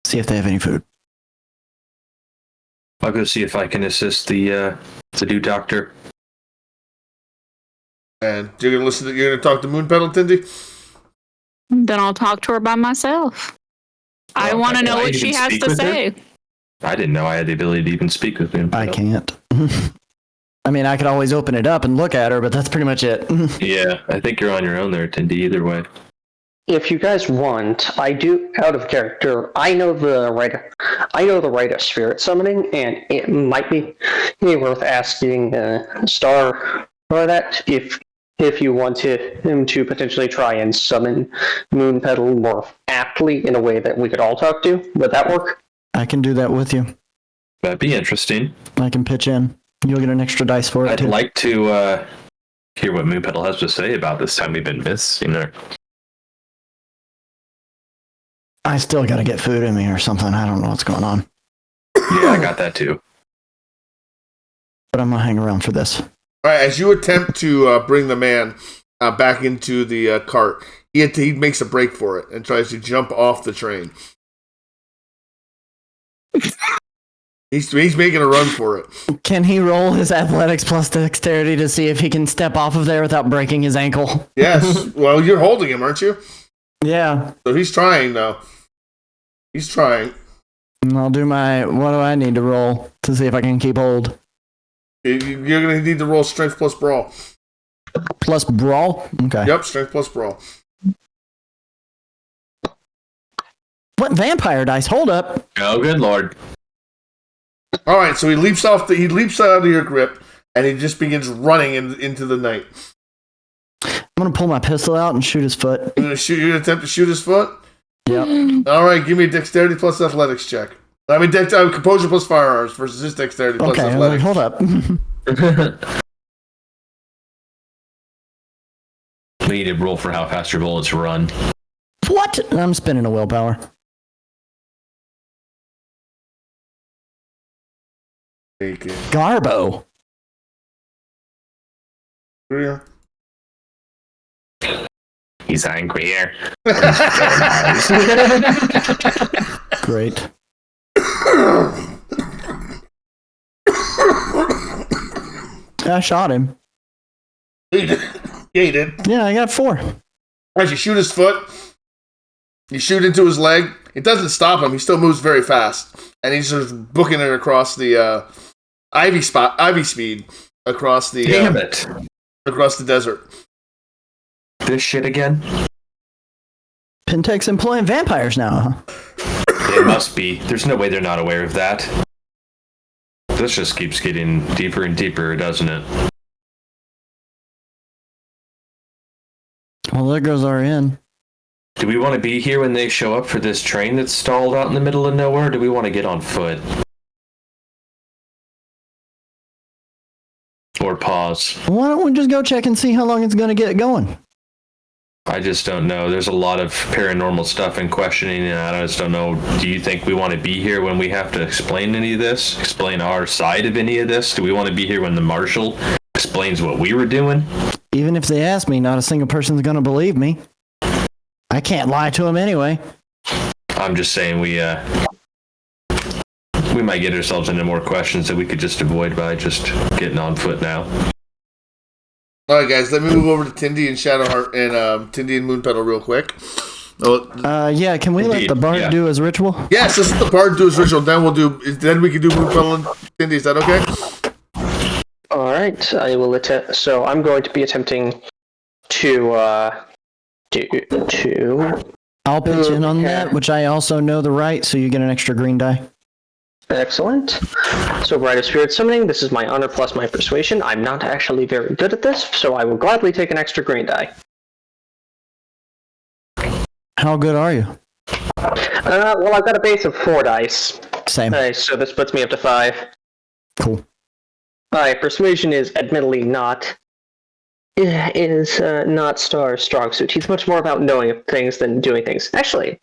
See if they have any food. I'll go see if I can assist the new doctor. And you're gonna talk to Moonpetal, Tindy? Then I'll talk to her by myself. I want to know what she has to say. I didn't know I had the ability to even speak with him. I can't. I mean, I could always open it up and look at her, but that's pretty much it. Yeah, I think you're on your own there, Tindy, either way. If you guys want, I do out of character. I know the rite of spirit summoning, and it might be worth asking Star for that if you wanted him to potentially try and summon Moonpetal more aptly in a way that we could all talk to. Would that work? I can do that with you. That'd be interesting. I can pitch in. You'll get an extra dice for it, I'd too. like to hear what Moonpetal has to say about this time we've been missing her. I still gotta get food in me or something. I don't know what's going on. Yeah, I got that too. But I'm gonna hang around for this. All right, as you attempt to bring the man back into the cart, he makes a break for it and tries to jump off the train. He's making a run for it. Can he roll his athletics plus dexterity to see if he can step off of there without breaking his ankle? Yes. Well, you're holding him, aren't you? Yeah. So he's trying, though. He's trying. And I'll do my... What do I need to roll to see if I can keep hold? You're going to need to roll strength plus brawl. Plus brawl? Okay. Yep, strength plus brawl. What vampire dice? Hold up. Oh, good lord. All right, so he leaps out of your grip, and he just begins running into the night. I'm gonna pull my pistol out and shoot his foot. You're gonna attempt to shoot his foot? Yep. All right, give me a dexterity plus athletics check. I mean, composure plus firearms versus his dexterity plus Okay, athletics. hold up. We need to roll for how fast your bullets run. What? I'm spinning a willpower. Take it. Garbo. Yeah. He's angrier. Great. I shot him. Yeah, he did. Yeah, I got 4. As you shoot his foot, you shoot into his leg. It doesn't stop him. He still moves very fast, and he's just booking it across the ivy speed across the Damn it! across the desert. This shit again? Pentex employing vampires now, huh? They must be. There's no way they're not aware of that. This just keeps getting deeper and deeper, doesn't it? Well, there goes our inn. Do we want to be here when they show up for this train that's stalled out in the middle of nowhere, or do we want to get on foot? Or pause? Why don't we just go check and see how long it's gonna get going? I just don't know. There's a lot of paranormal stuff and questioning, and I just don't know. Do you think we want to be here when we have to explain any of this? Explain our side of any of this? Do we want to be here when the marshal explains what we were doing? Even if they ask me, not a single person's gonna believe me. I can't lie to them anyway. I'm just saying we might get ourselves into more questions that we could just avoid by just getting on foot now. All right, guys, let me move over to Tindy and Shadowheart and Tindy and Moonpetal real quick. Yeah, can we let the bard do his ritual? Yes, let's let the bard do his ritual. Then we can do Moonpetal and Tindy. Is that okay? All right, I will attempt. So I'm going to be attempting to I'll pitch in on that, which I also know the right, so you get an extra green die. Excellent. So, Rite of Spirit Summoning, this is my honor plus my persuasion. I'm not actually very good at this, so I will gladly take an extra green die. How good are you? Well, I've got a base of 4 dice. Same. So this puts me up to 5. Cool. My persuasion is admittedly not Star's strong suit. He's much more about knowing things than doing things. Actually,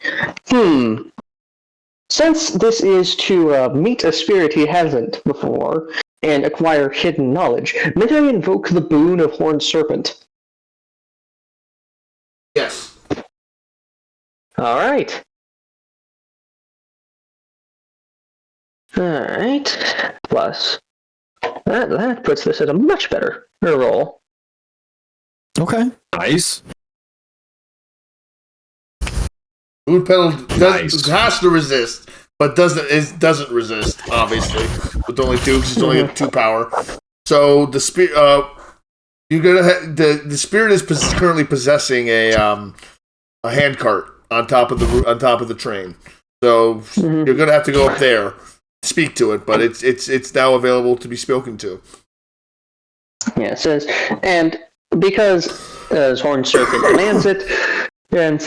since this is to meet a spirit he hasn't before and acquire hidden knowledge, may I invoke the boon of Horned Serpent? Yes. Alright. Alright. Plus, that puts this at a much better roll. Okay. Nice. Moonpetal has to resist, but doesn't resist, obviously. With only 2, because it's only 2 power. So the spirit, you're gonna the spirit is currently possessing a handcart on top of the train. So you're gonna have to go up there, speak to it, but it's now available to be spoken to. Yeah, it says, and because as Horned Serpent demands it, and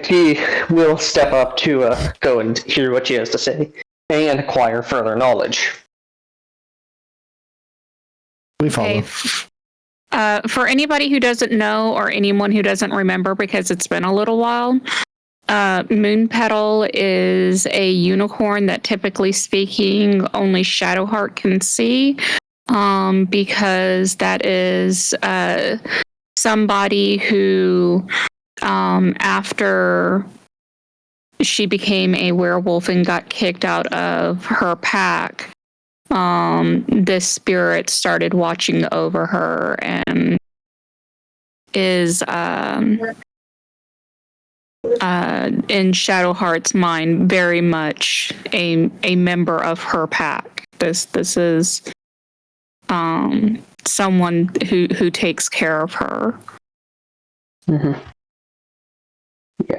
he will step up to go and hear what she has to say and acquire further knowledge. We follow. Okay. For anybody who doesn't know or anyone who doesn't remember because it's been a little while, Moon Petal is a unicorn that, typically speaking, only Shadowheart can see, because that is somebody who, after she became a werewolf and got kicked out of her pack, this spirit started watching over her and is in Shadowheart's mind very much a member of her pack. This is someone who takes care of her. Mm-hmm.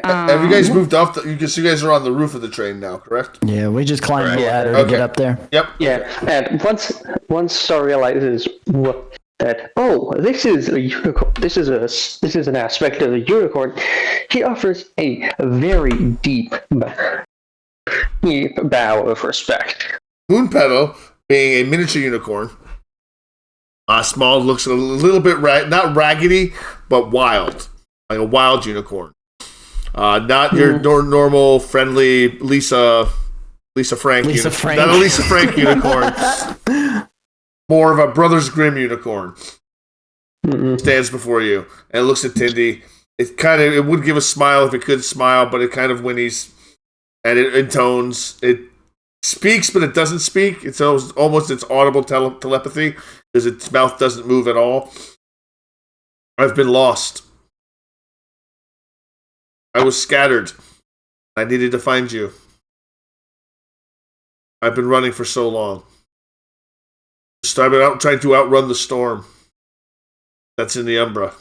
Have you guys moved off? You guys are on the roof of the train now, correct? Yeah, we just climbed the ladder Okay. to get up there. Yep. Yeah, and once Star realizes that this is a unicorn, this is an aspect of the unicorn, he offers a very deep bow of respect. Moon Petal, being a miniature unicorn, small, looks a little bit not raggedy, but wild, like a wild unicorn. Not your normal friendly Lisa Frank unicorn. Not a Lisa Frank unicorn. More of a Brothers Grimm unicorn. Stands before you and looks at Tindy. It would give a smile if it could smile, but it kind of whinnies and it intones. It speaks, but it doesn't speak. It's almost its audible telepathy because its mouth doesn't move at all. I've been lost. I was scattered. I needed to find you. I've been running for so long. I've been trying to outrun the storm that's in the Umbra.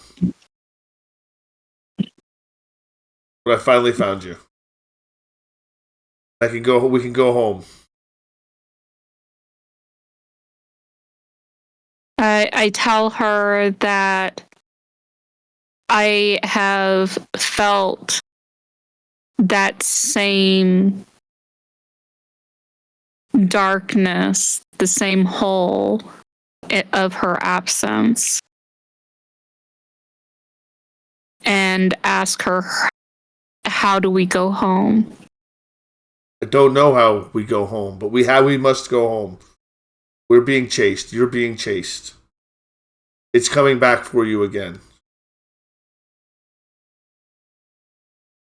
But I finally found you. We can go home. I tell her that I have felt that same darkness, the same hole of her absence, and ask her, how do we go home? I don't know how we go home, but we must go home. We're being chased. You're being chased. It's coming back for you again.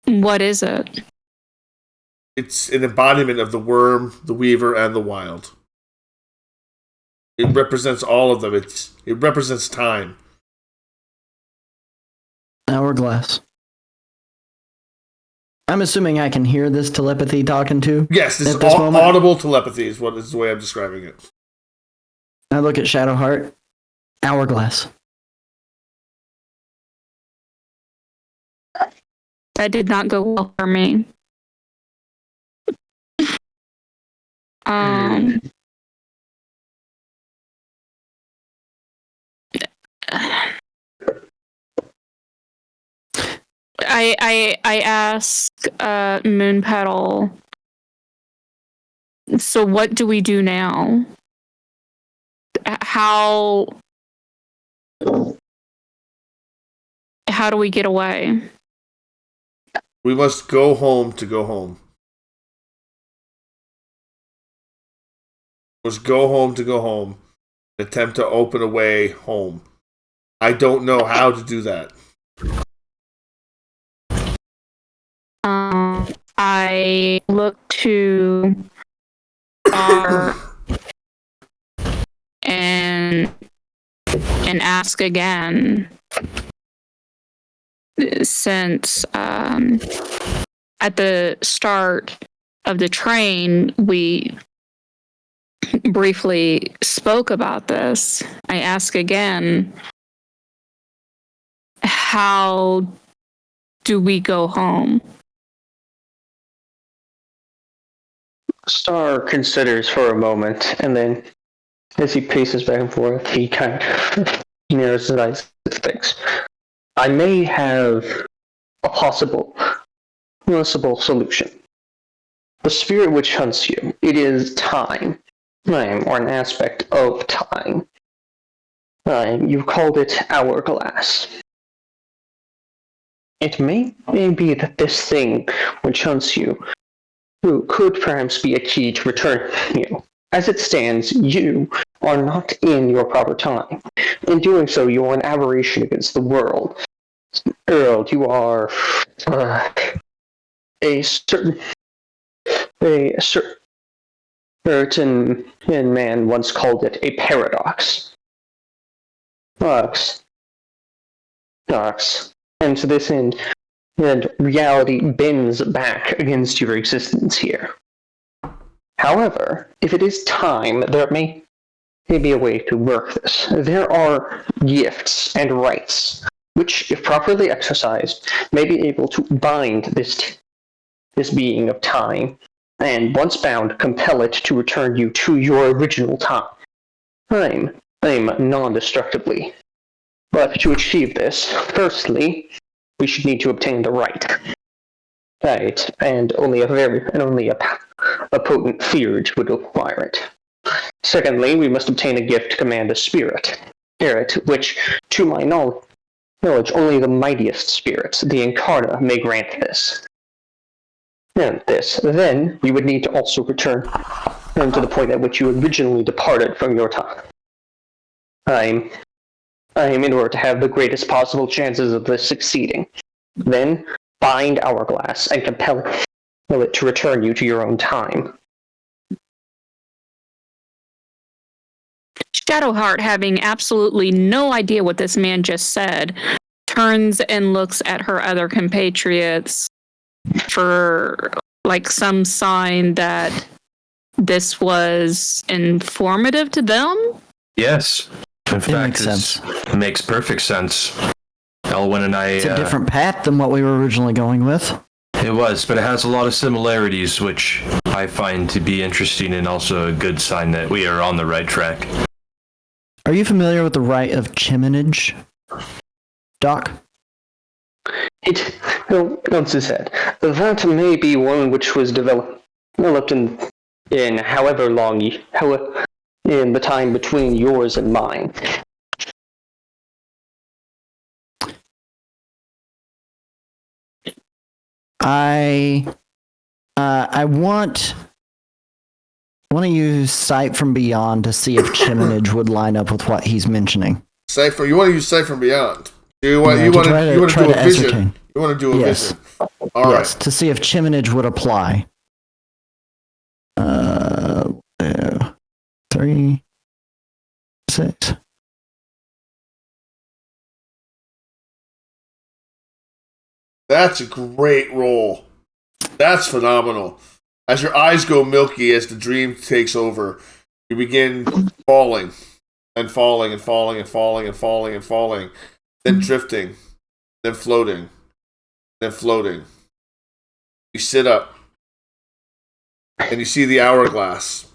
What is it? It's an embodiment of the worm, the weaver, and the wild. It represents all of them. It represents time. Hourglass. I'm assuming I can hear this telepathy talking to. Yes, this is moment. audible telepathy is the way I'm describing it. I look at Shadowheart. Hourglass. That did not go well for me. I ask Moon Petal, so what do we do now? How do we get away? We must go home to go home. We must go home to go home. Attempt to open a way home. I don't know how to do that. I look to R and ask again, since at the start of the train we briefly spoke about this. I ask again, how do we go home? Star considers for a moment, and then, as he paces back and forth, he kind of narrows his eyes and thinks, I may have a possible solution. The spirit which hunts you, it is time, or an aspect of time. You've called it hourglass. It may be that this thing which hunts you who could perhaps be a key to return you. As it stands, you are not in your proper time. In doing so, you are an aberration against the world. Earl, you are a certain man once called it a paradox. And to this end, and reality bends back against your existence here. However, if it is time, there may be a way to work this. There are gifts and rights, which, if properly exercised, may be able to bind this being of time, and once bound, compel it to return you to your original time, non-destructively. But to achieve this, firstly, we should need to obtain the right. Right, and only a potent theurge would acquire it. Secondly, we must obtain a gift to command a spirit, which, to my knowledge, only the mightiest spirits, the Incarna, may grant this. And then we would need to also return to the point at which you originally departed from your time. In order to have the greatest possible chances of this succeeding. Then, bind Hourglass and compel it to return you to your own time. Shadowheart, having absolutely no idea what this man just said, turns and looks at her other compatriots for some sign that this was informative to them. Yes. In fact, makes sense. It makes perfect sense. Elwyn and I... It's a different path than what we were originally going with. It was, but it has a lot of similarities, which I find to be interesting and also a good sign that we are on the right track. Are you familiar with the rite of chiminage, Doc? Notes his head. That may be one which was developed in however long, in the time between yours and mine. I want to use Sight from Beyond to see if chiminage would line up with what he's mentioning. You want to use Sight from Beyond? You want to do a vision? You want to do a vision? All right. To see if chiminage would apply. 3, 6. That's a great roll. That's phenomenal. As your eyes go milky as the dream takes over, you begin falling and falling and falling and falling and falling and falling, then drifting, then floating, then floating. You sit up and you see the hourglass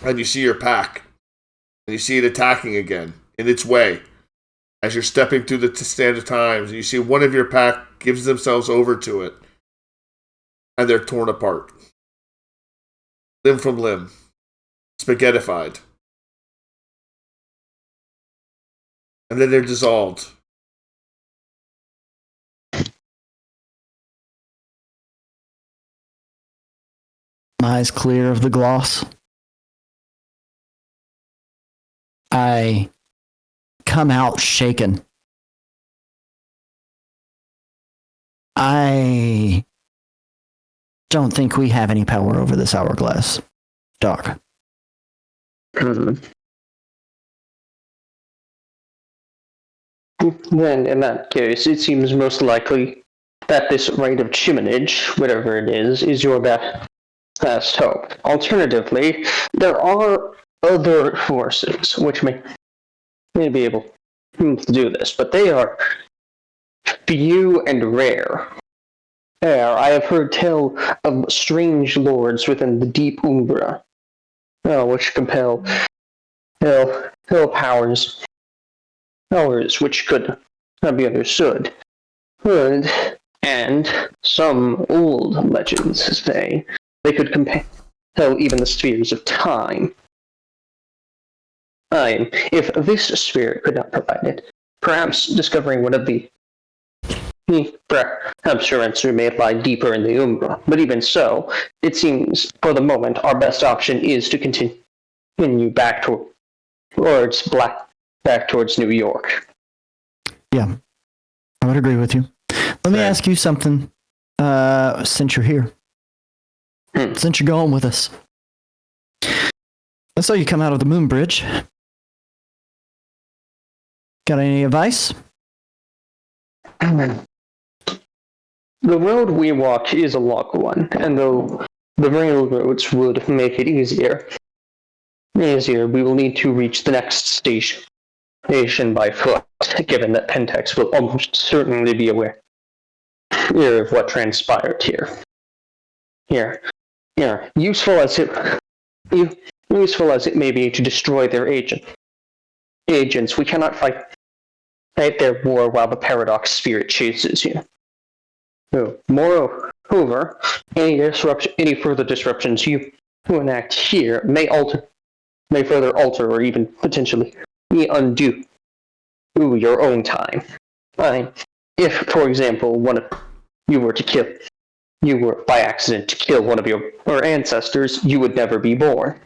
and you see your pack and you see it attacking again in its way. As you're stepping through the standard times, and you see one of your pack gives themselves over to it, and they're torn apart. Limb from limb. Spaghettified. And then they're dissolved. My eyes clear of the gloss. I come out shaken. I don't think we have any power over this hourglass, Doc. Then, in that case, it seems most likely that this rite of chiminage, whatever it is your best hope. Alternatively, there are other forces which may be able to do this, but they are few and rare. I have heard tell of strange lords within the deep Umbra, which compel powers which could not be understood. And some old legends say they could compel even the spheres of time. If this spirit could not provide it, perhaps discovering one of the Perhaps your answer may lie deeper in the Umbra, but even so, it seems for the moment our best option is to continue back towards New York. Yeah, I would agree with you. Let me ask you something. Since you're here, since you're going with us, I saw you come out of the moon bridge. Got any advice? The road we walk is a long one, and though the railroads would make it easier, we will need to reach the next station by foot, given that Pentex will almost certainly be aware of what transpired here. Useful as it may be to destroy their agents, we cannot fight their war while the Paradox Spirit chases you. Moreover, any further disruptions you enact here may further alter or even potentially undo your own time. If, for example, you were by accident to kill one of your ancestors, you would never be born.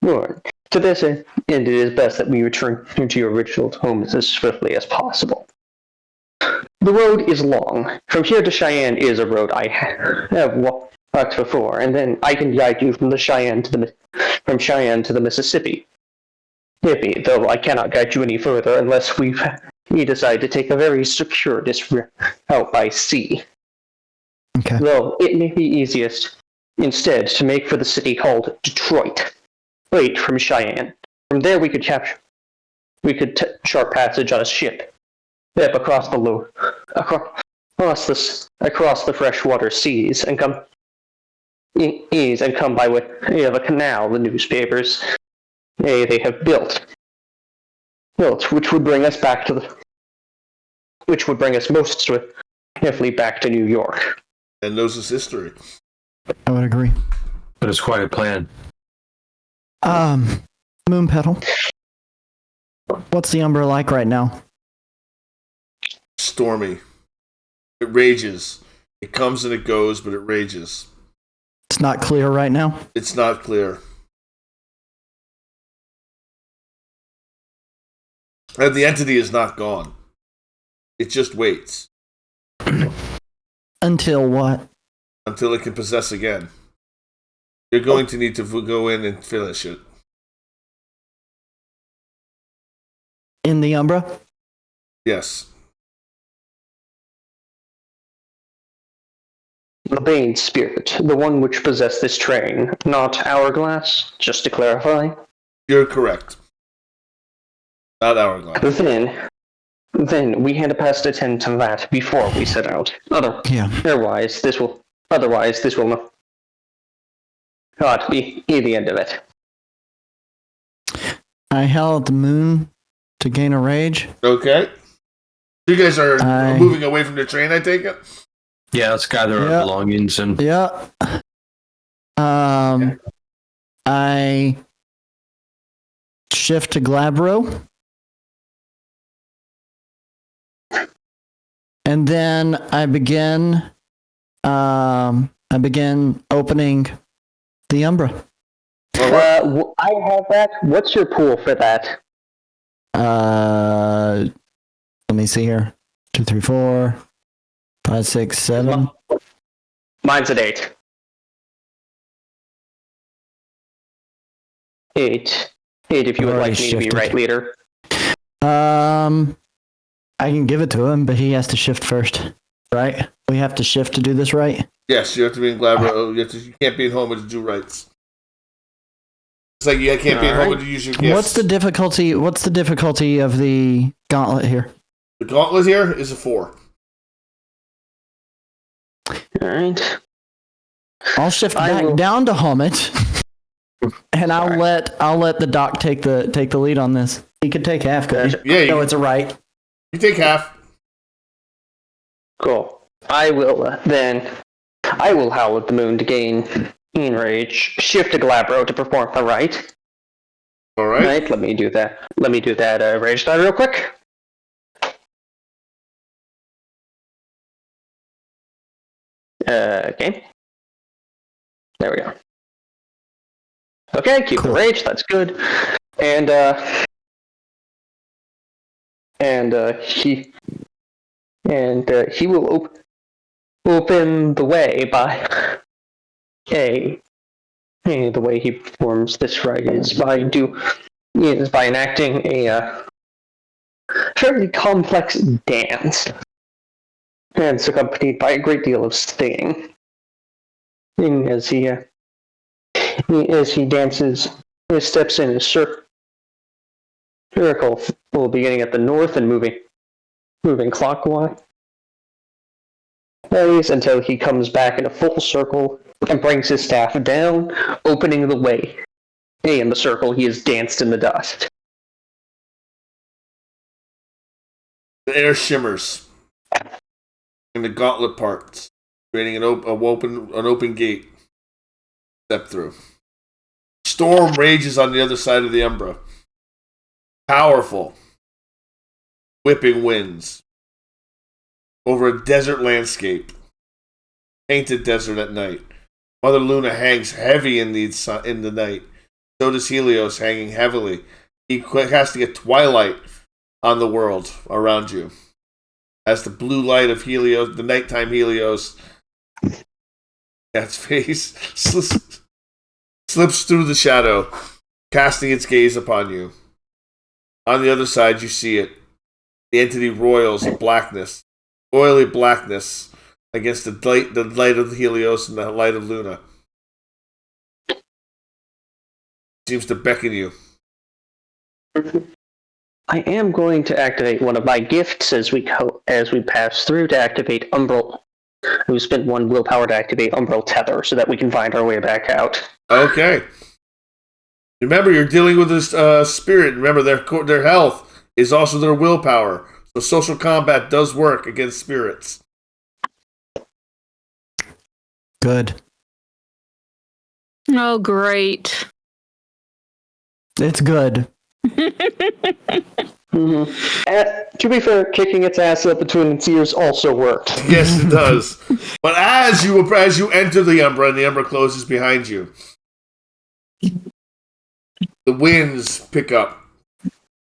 To this end, it is best that we return to your original homes as swiftly as possible. The road is long. From here to Cheyenne is a road I have walked before, and then I can guide you from Cheyenne to the Mississippi. Though I cannot guide you any further unless we decide to take a very circuitous route by sea. Okay. Though it may be easiest instead to make for the city called Detroit, right from Cheyenne. From there we could chart passage on a ship across the freshwater seas and come by way of a canal the newspapers they have built, which would bring us most swiftly back to New York. And knows his history. I would agree. But it's quite a plan. Moon Petal. What's the Umbra like right now? Stormy. It rages. It comes and it goes, but it rages. It's not clear right now. It's not clear. And the entity is not gone. It just waits. Until what? Until it can possess again. You're going to need to go in and finish it. In the Umbra? Yes. The Bane Spirit, the one which possessed this train, not Hourglass, just to clarify. You're correct. Not Hourglass. Then we had to pass attend to that before we set out. Otherwise, this will not be the end of it. I held the moon to gain a rage. Okay. You guys are moving away from the train, I take it? Yeah, let's gather our belongings and... Yeah. I shift to Glabro. And then I begin opening the Umbra. I have that. What's your pool for that? Let me see here. 2, 3, 4, 5, 6, 7. Mine's at 8. 8 if you would like me to be right leader. I can give it to him, but he has to shift first, right? We have to shift to do this, right? Yes, you have to be in Glabro. You can't be at home to do rights. It's like you can't be at home to use your gifts. What's the difficulty of the gauntlet here? The gauntlet here is a 4. Alright. I'll shift back down to Helmet, and I'll let the doc take the lead on this. He could take half, could he? Yeah, it's a right. You take half. Cool. I will howl at the moon to gain enrage. Shift to Glabro to perform the right. All right. Right. Let me do that. Rage die real quick. Game. There we go. Okay, keep the rage. That's good. And he will open the way by the way he performs this right is by enacting a fairly complex dance, and it's accompanied by a great deal of singing. As he dances, he steps in a circle, beginning at the north and moving clockwise until he comes back in a full circle and brings his staff down, opening the way. In the circle, he has danced in the dust. The air shimmers, and the gauntlet parts, creating an open gate. Step through. Storm rages on the other side of the Umbra. Powerful, whipping winds over a desert landscape, painted desert at night. Mother Luna hangs heavy in the night. So does Helios, hanging heavily. He has to get twilight on the world around you, as the blue light of Helios, the nighttime Helios, cat's face slips through the shadow, casting its gaze upon you. On the other side, you see it. The entity roils in blackness, oily blackness, against the light of Helios and the light of Luna. Seems to beckon you. I am going to activate one of my gifts as we pass through to activate Umbral. We spent 1 willpower to activate Umbral Tether so that we can find our way back out. Okay. Remember, you're dealing with this spirit. Remember, their health is also their willpower. So social combat does work against spirits. Good. Oh, great. It's good. To be fair, kicking its ass up between its ears also worked. Yes, it does. But as you enter the Umbra and the Umbra closes behind you, the winds pick up,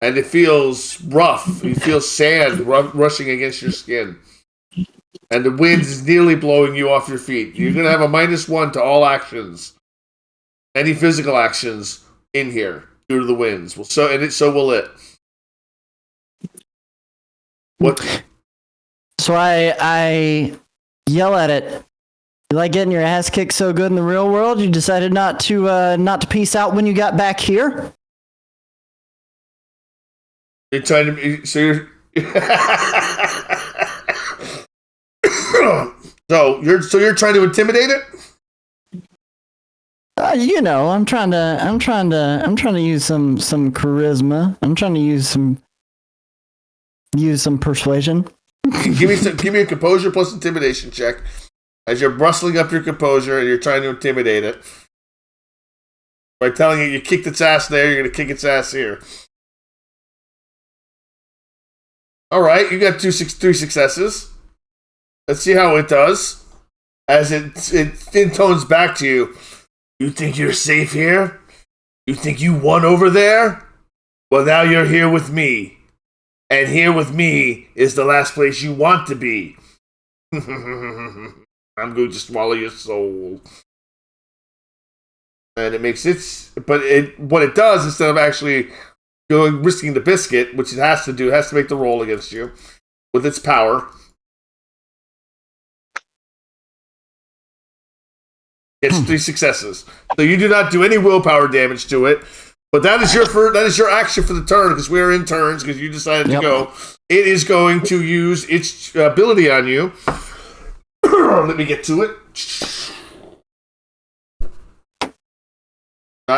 and it feels rough. You feel sand rushing against your skin, and the wind is nearly blowing you off your feet. You're going to have a -1 to all actions, any physical actions in here due to the winds. So will it. What? So I yell at it. You like getting your ass kicked so good in the real world, you decided not to peace out when you got back here? You're trying to. So you're. so you're trying to intimidate it? I'm trying to use some charisma. I'm trying to use some persuasion. Give me a composure plus intimidation check. As you're rustling up your composure and you're trying to intimidate it. By telling it you kicked its ass there, you're going to kick its ass here. Alright, you got 3 successes. Let's see how it does. As it intones back to you. You think you're safe here? You think you won over there? Well, now you're here with me. And here with me is the last place you want to be. I'm going to swallow your soul. And it makes what it does, instead of actually risking the biscuit, which it has to make the roll against you with its power. It's 3 successes. So you do not do any willpower damage to it. But that is your action for the turn, because we are in turns, because you decided to go. It is going to use its ability on you. Let me get to it.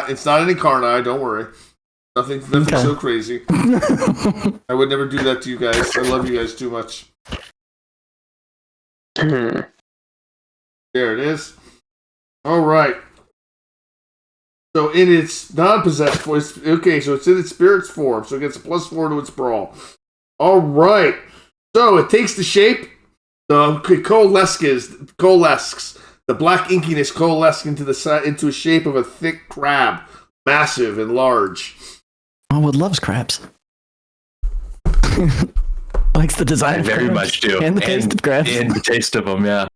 It's not any Incarni, don't worry. Nothing so crazy. I would never do that to you guys. I love you guys too much. There it is. All right. So in its non-possessed form, so it's in its spirit's form, so it gets a +4 to its brawl. All right. So it takes the shape coalesces. The black inkiness coalesced into a shape of a thick crab, massive and large. Elwood loves crabs. Likes the design I of very crabs. much do. And the taste of crabs. And the taste of them, yeah.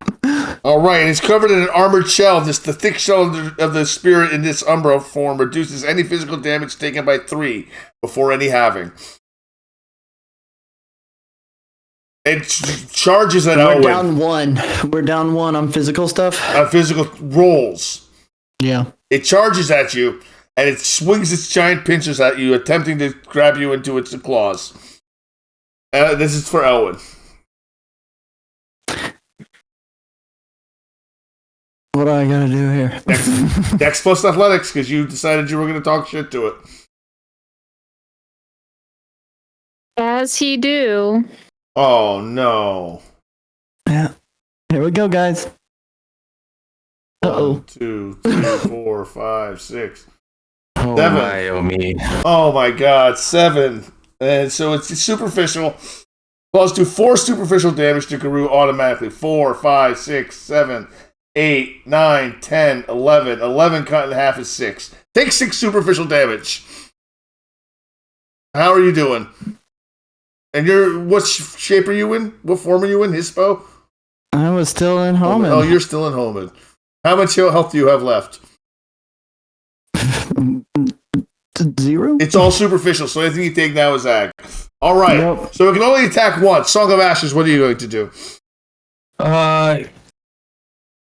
All right, and it's covered in an armored shell. The thick shell of the spirit in this umbra form reduces any physical damage taken by 3 before any halving. It charges at We're Owen. down 1. We're down 1 on physical stuff. On physical rolls. Yeah. It charges at you, and it swings its giant pincers at you, attempting to grab you into its claws. This is for Elwood. What do I gotta do here? Dex plus athletics, because you decided you were going to talk shit to it. As he do. Oh, no. Yeah. Here we go, guys. 1, 2, 3, 4, 5, 6. Oh 7. my, oh me. Oh my god, 7. And so it's superficial. Plus do 4 superficial damage to Garou automatically. 4, 5, 6, 7, 8, 9, 10, 11. 11 cut in half is 6. Take 6 superficial damage. How are you doing? And what shape are you in? What form are you in? Hispo? I was still in home. Oh, you're still in Homan. How much health do you have left? 0? It's all superficial, so anything you take now is ag. All right. Yep. So it can only attack once. Song of Ashes, what are you going to do?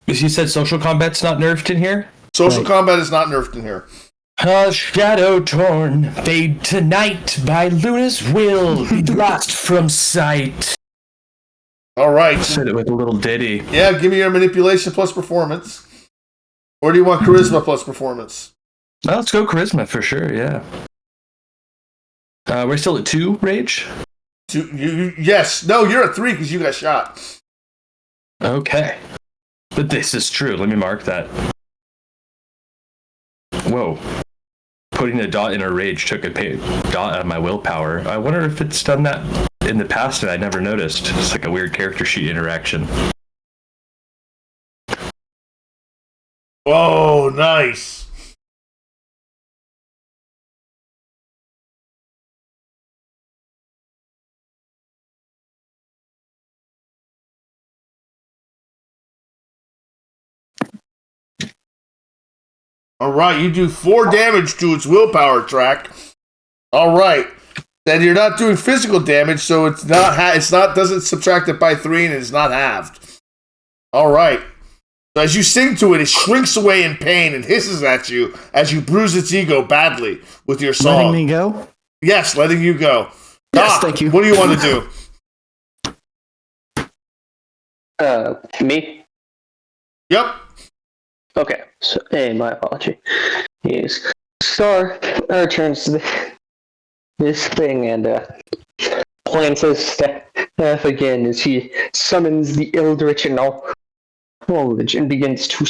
You said social combat's not nerfed in here? Social combat is not nerfed in here. Shadow torn, fade tonight by Luna's will, be lost from sight. All right. Said it with a little ditty. Yeah, give me your manipulation plus performance. Or do you want charisma plus performance? Well, let's go charisma for sure, yeah. We're still at 2 rage? Yes. No, you're at 3 because you got shot. Okay. But this is true. Let me mark that. Whoa. Putting a dot in a rage took a dot out of my willpower. I wonder if it's done that in the past and I never noticed. It's like a weird character sheet interaction. Whoa, nice. All right, you do 4 damage to its willpower track. All right, then you're not doing physical damage, so it's not doesn't subtract it by 3, and it's not halved. All right. So as you sing to it, it shrinks away in pain and hisses at you as you bruise its ego badly with your song. Letting me go? Yes, letting you go. Yes, Doc, thank you. What do you want to do? Me? Yep. Okay, so, my apology. Yes. Star returns to this thing and plants his staff again as he summons the Eldritch knowledge and begins to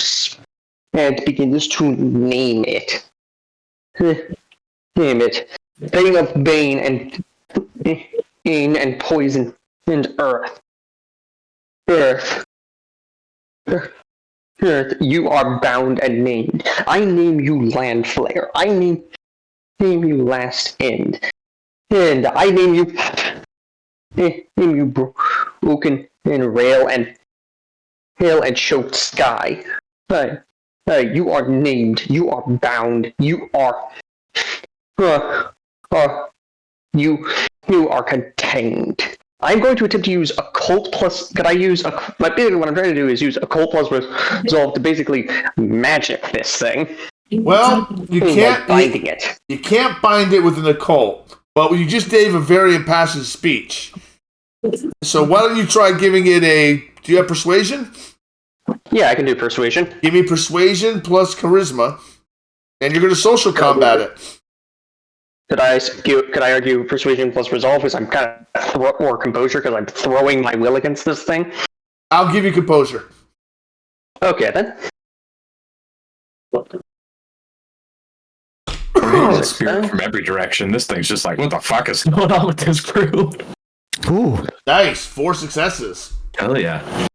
name it. Name it. Bane of Bane and poison and earth. Earth, you are bound and named. I name you Land Flare. I name you Last End. And I name you Broken and Rail and Choked Sky. You are named. You are bound. You are you are contained. I'm going to attempt to use Occult plus. Basically, what I'm trying to do is use Occult plus Resolve to basically magic this thing. Well, you can't binding it. You can't bind it with an occult, but you just gave a very impassioned speech. So why don't you try giving it a? Do you have persuasion? Yeah, I can do persuasion. Give me persuasion plus charisma, and you're going to social combat it. Could I argue persuasion plus resolve because I'm kind of or composure because I'm throwing my will against this thing? I'll give you composure. Okay then. There's a spirit from every direction. This thing's just like, what the fuck is going on with this crew? Ooh. Nice, 4 successes. Hell yeah.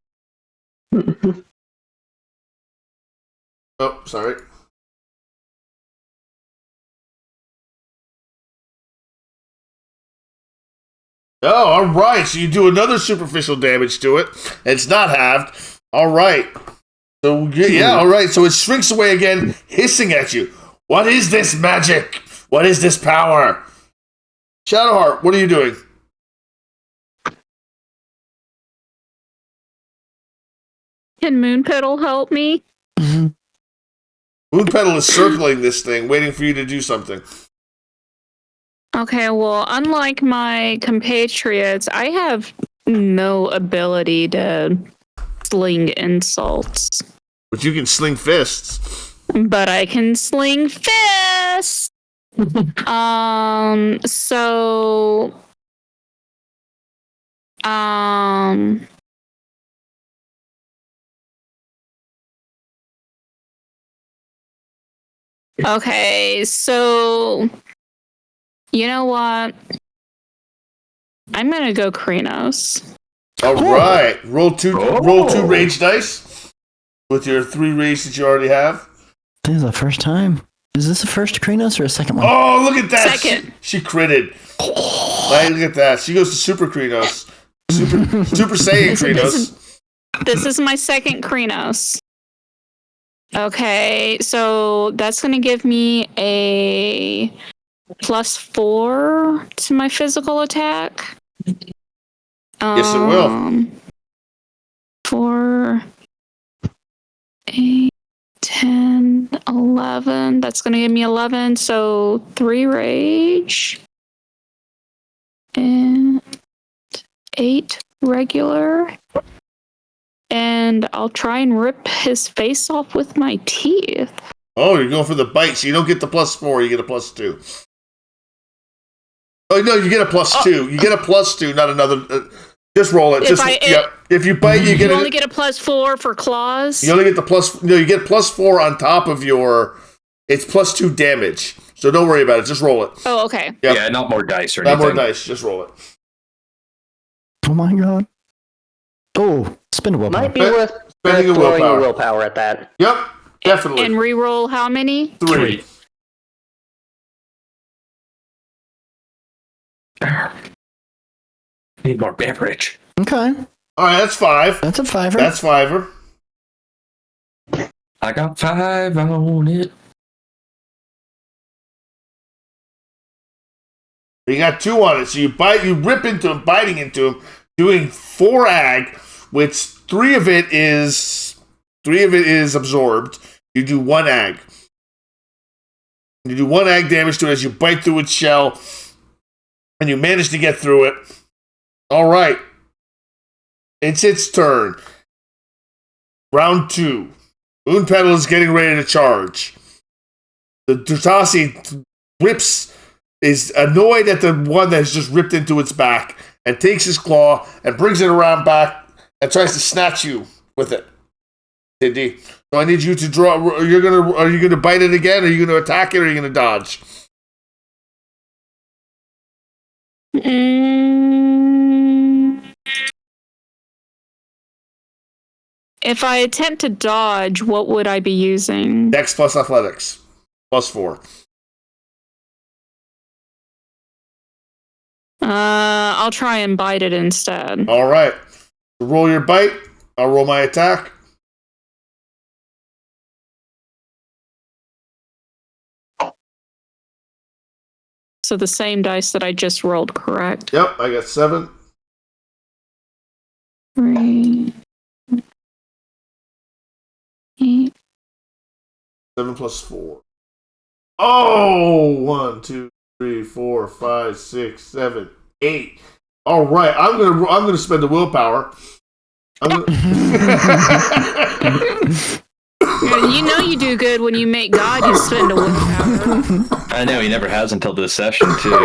Oh, sorry. Oh, all right. So you do another superficial damage to it. It's not halved. All right. So yeah, all right. So it shrinks away again, hissing at you. What is this magic? What is this power? Shadowheart, what are you doing? Can Moonpetal help me? Moonpetal is circling this thing, waiting for you to do something. Okay, well, unlike my compatriots, I have no ability to sling insults. But you can sling fists. But I can sling fists! So... Okay, so... You know what? I'm gonna go Krenos. All right. Roll two rage dice with your 3 rage that you already have. This is the first time. Is this the first Krenos or a second one? Oh, look at that. Second. She critted. Right, look at that. She goes to Super Krenos. Super Saiyan Krenos. This is my second Krenos. Okay, so that's going to give me a +4 to my physical attack. Yes, it will. 4, 8, 10, 11. That's going to give me 11, so 3 rage. And 8 regular. And I'll try and rip his face off with my teeth. Oh, you're going for the bite, so you don't get the +4, you get a +2. Oh, no, you get a +2. You get a +2, not another. Just roll it. If you bite, you get only get a +4 for claws. You only get you get +4 on top of your. It's +2 damage. So don't worry about it. Just roll it. Oh, okay. Yep. Yeah, not more dice or Not anything. more dice. Just roll it. Oh my god. Oh, spin a willpower. Might be worth Spending a throwing willpower. a willpower at that. Yep, definitely. And reroll how many? 3. Need more beverage. Okay. All right, that's 5. That's a 5er. That's 5er. I got 5 on it. You got 2 on it, so you rip into him, biting into him, doing 4 ag, which 3 of it is absorbed. You do 1 ag. You do 1 ag damage to it as you bite through its shell, and you manage to get through it. All right, it's its turn. Round 2. Moonpetal is getting ready to charge. The Dratasi is annoyed at the one that's just ripped into its back and takes his claw and brings it around back and tries to snatch you with it. Indeed. So I need you to draw. Are you gonna bite it again? Are you gonna attack it? Or are you gonna dodge? If I attempt to dodge, what would I be using? Dex plus athletics +4. I'll try and bite it instead. All right. Roll your bite. I'll roll my attack. So the same dice that I just rolled, correct? Yep, I got 7. 3, 8. 7 plus 4. Oh, 1, 2, 3, 4, 5, 6, 7, 8. All right, I'm gonna spend the willpower. You know you do good when you make God you spend a willpower. I know, he never has until this session, too.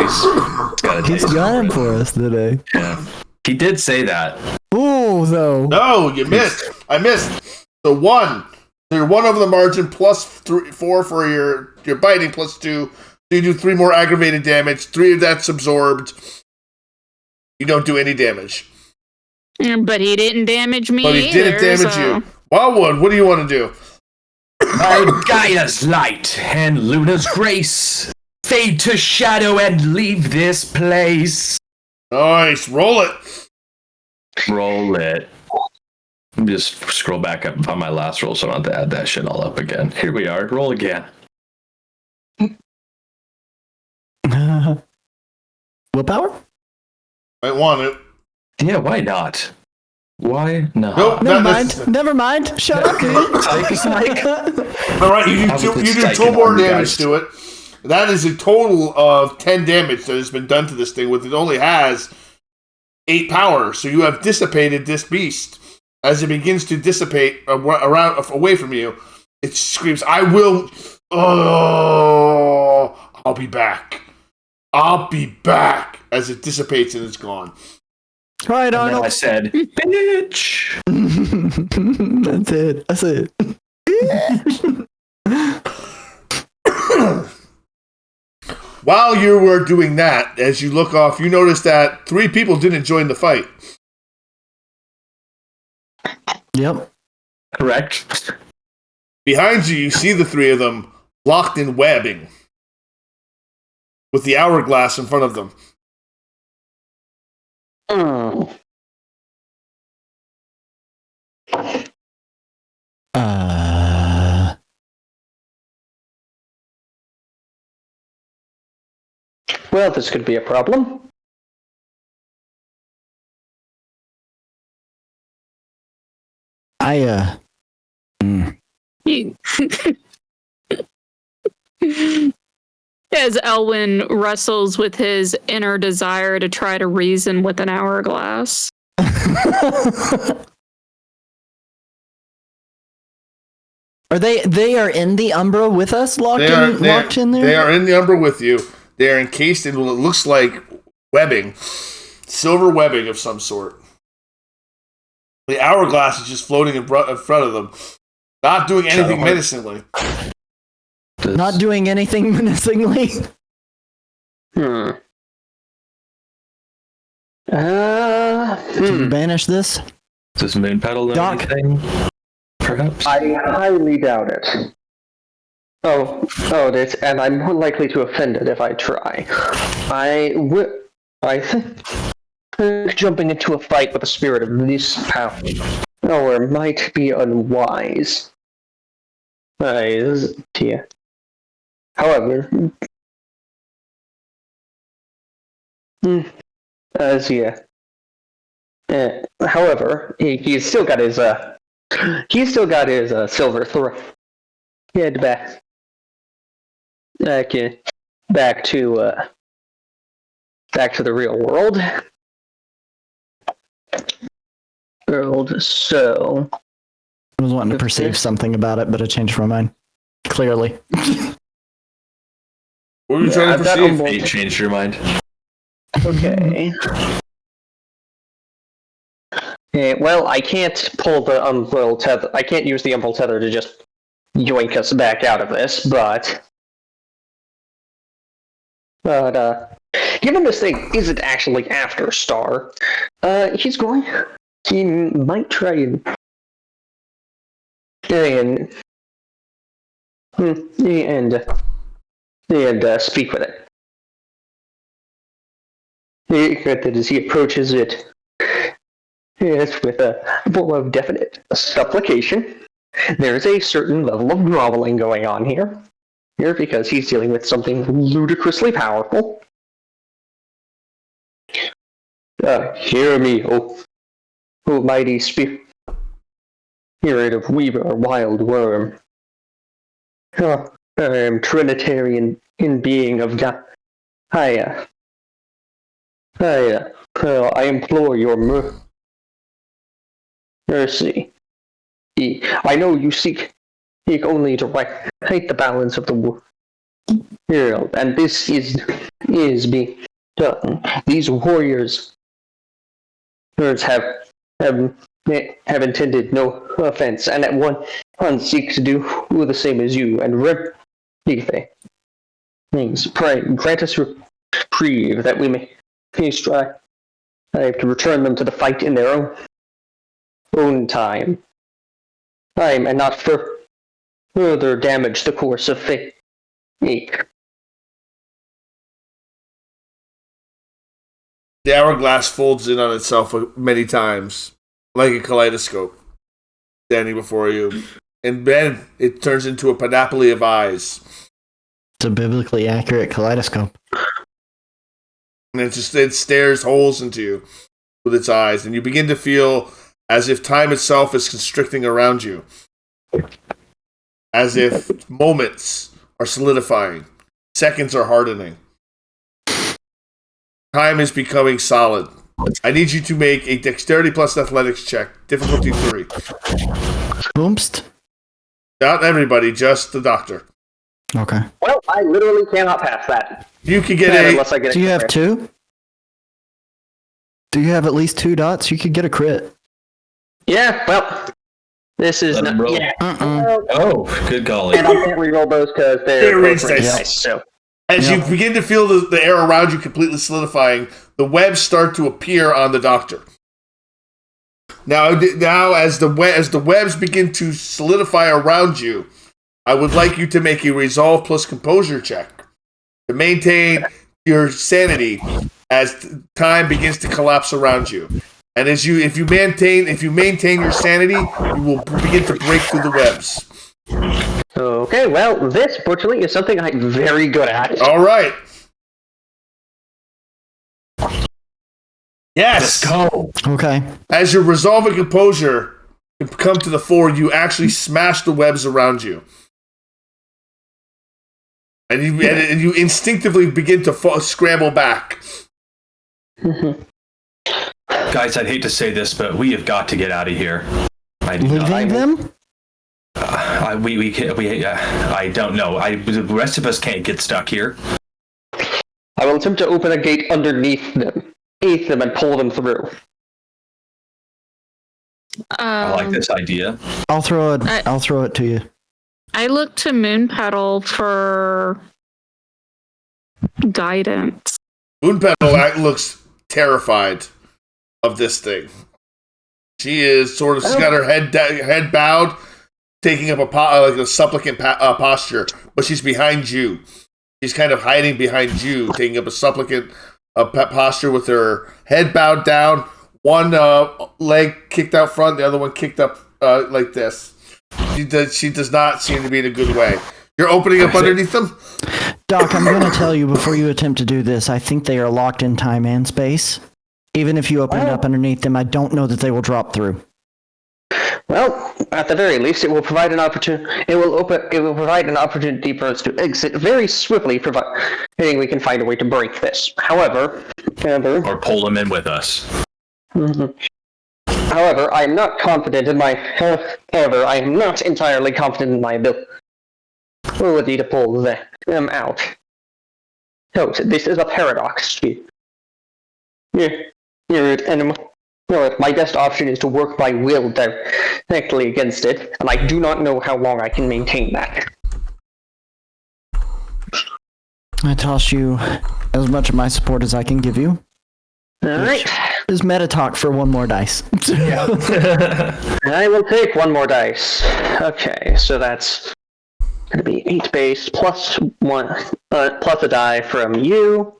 He's got him for us today. Yeah. He did say that. Ooh, though. No, you missed. I missed. So 1. So you're 1 over the margin +4 for your biting +2. So you do 3 more aggravated damage. 3 of that's absorbed. You don't do any damage. But he didn't damage me. But he didn't either, damage so- you. Wildwood, what do you want to do? By Gaia's light and Luna's grace, fade to shadow and leave this place. Nice, roll it. Roll it. Let me just scroll back up on my last roll so I don't have to add that shit all up again. Here we are. Roll again. Willpower? I want it. Yeah, why not? Why not? Nope. Never mind. Shut up, dude. Psych. All right, you I do was just two psyching more on you damage guys. to it. That is a total of 10 damage that has been done to this thing. With it only has 8 power, so you have dissipated this beast. As it begins to dissipate away from you, it screams, "I will! Oh, I'll be back! I'll be back!" As it dissipates and it's gone. All right, And then Arnold. I said, bitch. That's it. While you were doing that, as you look off, you notice that 3 people didn't join the fight. Yep. Correct. Behind you, you see the 3 of them locked in webbing with the hourglass in front of them. Well, this could be a problem. As Elwyn wrestles with his inner desire to try to reason with an hourglass. Are they are in the Umbra with us, locked in there? They are in the Umbra with you. They are encased in what looks like webbing, silver webbing of some sort. The hourglass is just floating in front of them, not doing anything menacingly. Not doing anything menacingly. Can Can you banish this? Does Moon Pedal know Doc. anything? Perhaps? I highly doubt it. And I'm more likely to offend it if I try. I think jumping into a fight with a spirit of this power might be unwise. However, however, he's still got his silver thread back to the real world. So I was wanting to perceive something about it, but I changed my mind. Clearly. What were you trying to perceive? You changed your mind. Okay. Well, I can't pull the umbrella tether. I can't use the umbrella tether to just yoink us back out of this, but given this thing isn't actually after Star, he might try and speak with it. As he approaches it, yes, with a form of definite supplication. There's a certain level of groveling going on here because he's dealing with something ludicrously powerful. Hear me, O mighty spirit of Weaver, wild worm. I am Trinitarian in being of God. I implore your mercy. I know you seek only to right the balance of the world, and this is being done. These warriors have intended no offense, and at one seek to do the same as you, and things. Pray, grant us reprieve that we may strive I have to return them to the fight in their own time. And not further damage the course of fate. The hourglass folds in on itself many times, like a kaleidoscope, standing before you. And then it turns into a panoply of eyes. It's a biblically accurate kaleidoscope. And it stares holes into you with its eyes. And you begin to feel as if time itself is constricting around you. As if moments are solidifying. Seconds are hardening. Time is becoming solid. I need you to make a dexterity plus athletics check. Difficulty 3. Boomst? Not everybody, just the doctor. Okay. Well, I literally cannot pass that. You can get Unless I get Do you have 2? Do you have at least 2 dots? You could get a crit. Yeah, well, this is Let him not. roll. Yeah. Oh, good golly. And I can't reroll those because they're range range dice. dice. So As you begin to feel the air around you completely solidifying, the webs start to appear on the doctor. Now as the webs begin to solidify around you, I would like you to make a resolve plus composure check to maintain your sanity as time begins to collapse around you. And if you maintain your sanity, you will begin to break through the webs. okay, well, this fortunately is something I'm very good at. All right. Yes. Let's go. Okay. As your resolve and composure come to the fore, you actually smash the webs around you. And you instinctively begin to scramble back. Guys, I'd hate to say this, but we have got to get out of here. Leaving them? I don't know. The rest of us can't get stuck here. I will attempt to open a gate underneath them, and pull them through. I like this idea. I'll throw it to you. I look to Moonpetal for guidance. Moonpetal looks terrified of this thing. She is she's got her head bowed, taking up a supplicant posture, but she's behind you. She's kind of hiding behind you, taking up a supplicant posture with her head bowed down, one leg kicked out front, the other one kicked up like this. She does not seem to be in a good way. You're opening up underneath them? Doc, I'm going to tell you before you attempt to do this, I think they are locked in time and space. Even if you open it up underneath them, I don't know that they will drop through. Well, at the very least, it will provide an opportunity. It will provide an opportunity for us to exit very swiftly, providing we can find a way to break this. However, Or pull them in with us. However, I am not confident in my. However, I am not entirely confident in my ability to pull them out. Note, this is a paradox. My best option is to work my will directly against it, and I do not know how long I can maintain that. I toss you as much of my support as I can give you. Alright. Is meta talk for one more dice. I will take one more dice. Okay, so that's going to be 8 base plus 1, plus a die from you.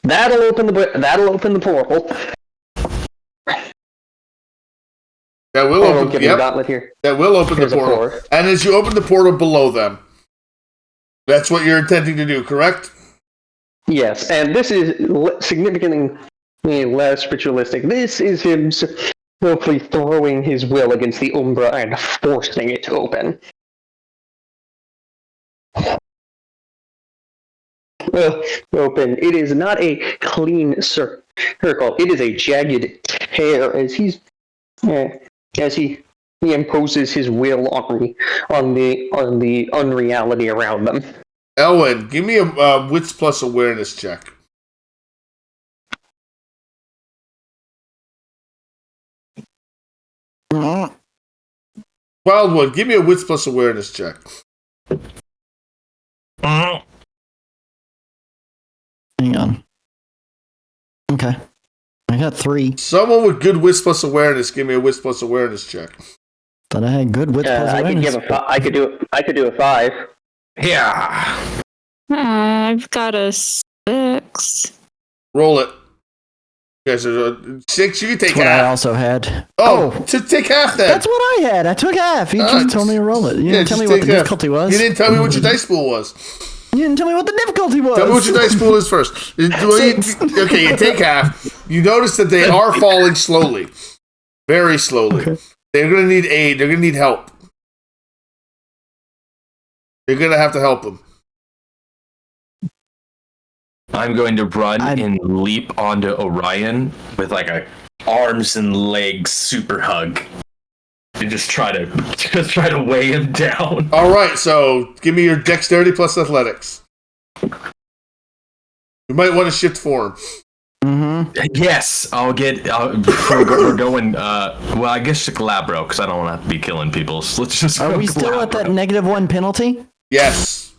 That'll open the portal. That will open give me a gauntlet here. That will open Here's the a portal. 4. And as you open the portal below them, that's what you're intending to do, correct? Yes, and this is significantly less ritualistic. This is him simply throwing his will against the Umbra and forcing it to open. Open. It is not a clean circle. It is a jagged tear as he imposes his will on the unreality around them. Elwin, give me a wits plus awareness check. Wildwood, give me a wits plus awareness check. hang on. Okay. I got 3. Someone with good wits plus awareness, give me a wits plus awareness check. But I had good wits plus I could awareness. I could do a 5. Yeah. I've got a 6. Roll it. You guys are 6. You can take That's what I half. also had. Oh, to take half then. That's what I had. I took half. You just told me to roll it. You didn't tell me what the difficulty was. You didn't tell me what your dice pool was. You didn't tell me what the difficulty was. Tell me what your dice pool is first. Okay, you take half. You notice that they are falling slowly. Very slowly. Okay. They're going to need aid. They're going to need help. You're going to have to help them. I'm going to run and leap onto Orion with like a arms and legs super hug. And just try to weigh him down. All right, so give me your dexterity plus athletics. You might want to shift form. Mm-hmm. Yes, I'll get. We're going. Well, I guess to Glabro because I don't want to have to be killing people. So let's just. Are we still at that -1 penalty? Yes.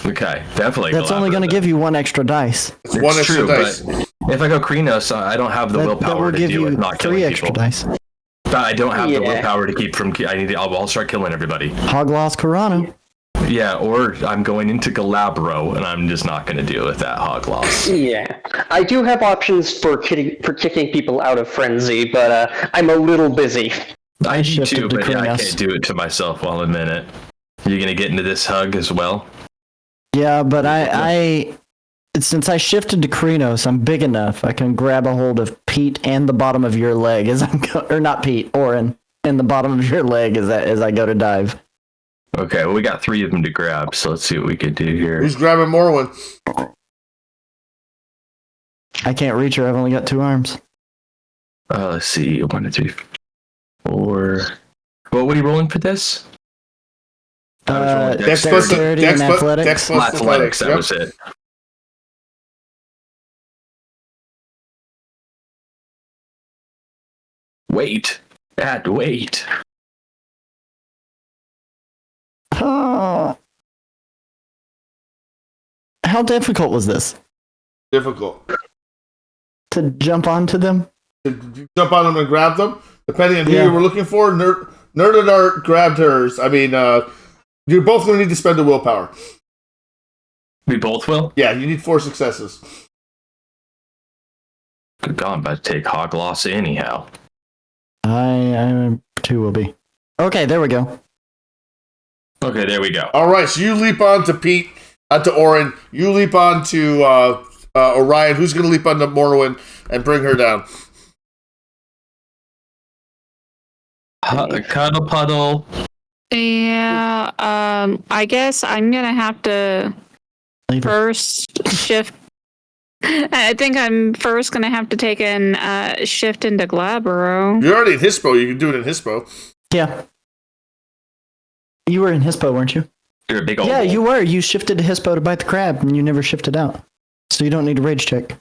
Okay, definitely. That's only going to give you 1 extra dice. It's 1 extra dice. But if I go Krenos, I don't have the willpower to deal with not killing 3 extra people. dice. I don't have the willpower to keep from. I'll start killing everybody. Hogloss Corano. Yeah, or I'm going into Galabro, and I'm just not going to deal with that Hogloss. Yeah, I do have options for kicking people out of frenzy, but I'm a little busy. I do too, but yeah, I can't do it to myself while I'm in it. You're going to get into this hug as well? Yeah, but I since I shifted to Krenos, I'm big enough. I can grab a hold of Pete and the bottom of your leg as I'm or not Pete, Orin, and the bottom of your leg as I go to dive. Okay, well we got 3 of them to grab, so let's see what we can do here. Who's grabbing Morwen? I can't reach her. I've only got 2 arms. Let's see, 1, 2, 3, 4. What were you rolling for this? Dexterity and athletics. Athletics, that was it. Wait. Wait. How difficult was this? Difficult. To jump onto them? To jump on them and grab them? Depending on who you were looking for, Nerdadart grabbed hers. I mean, you're both going to need to spend a willpower. We both will? Yeah, you need 4 successes. Good God, I'm about to take Hogloss anyhow. I 2 will be. Okay, there we go. Okay, there we go. All right, so you leap onto Pete, onto Orin. You leap onto Orion. Who's going to leap onto Morwen and bring her down? Cuddle Puddle. Yeah, I guess I'm gonna have to first shift. I think I'm first gonna have to take an shift into Glabro. You're already in Hispo. You can do it in Hispo. Yeah. You were in Hispo, weren't you? You're a big old. Yeah, you were. You shifted to Hispo to bite the crab, and you never shifted out. So you don't need a rage check,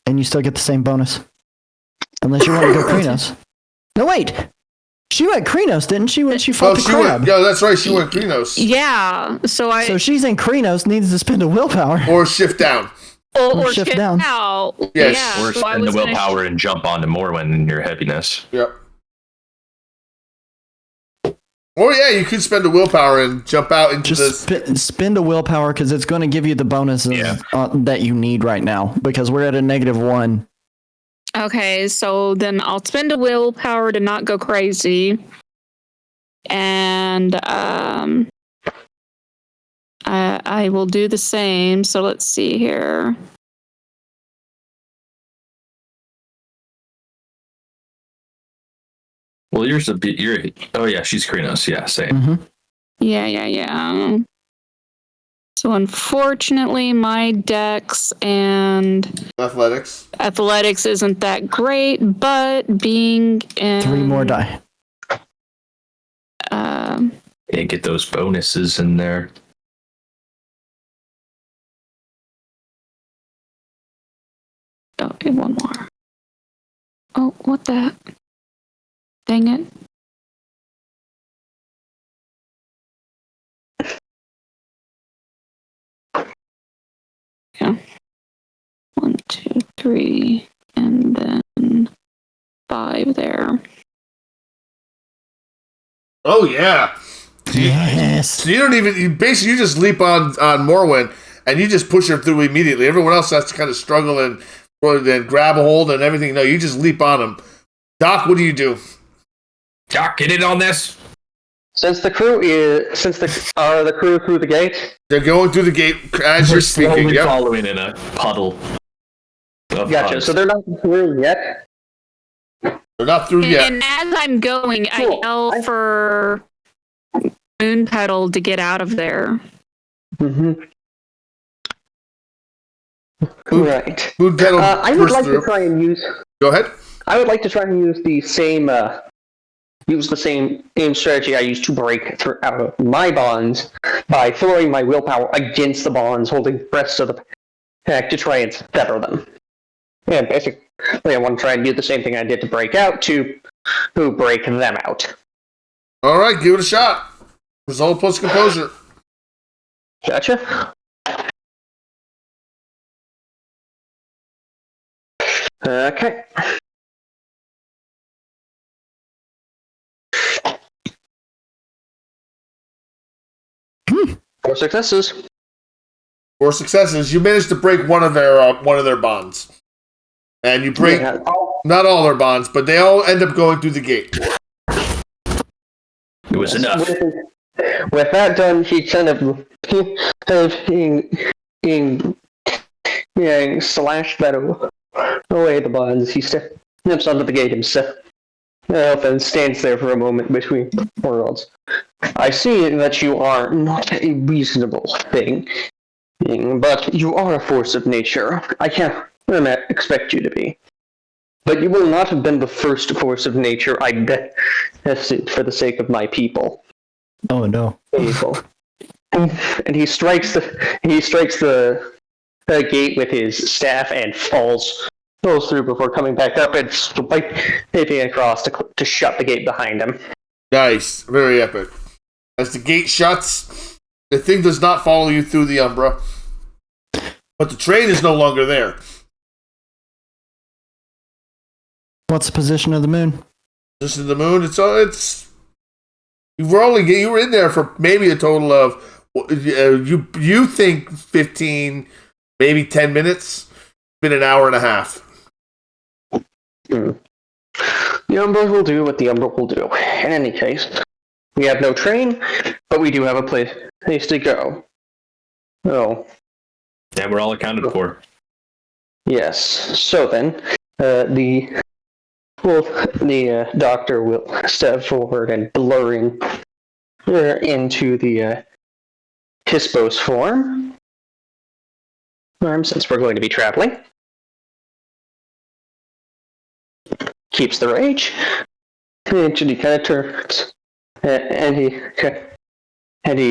and you still get the same bonus, unless you want to go Krenos. No, wait. She went Krenos, didn't she, when she fought the crab? Yeah, that's right. She went Krenos. Yeah, so she's in Krenos, needs to spend a willpower. Or shift down. Or shift down. Out. Yes. Yeah, Or spend the willpower and jump onto Morwen in your heaviness. Yep. Or yeah, you could spend a willpower and jump out into this. Spend a willpower because it's going to give you the bonuses that you need right now because we're at a -1. Okay, so then I'll spend a willpower to not go crazy. And I will do the same. So let's see here. Well, yours a bit. Oh yeah, she's Krenos. Yeah, same. Mm-hmm. Yeah. So unfortunately, my dex and athletics isn't that great, but being in 3 more die. Yeah, get those bonuses in there. Okay, 1 more. Oh, what the? Dang it. Yeah. 3, and then 5 there. Oh yeah. Yes. So you don't even you just leap on Morwen and you just push her through immediately. Everyone else has to kind of struggle and then grab a hold and everything. No, you just leap on them. Doc, what do you do? Doc, get in on this. Since the crew through the gate. They're going through the gate as you're speaking. Slowly Yep. following in a puddle. Gotcha. So they're not through yet. They're not through yet. And as I'm going, I yell for Moon Petal to get out of there. Mm-hmm. Right. Moon Petal I would like through. to try and use. Go ahead. I would like to try and use the same. Aim strategy I used to break out of my bonds by throwing my willpower against the bonds holding the rest of the pack to try and sever them. And basically, I want to try and do the same thing I did to break out to break them out. All right, give it a shot. Result plus composure. Gotcha. Okay. Four successes. 4 successes. You managed to break one of their bonds, and you break not all their bonds, but they all end up going through the gate. It was enough. With that done, he kind of slashed that away the bonds. He steps onto the gate himself and stands there for a moment between worlds. I see that you are not a reasonable thing, but you are a force of nature. I can't expect you to be. But you will not have been the first force of nature I tested for the sake of my people. Oh no. People. And he strikes the gate with his staff and falls through before coming back up and swiping across to shut the gate behind him. Nice. Very epic. As the gate shuts, the thing does not follow you through the Umbra, but the train is no longer there. What's the position of the moon? This is the moon. It's you were in there for maybe a total of you think 15, maybe 10 minutes. It's been an hour and a half. The Umbra will do what the Umbra will do. In any case, we have no train, but we do have a place to go. Oh. And we're all accounted for. Yes. So then, the doctor will step forward and blurring into the Hispos form, since we're going to be traveling. Keeps the rage, and he kind of turns, and he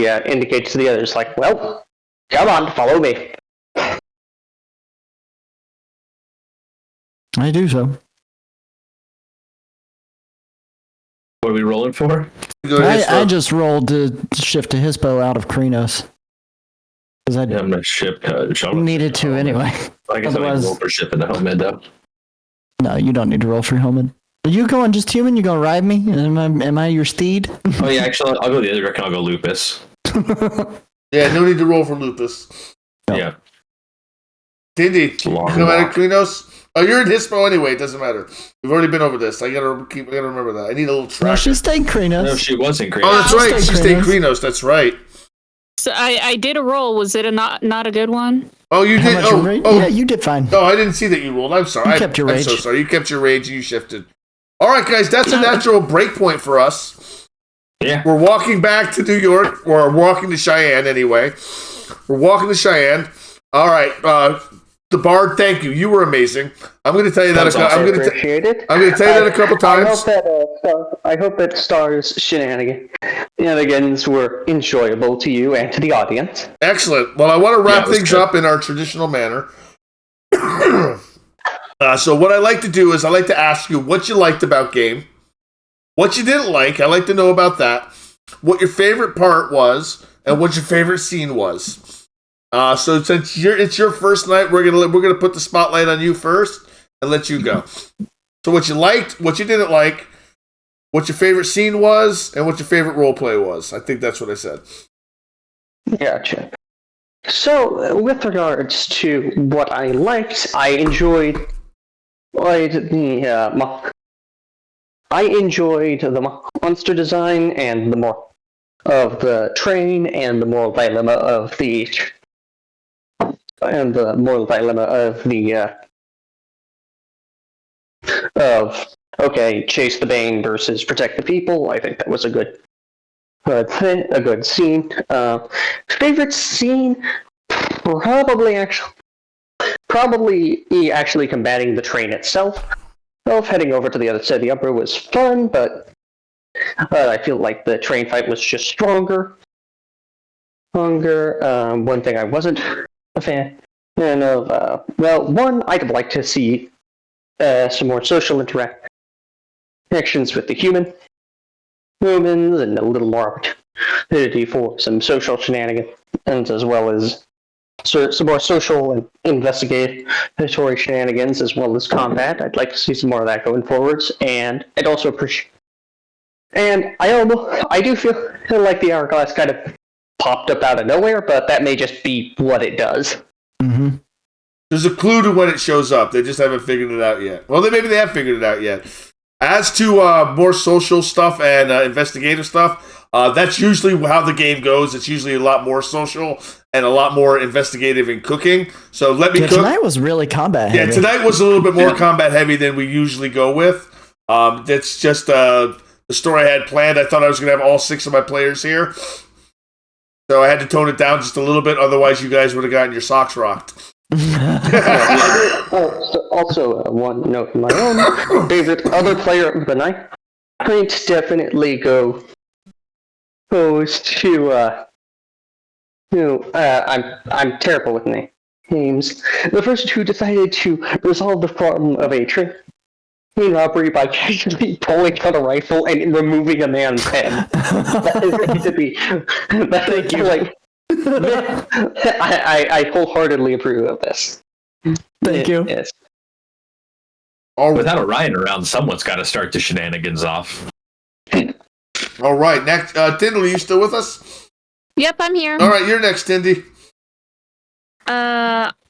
indicates to the others, like, well, come on, follow me. I do so. What are we rolling for? I just rolled to shift to Hispo out of Krenos. Because I I'm not ship. needed to anyway. I guess I Otherwise- roll for ship in the Homemade though. No, you don't need to roll for Hillman. Are you going just human? You gonna ride me? Am I your steed? Oh yeah, actually, I'll go the other direction. I'll go Lupus. Yeah, no need to roll for Lupus. No. Yeah. Dindy, you Long come out of walk. Krenos? Oh, you're in Hispo anyway. It doesn't matter. We've already been over this. I gotta remember that. I need a little tracker. No, she stayed Krenos. No, she was in Green. Oh, that's I'll right. stay She stayed Krenos. Krenos. That's right. So I did a roll. Was it not a good one? Oh, you How did. much Oh, rage? oh, Yeah, you did fine. no, I didn't see that you rolled. I'm sorry. You kept your I'm so rage. sorry. You kept your rage and you shifted. All right, guys. That's a natural break point for us. Yeah. We're walking back to New York, or walking to Cheyenne anyway. We're walking to Cheyenne. All right, the Bard, thank you. You were amazing. I'm going to tell you that. That was I'm going to Appreciate it. tell you that a couple times. I hope that Star's shenanigans were enjoyable to you and to the audience. Excellent. Well, I want to Yeah, wrap it was things good. up in our traditional manner. So what I like to do is I like to ask you what you liked about game, what you didn't like. I like to know about that. What your favorite part was, and what your favorite scene was. So since it's your first night, we're gonna put the spotlight on you first and let you go. So what you liked, what you didn't like, what your favorite scene was, and what your favorite role play was. I think that's what I said. Gotcha. So, with regards to what I liked, I enjoyed the monster design and the more of the train and the moral dilemma of the chase the Bane versus protect the people. I think that was a good scene. Favorite scene, probably actually combating the train itself. Heading over to the other side of the Umbra was fun, but I feel like the train fight was just stronger. One thing I wasn't a fan of, one, I'd like to see some more social interactions with the humans and a little more opportunity for some social shenanigans, as well as some more social and investigatory shenanigans, as well as combat. I'd like to see some more of that going forwards, and I'd also appreciate. And I do feel like the hourglass kind of popped up out of nowhere, but that may just be what it does. Mm-hmm. There's a clue to when it shows up. They just haven't figured it out yet. Well, maybe they have figured it out yet. As to more social stuff and investigative stuff, that's usually how the game goes. It's usually a lot more social and a lot more investigative and cooking. So let me cook. Tonight was really combat heavy. Yeah, tonight was a little bit more combat heavy than we usually go with. That's just the story I had planned. I thought I was going to have all 6 of my players here. So I had to tone it down just a little bit. Otherwise, you guys would have gotten your socks rocked. Also, one note of my own favorite other player of the night. I'd definitely goes to I'm terrible with names. The person who decided to resolve the problem of a train robbery by casually pulling out a rifle and removing a man's head. That is going to be. Thank you. I wholeheartedly approve of this. Thank you. Yes. Without Orion around, someone's got to start the shenanigans off. All right, next, Tindley, are you still with us? Yep, I'm here. All right, you're next, Tindy.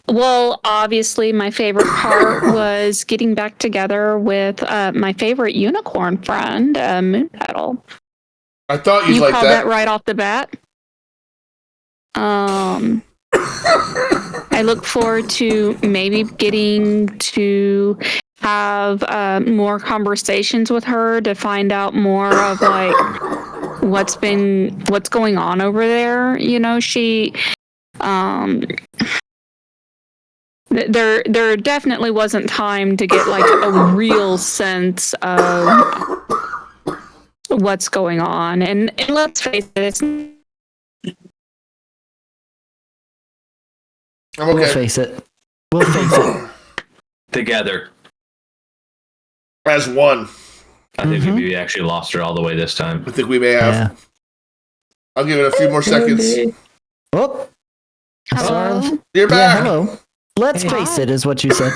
Well, obviously, my favorite part was getting back together with my favorite unicorn friend, Moonpetal. I thought you'd you like called that. that right off the bat. I look forward to maybe getting to have more conversations with her to find out more of like what's going on over there. You know, she there definitely wasn't time to get like a real sense of what's going on, and let's face it, I'm okay. We'll face it. Together. As one. I think we actually lost her all the way this time. I think we may have. Yeah. I'll give it a few more seconds. Oh, hello. You're yeah, back. hello. Let's face it, is what you said.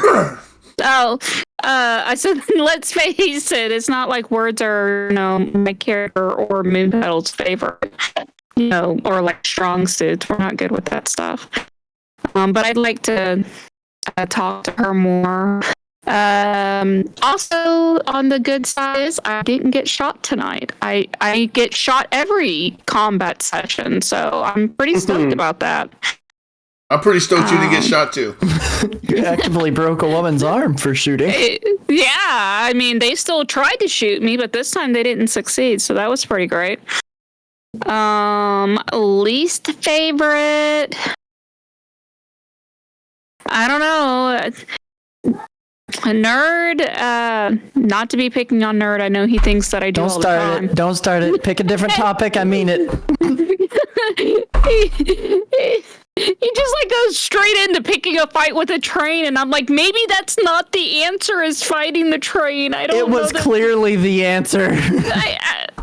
I said, let's face it. It's not like words are, my character or Moonpetal's favorite, or like strong suits. We're not good with that stuff. But I'd like to talk to her more. Also, on the good side is I didn't get shot tonight. I get shot every combat session, so I'm pretty stoked about that. I'm pretty stoked you didn't get shot too. You actively broke a woman's arm for shooting. Yeah, I mean, they still tried to shoot me, but this time they didn't succeed, so that was pretty great. Least favorite... I don't know. A nerd, not to be picking on Nerd. I know he thinks that I do all the time. Don't start it. Pick a different topic. I mean it. He just like goes straight into picking a fight with a train, and I'm like, maybe that's not the answer. Is fighting the train? I don't. It was clearly the answer.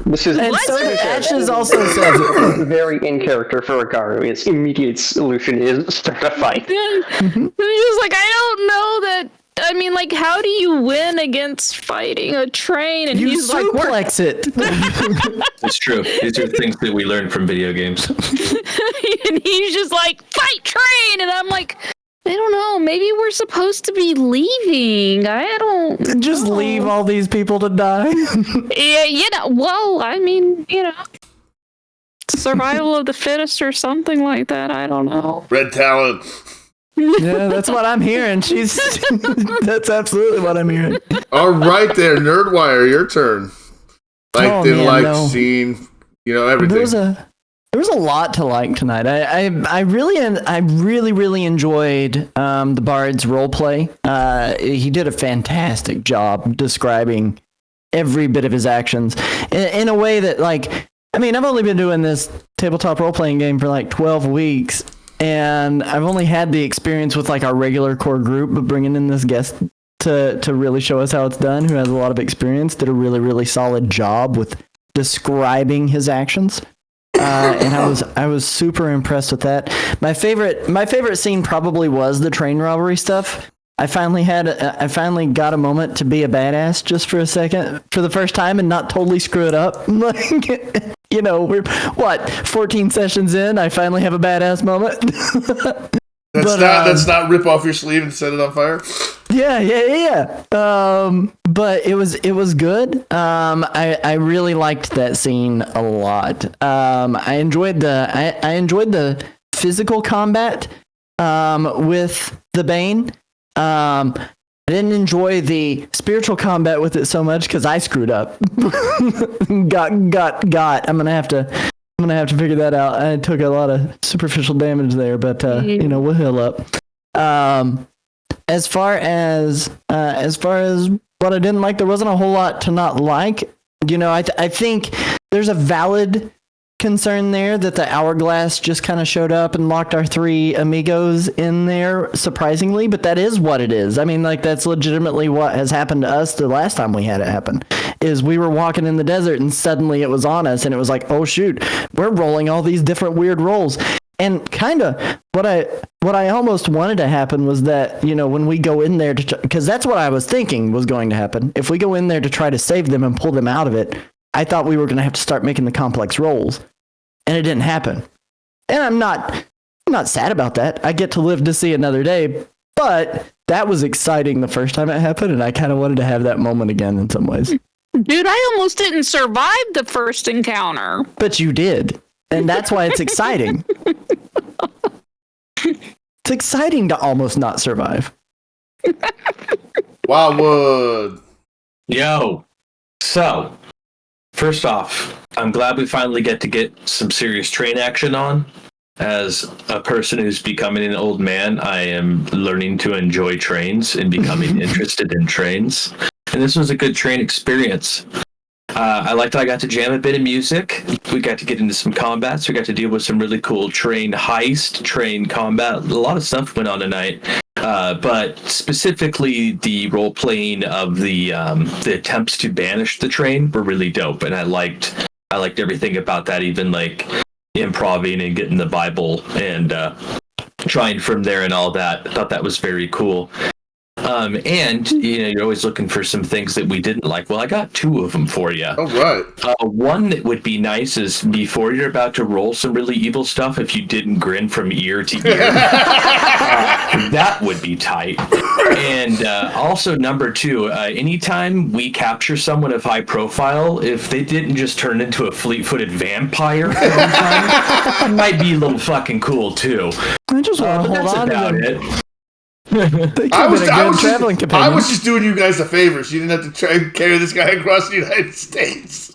This is And so Ashes also says it. very in character for Agaru. Its immediate solution is start a fight. He's just like, I don't know that. I mean, like, how do you win against fighting a train? And You he's like, suplex it. It's true. These are things that we learn from video games. and he's just like, fight train, and I'm like, I don't know. Maybe we're supposed to be leaving. I don't. Just know. leave all these people to die. Yeah, you know. Well, I mean, you know, survival of the fittest or something like that. I don't know. Red talent. Yeah, that's what I'm hearing. That's absolutely what I'm hearing. All right, there, Nerdwire, your turn. Like, Oh, didn't man, like, no. seen, everything. There was a lot to like tonight. I really enjoyed the Bard's role play. He did a fantastic job describing every bit of his actions in a way that, like, I mean, I've only been doing this tabletop role playing game for like 12 weeks, and I've only had the experience with like our regular core group, but bringing in this guest to really show us how it's done, who has a lot of experience, did a really solid job with describing his actions. And I was super impressed with that. My favorite scene probably was the train robbery stuff. I finally got a moment to be a badass just for a second, for the first time, and not totally screw it up. Like, we're 14 sessions in. I finally have a badass moment. That's not rip off your sleeve and set it on fire. Yeah. But it was good. I really liked that scene a lot. I enjoyed the physical combat with the Bane. I didn't enjoy the spiritual combat with it so much because I screwed up. got. I'm gonna have to figure that out. I took a lot of superficial damage there, but we'll heal up. As far as what I didn't like, there wasn't a whole lot to not like. I think there's a valid concern there that the hourglass just kind of showed up and locked our three amigos in there, surprisingly, but that is what it is. I mean, like, that's legitimately what has happened to us the last time we had it happen, is we were walking in the desert and suddenly it was on us and it was like, oh shoot, we're rolling all these different weird rolls. And kind of what I almost wanted to happen was that, when we go in there because that's what I was thinking was going to happen. If we go in there to try to save them and pull them out of it, I thought we were going to have to start making the complex rolls, and it didn't happen. And I'm not sad about that. I get to live to see another day, but that was exciting the first time it happened, and I kind of wanted to have that moment again in some ways. Dude, I almost didn't survive the first encounter. But you did, and that's why it's exciting. It's exciting to almost not survive. Wildwood. Yo. So, first off, I'm glad we finally get some serious train action on. As a person who's becoming an old man, I am learning to enjoy trains and becoming interested in trains. And this was a good train experience. I liked that I got to jam a bit of music. We got to get into some combats. We got to deal with some really cool train heist, train combat. A lot of stuff went on tonight. But specifically, the role playing of the attempts to banish the train were really dope, and I liked everything about that. Even like improving and getting the Bible and trying from there and all that. I thought that was very cool. And you're always looking for some things that we didn't like. Well, I got two of them for you. All right. One that would be nice is before you're about to roll some really evil stuff, if you didn't grin from ear to ear, that would be tight. And also number two, anytime we capture someone of high profile, if they didn't just turn into a fleet-footed vampire every time, it might be a little fucking cool too. I just want to But hold that's on to about them. it. I was just doing you guys a favor, so you didn't have to try and carry this guy across the United States.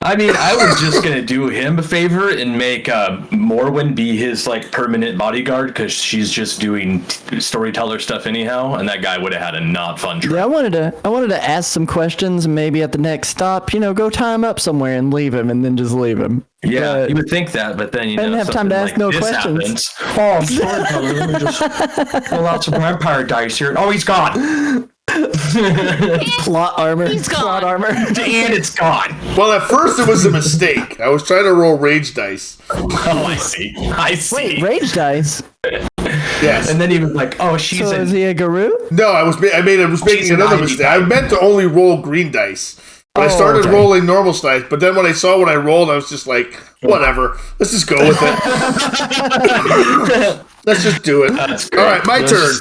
I mean, I was just going to do him a favor and make Morwen be his permanent bodyguard, because she's just doing storyteller stuff anyhow, and that guy would have had a not fun trip. Yeah, I wanted to ask some questions, and maybe at the next stop, go tie him up somewhere and leave him, and then just leave him. Yeah, But you would think that, but then I didn't have time to ask no questions. Happens. Oh, I'm storyteller. Let me just pull out some vampire dice here. Oh, he's gone. Plot armor. He's gone. Plot armor. And it's gone. Well, at first it was a mistake. I was trying to roll rage dice. Oh, I see. I see. Wait, rage dice. Yes. And then he was like, "Oh, she's So is he a guru? No, I was making another mistake. I meant to only roll green dice. But I started rolling normal dice, but then when I saw what I rolled, I was just like, whatever. Let's just go with it. Let's just do it. All right, my turn.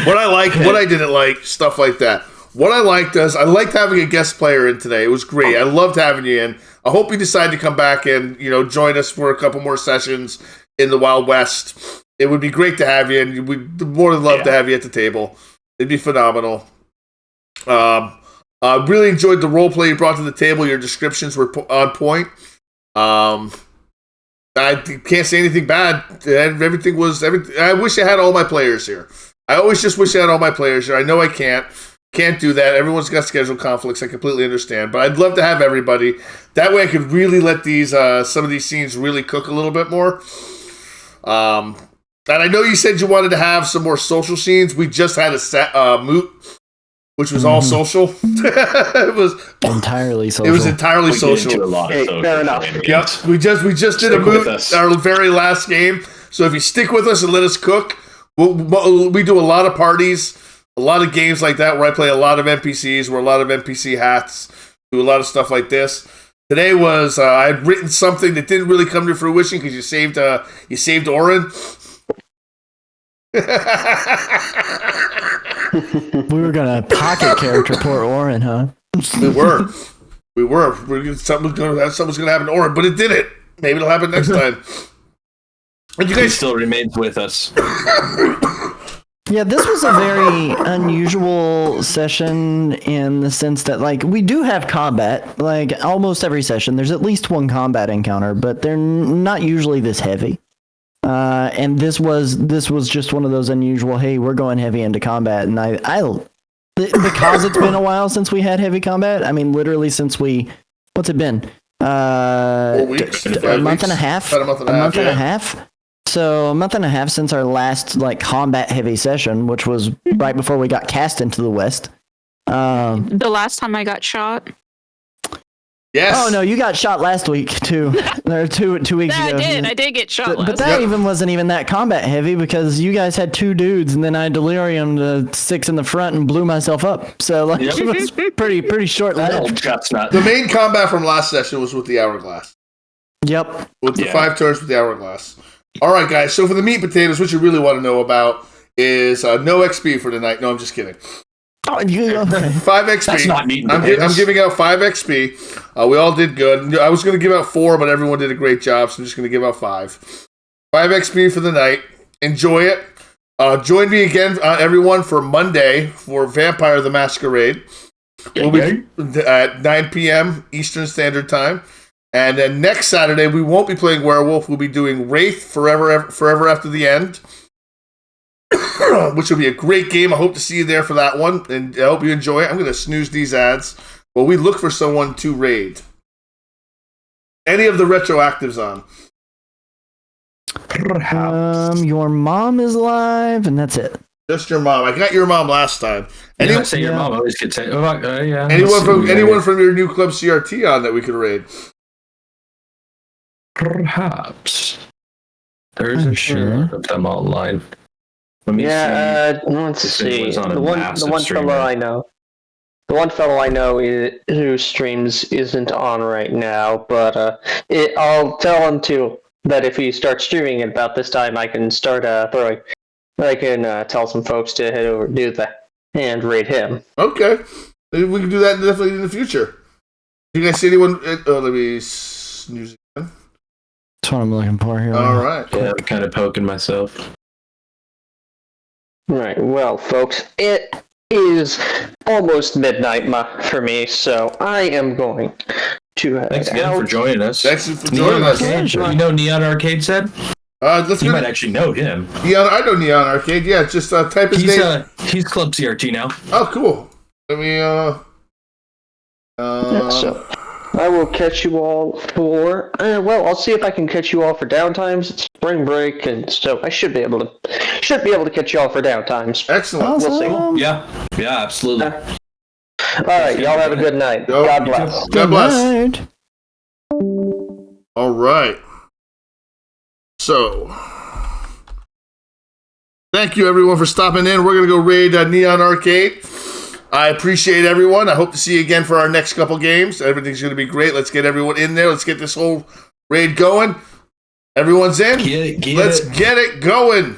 What I liked, what I didn't like, stuff like that. What I liked is I liked having a guest player in today. It was great. I loved having you in. I hope you decide to come back and join us for a couple more sessions in the Wild West. It would be great to have you, and we'd more than love to have you at the table. It'd be phenomenal. Really enjoyed the role play you brought to the table. Your descriptions were on point. I can't say anything bad. Everything was everything. I wish I had all my players here. I always just wish I had all my players here. I know I can't do that. Everyone's got schedule conflicts. I completely understand, but I'd love to have everybody. That way, I could really let these some of these scenes really cook a little bit more. And I know you said you wanted to have some more social scenes. We just had a set moot, which was all social. It was entirely social. It was entirely social. Fair enough. Yep. We just did a moot, our very last game. So if you stick with us and let us cook, we do a lot of parties, a lot of games like that where I play a lot of NPCs, wear a lot of NPC hats, do a lot of stuff like this. Today was I had written something that didn't really come to fruition because you saved Oren. We were gonna pocket character poor Oren, huh? We were. Something's gonna happen to Oren, but it didn't. Maybe it'll happen next time. And you He guys still remains with us. Yeah, this was a very unusual session in the sense that, like, we do have combat. Like, almost every session, there's at least one combat encounter, but they're not usually this heavy. And this was just one of those unusual, hey, we're going heavy into combat. And because it's been a while since we had heavy combat, I mean, literally since what's it been? 4 weeks? A month and a half? About a month and a half. So a month and a half since our last combat heavy session, which was right before we got cast into the West. The last time I got shot. Yes. Oh no, you got shot last week too. Or two weeks ago. I did get shot last But that even wasn't even that combat heavy because you guys had 2 dudes and then I delirium to 6 in the front and blew myself up. So it was pretty short lived. The main combat from last session was with the hourglass. Yep. With the 5 turns with the hourglass. All right, guys. So for the meat and potatoes, what you really want to know about is no XP for tonight. No, I'm just kidding. Oh, okay. 5 XP. That's not meat and I'm potatoes. giving out 5 XP. We all did good. I was going to give out 4, but everyone did a great job, so I'm just going to give out 5. 5 XP for the night. Enjoy it. Join me again, everyone, for Monday for Vampire the Masquerade. We'll be at 9 p.m. Eastern Standard Time. And then next Saturday, we won't be playing Werewolf. We'll be doing Wraith Forever After the End, which will be a great game. I hope to see you there for that one, and I hope you enjoy it. I'm going to snooze these ads while we look for someone to raid. Any of the retroactives on? Your mom is live, and that's it. Just your mom. I got your mom last time. Say your mom always gets it. Yeah. Anyone from your new club CRT on that we could raid? Perhaps. There's a sure of them online. Let me see. Let's see. The one fellow I know. The one fellow I know who streams isn't on right now, but I'll tell him that if he starts streaming at about this time, I can start throwing. I can tell some folks to head over do that and raid him. Okay, maybe we can do that definitely in the future. Do you guys see anyone? Let me snooze again. That's what I'm looking for here. All right. Yeah, I'm kind of poking myself. Right. Well, folks, it is almost midnight for me, so I am going to head Thanks again out. for joining us. Thanks for joining us. You know Neon Arcade said? You might actually know him. Neon, I know Neon Arcade. Yeah, just type his name. He's Club CRT now. Oh, cool. Let me I will catch you all for. Well, I'll see if I can catch you all for downtimes. It's spring break, and so I should be able to catch you all for downtimes. Excellent. We'll see. Awesome. Yeah, absolutely. All right, y'all have a good night. Yo, God you too. bless. God bless. Good All right. So, thank you everyone for stopping in. We're gonna go raid Neon Arcade. I appreciate everyone. I hope to see you again for our next couple games. Everything's gonna be great. Let's get everyone in there. Let's get this whole raid going. Everyone's in. Get Let's it. get it going.